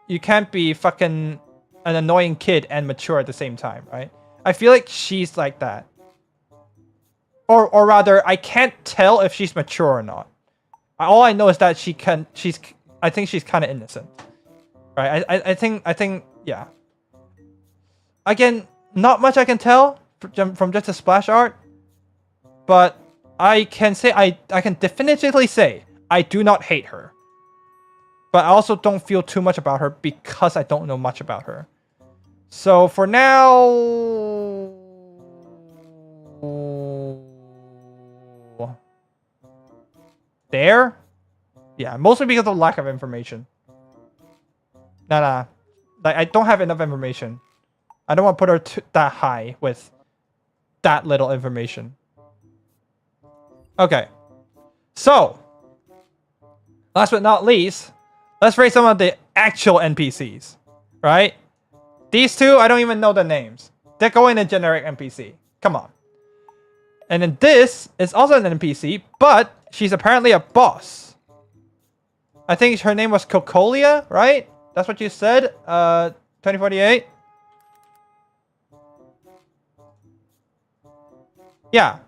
fucking an annoying kid and mature at the same time, right? I feel like she's like that. or rather, I can't tell if she's mature or not. All I know is that I think she's kind of innocent, right? I think, yeah. Again, not much I can tell from just the splash art, but I can say I can definitively say I do not hate her, but I also don't feel too much about her because I don't know much about her. So for now, there, yeah, mostly because of lack of information. Nah, like I don't have enough information. I don't want to put her that high with that little information. Okay, so last but not least, let's rate some of the actual NPCs, right? These two, I don't even know the names. They're going to generic NPC. Come on. And then this is also an NPC, but she's apparently a boss. I think her name was Cocolia, right? That's what you said. 2048. Yeah.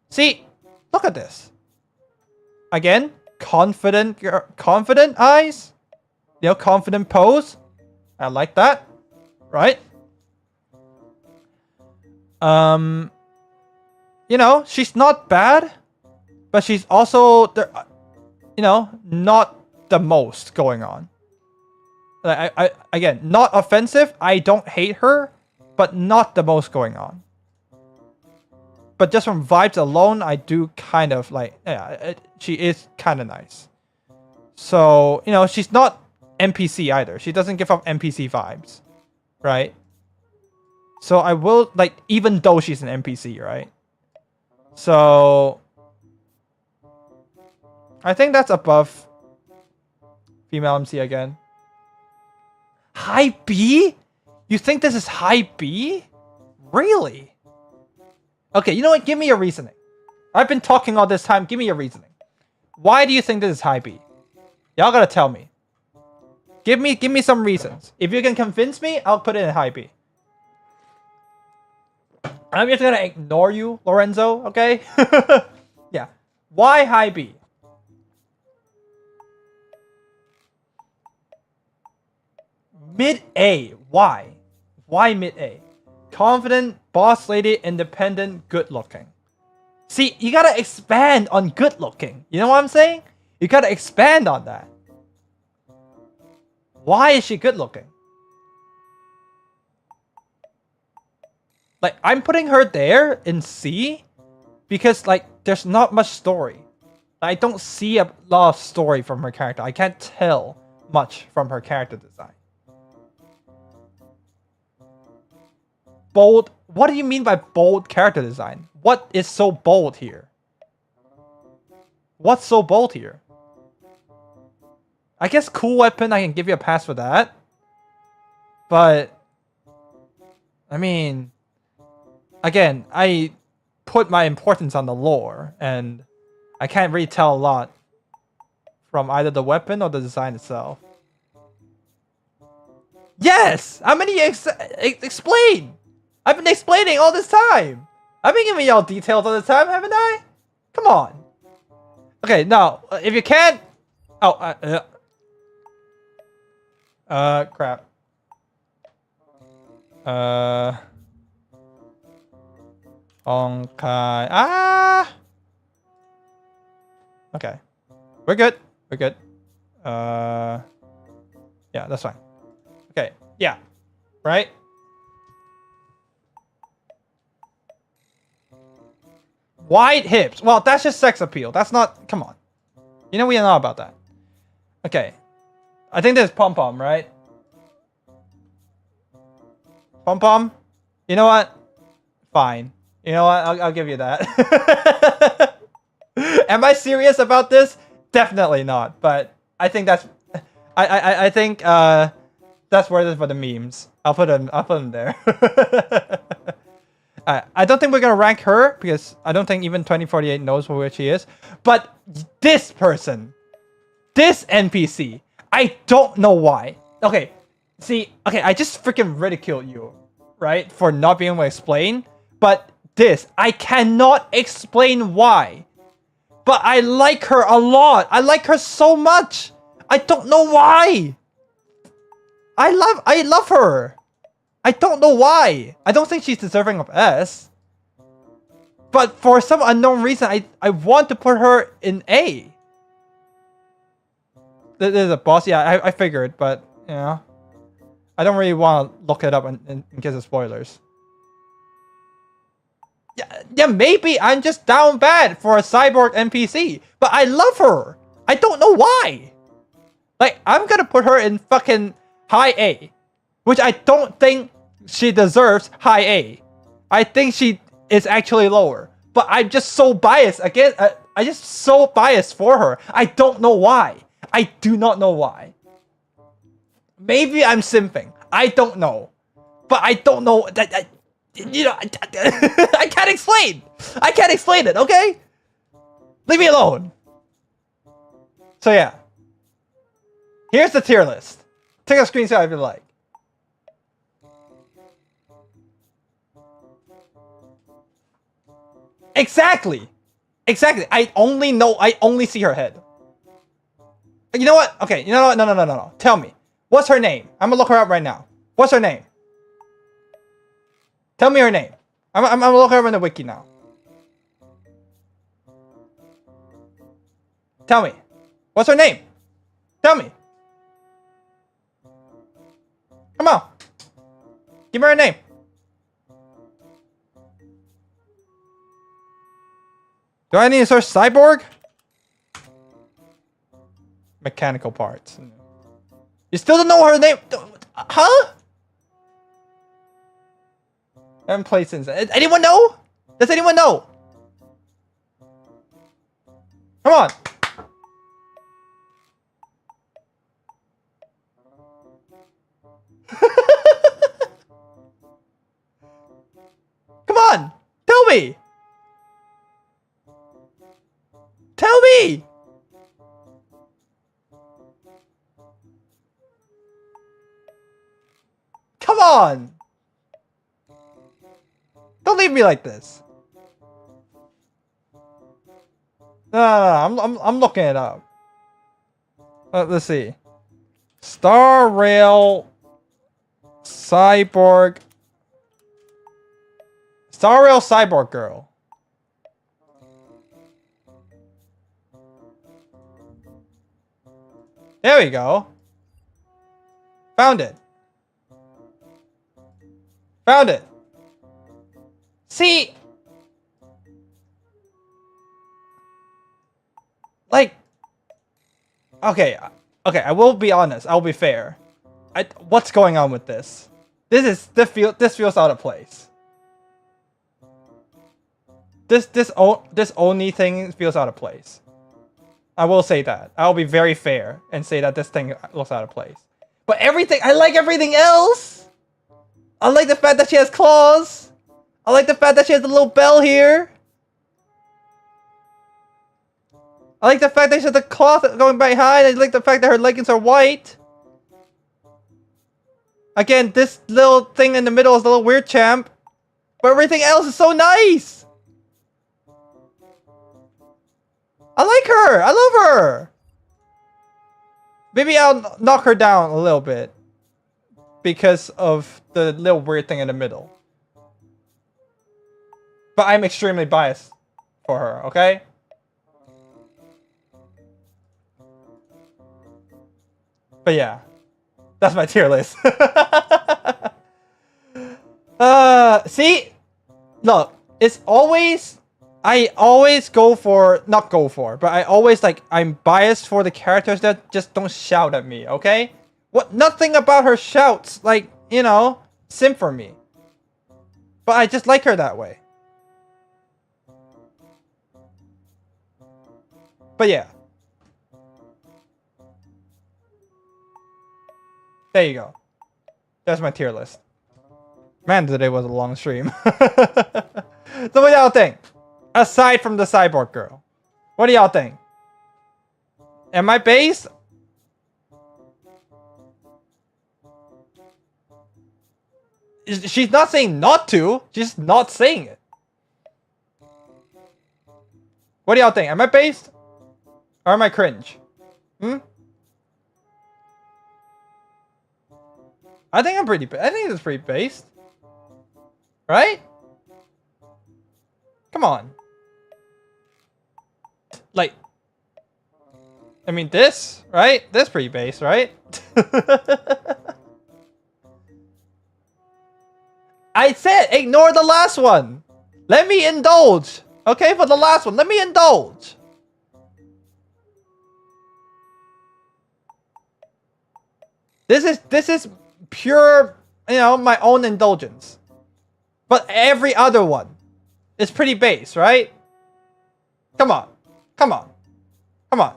See, look at this. Again, confident eyes. You know, confident pose. I like that. Right? You know, she's not bad, but she's also, you know, not the most going on. Like, again, not offensive. I don't hate her, but not the most going on. But just from vibes alone, I do kind of like, yeah, she is kind of nice. So, you know, she's not NPC either. She doesn't give off NPC vibes, right? So I will, like, even though she's an NPC, right? So I think that's above female MC again. High B? You think this is high B? Really? Okay, you know what? Give me your reasoning. I've been talking all this time. Give me your reasoning. Why do you think this is high B? Y'all gotta tell me. Give me some reasons. If you can convince me, I'll put it in high B. I'm just gonna ignore you, Lorenzo, okay? Yeah. Why high B? Mid A. Why? Why mid A? Confident, boss lady, independent, good looking. See, you gotta expand on good looking. You know what I'm saying? You gotta expand on that. Why is she good looking? Like, I'm putting her there in C because, like, there's not much story. I don't see a lot of story from her character. I can't tell much from her character design. Bold. What do you mean by bold character design? What is so bold here? What's so bold here? I guess cool weapon, I can give you a pass for that. But, I mean, again, I put my importance on the lore, and I can't really tell a lot from either the weapon or the design itself. Yes! How many explain? I've been explaining all this time. I've been giving y'all details all the time, haven't I? Come on. Okay, now, if you can't... Oh, crap. Okay. Ah! Okay. We're good. We're good. Yeah, that's fine. Okay. Yeah. Right? Wide hips. Well, that's just sex appeal. That's not... Come on. You know we know about that. Okay. I think there's pom-pom, right? Pom-pom? You know what? Fine. You know what? I'll give you that. Am I serious about this? Definitely not. But I think that's... I think that's worth it for the memes. I'll put them there. I don't think we're gonna rank her because I don't think even 2048 knows where she is. But this person, this NPC, I don't know why. Okay, see, okay, I just freaking ridiculed you, right, for not being able to explain. But this. I cannot explain why. But I like her a lot. I like her so much. I don't know why. I love her. I don't know why. I don't think she's deserving of S. But for some unknown reason, I want to put her in A. There's a boss. Yeah, I figured, but you know, I don't really want to look it up in case of spoilers. Yeah, maybe I'm just down bad for a cyborg NPC, but I love her. I don't know why. Like, I'm gonna put her in fucking high A, which I don't think she deserves high A. I think she is actually lower, but I'm just so biased again. I just so biased for her. I don't know why. I do not know why. Maybe I'm simping. I don't know, but I don't know that. You know, I can't explain. I can't explain it. Okay, leave me alone. So yeah, here's the tier list. Take a screenshot if you like. Exactly. I only see her head. You know what? Okay, you know what? No. Tell me. What's her name? I'm gonna look her up right now. What's her name? Tell me her name. I'm gonna look her up in the wiki now. Tell me. What's her name? Tell me. Come on. Give me her name. Do I need to search cyborg? Mechanical parts. You still don't know her name? Huh? I haven't played since. Anyone know? Does anyone know? Come on. Come on. Tell me. Tell me. Come on. Don't leave me like this. No, I'm looking it up. Let's see. Star Rail Cyborg. Star Rail Cyborg Girl. There we go. Found it. Found it. See, like, okay, I will be honest. I'll be fair. What's going on with this? This feels out of place. This Oni thing feels out of place. I will say that. I'll be very fair and say that this thing looks out of place. But everything, I like everything else. I like the fact that she has claws. I like the fact that she has a little bell here. I like the fact that she has the cloth going behind. I like the fact that her leggings are white. Again, this little thing in the middle is a little weird champ. But everything else is so nice. I like her. I love her. Maybe I'll knock her down a little bit because of the little weird thing in the middle. But I'm extremely biased for her, okay? But yeah, that's my tier list. See? Look, it's always... I always go for... Not go for, but I always, like, I'm biased for the characters that just don't shout at me, okay? What? Nothing about her shouts, like, you know, sim for me. But I just like her that way. But yeah. There you go. That's my tier list. Man, today was a long stream. So what y'all think? Aside from the cyborg girl. What do y'all think? Am I based? She's not saying not to. She's not saying it. What do y'all think? Am I based? Or am I cringe? I think I think it's pretty based. Right? Come on. Like, I mean, this, right? This pretty base, right? I said ignore the last one. Let me indulge. Okay, for the last one, let me indulge. This is pure, you know, my own indulgence. But every other one is pretty base, right? Come on. Come on. Come on.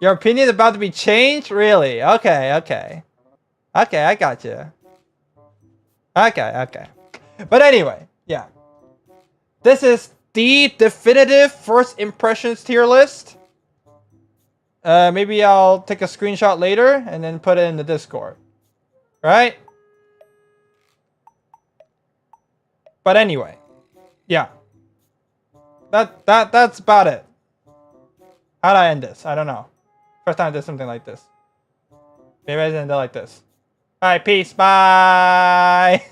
Your opinion is about to be changed? Really? Okay, okay. Okay, I got you. Okay, okay. But anyway, yeah. This is the definitive first impressions tier list. Maybe I'll take a screenshot later and then put it in the Discord. Right? But anyway. Yeah. That's about it. How'd I end this? I don't know. First time I did something like this. Maybe I didn't do it like this. Alright, peace. Bye.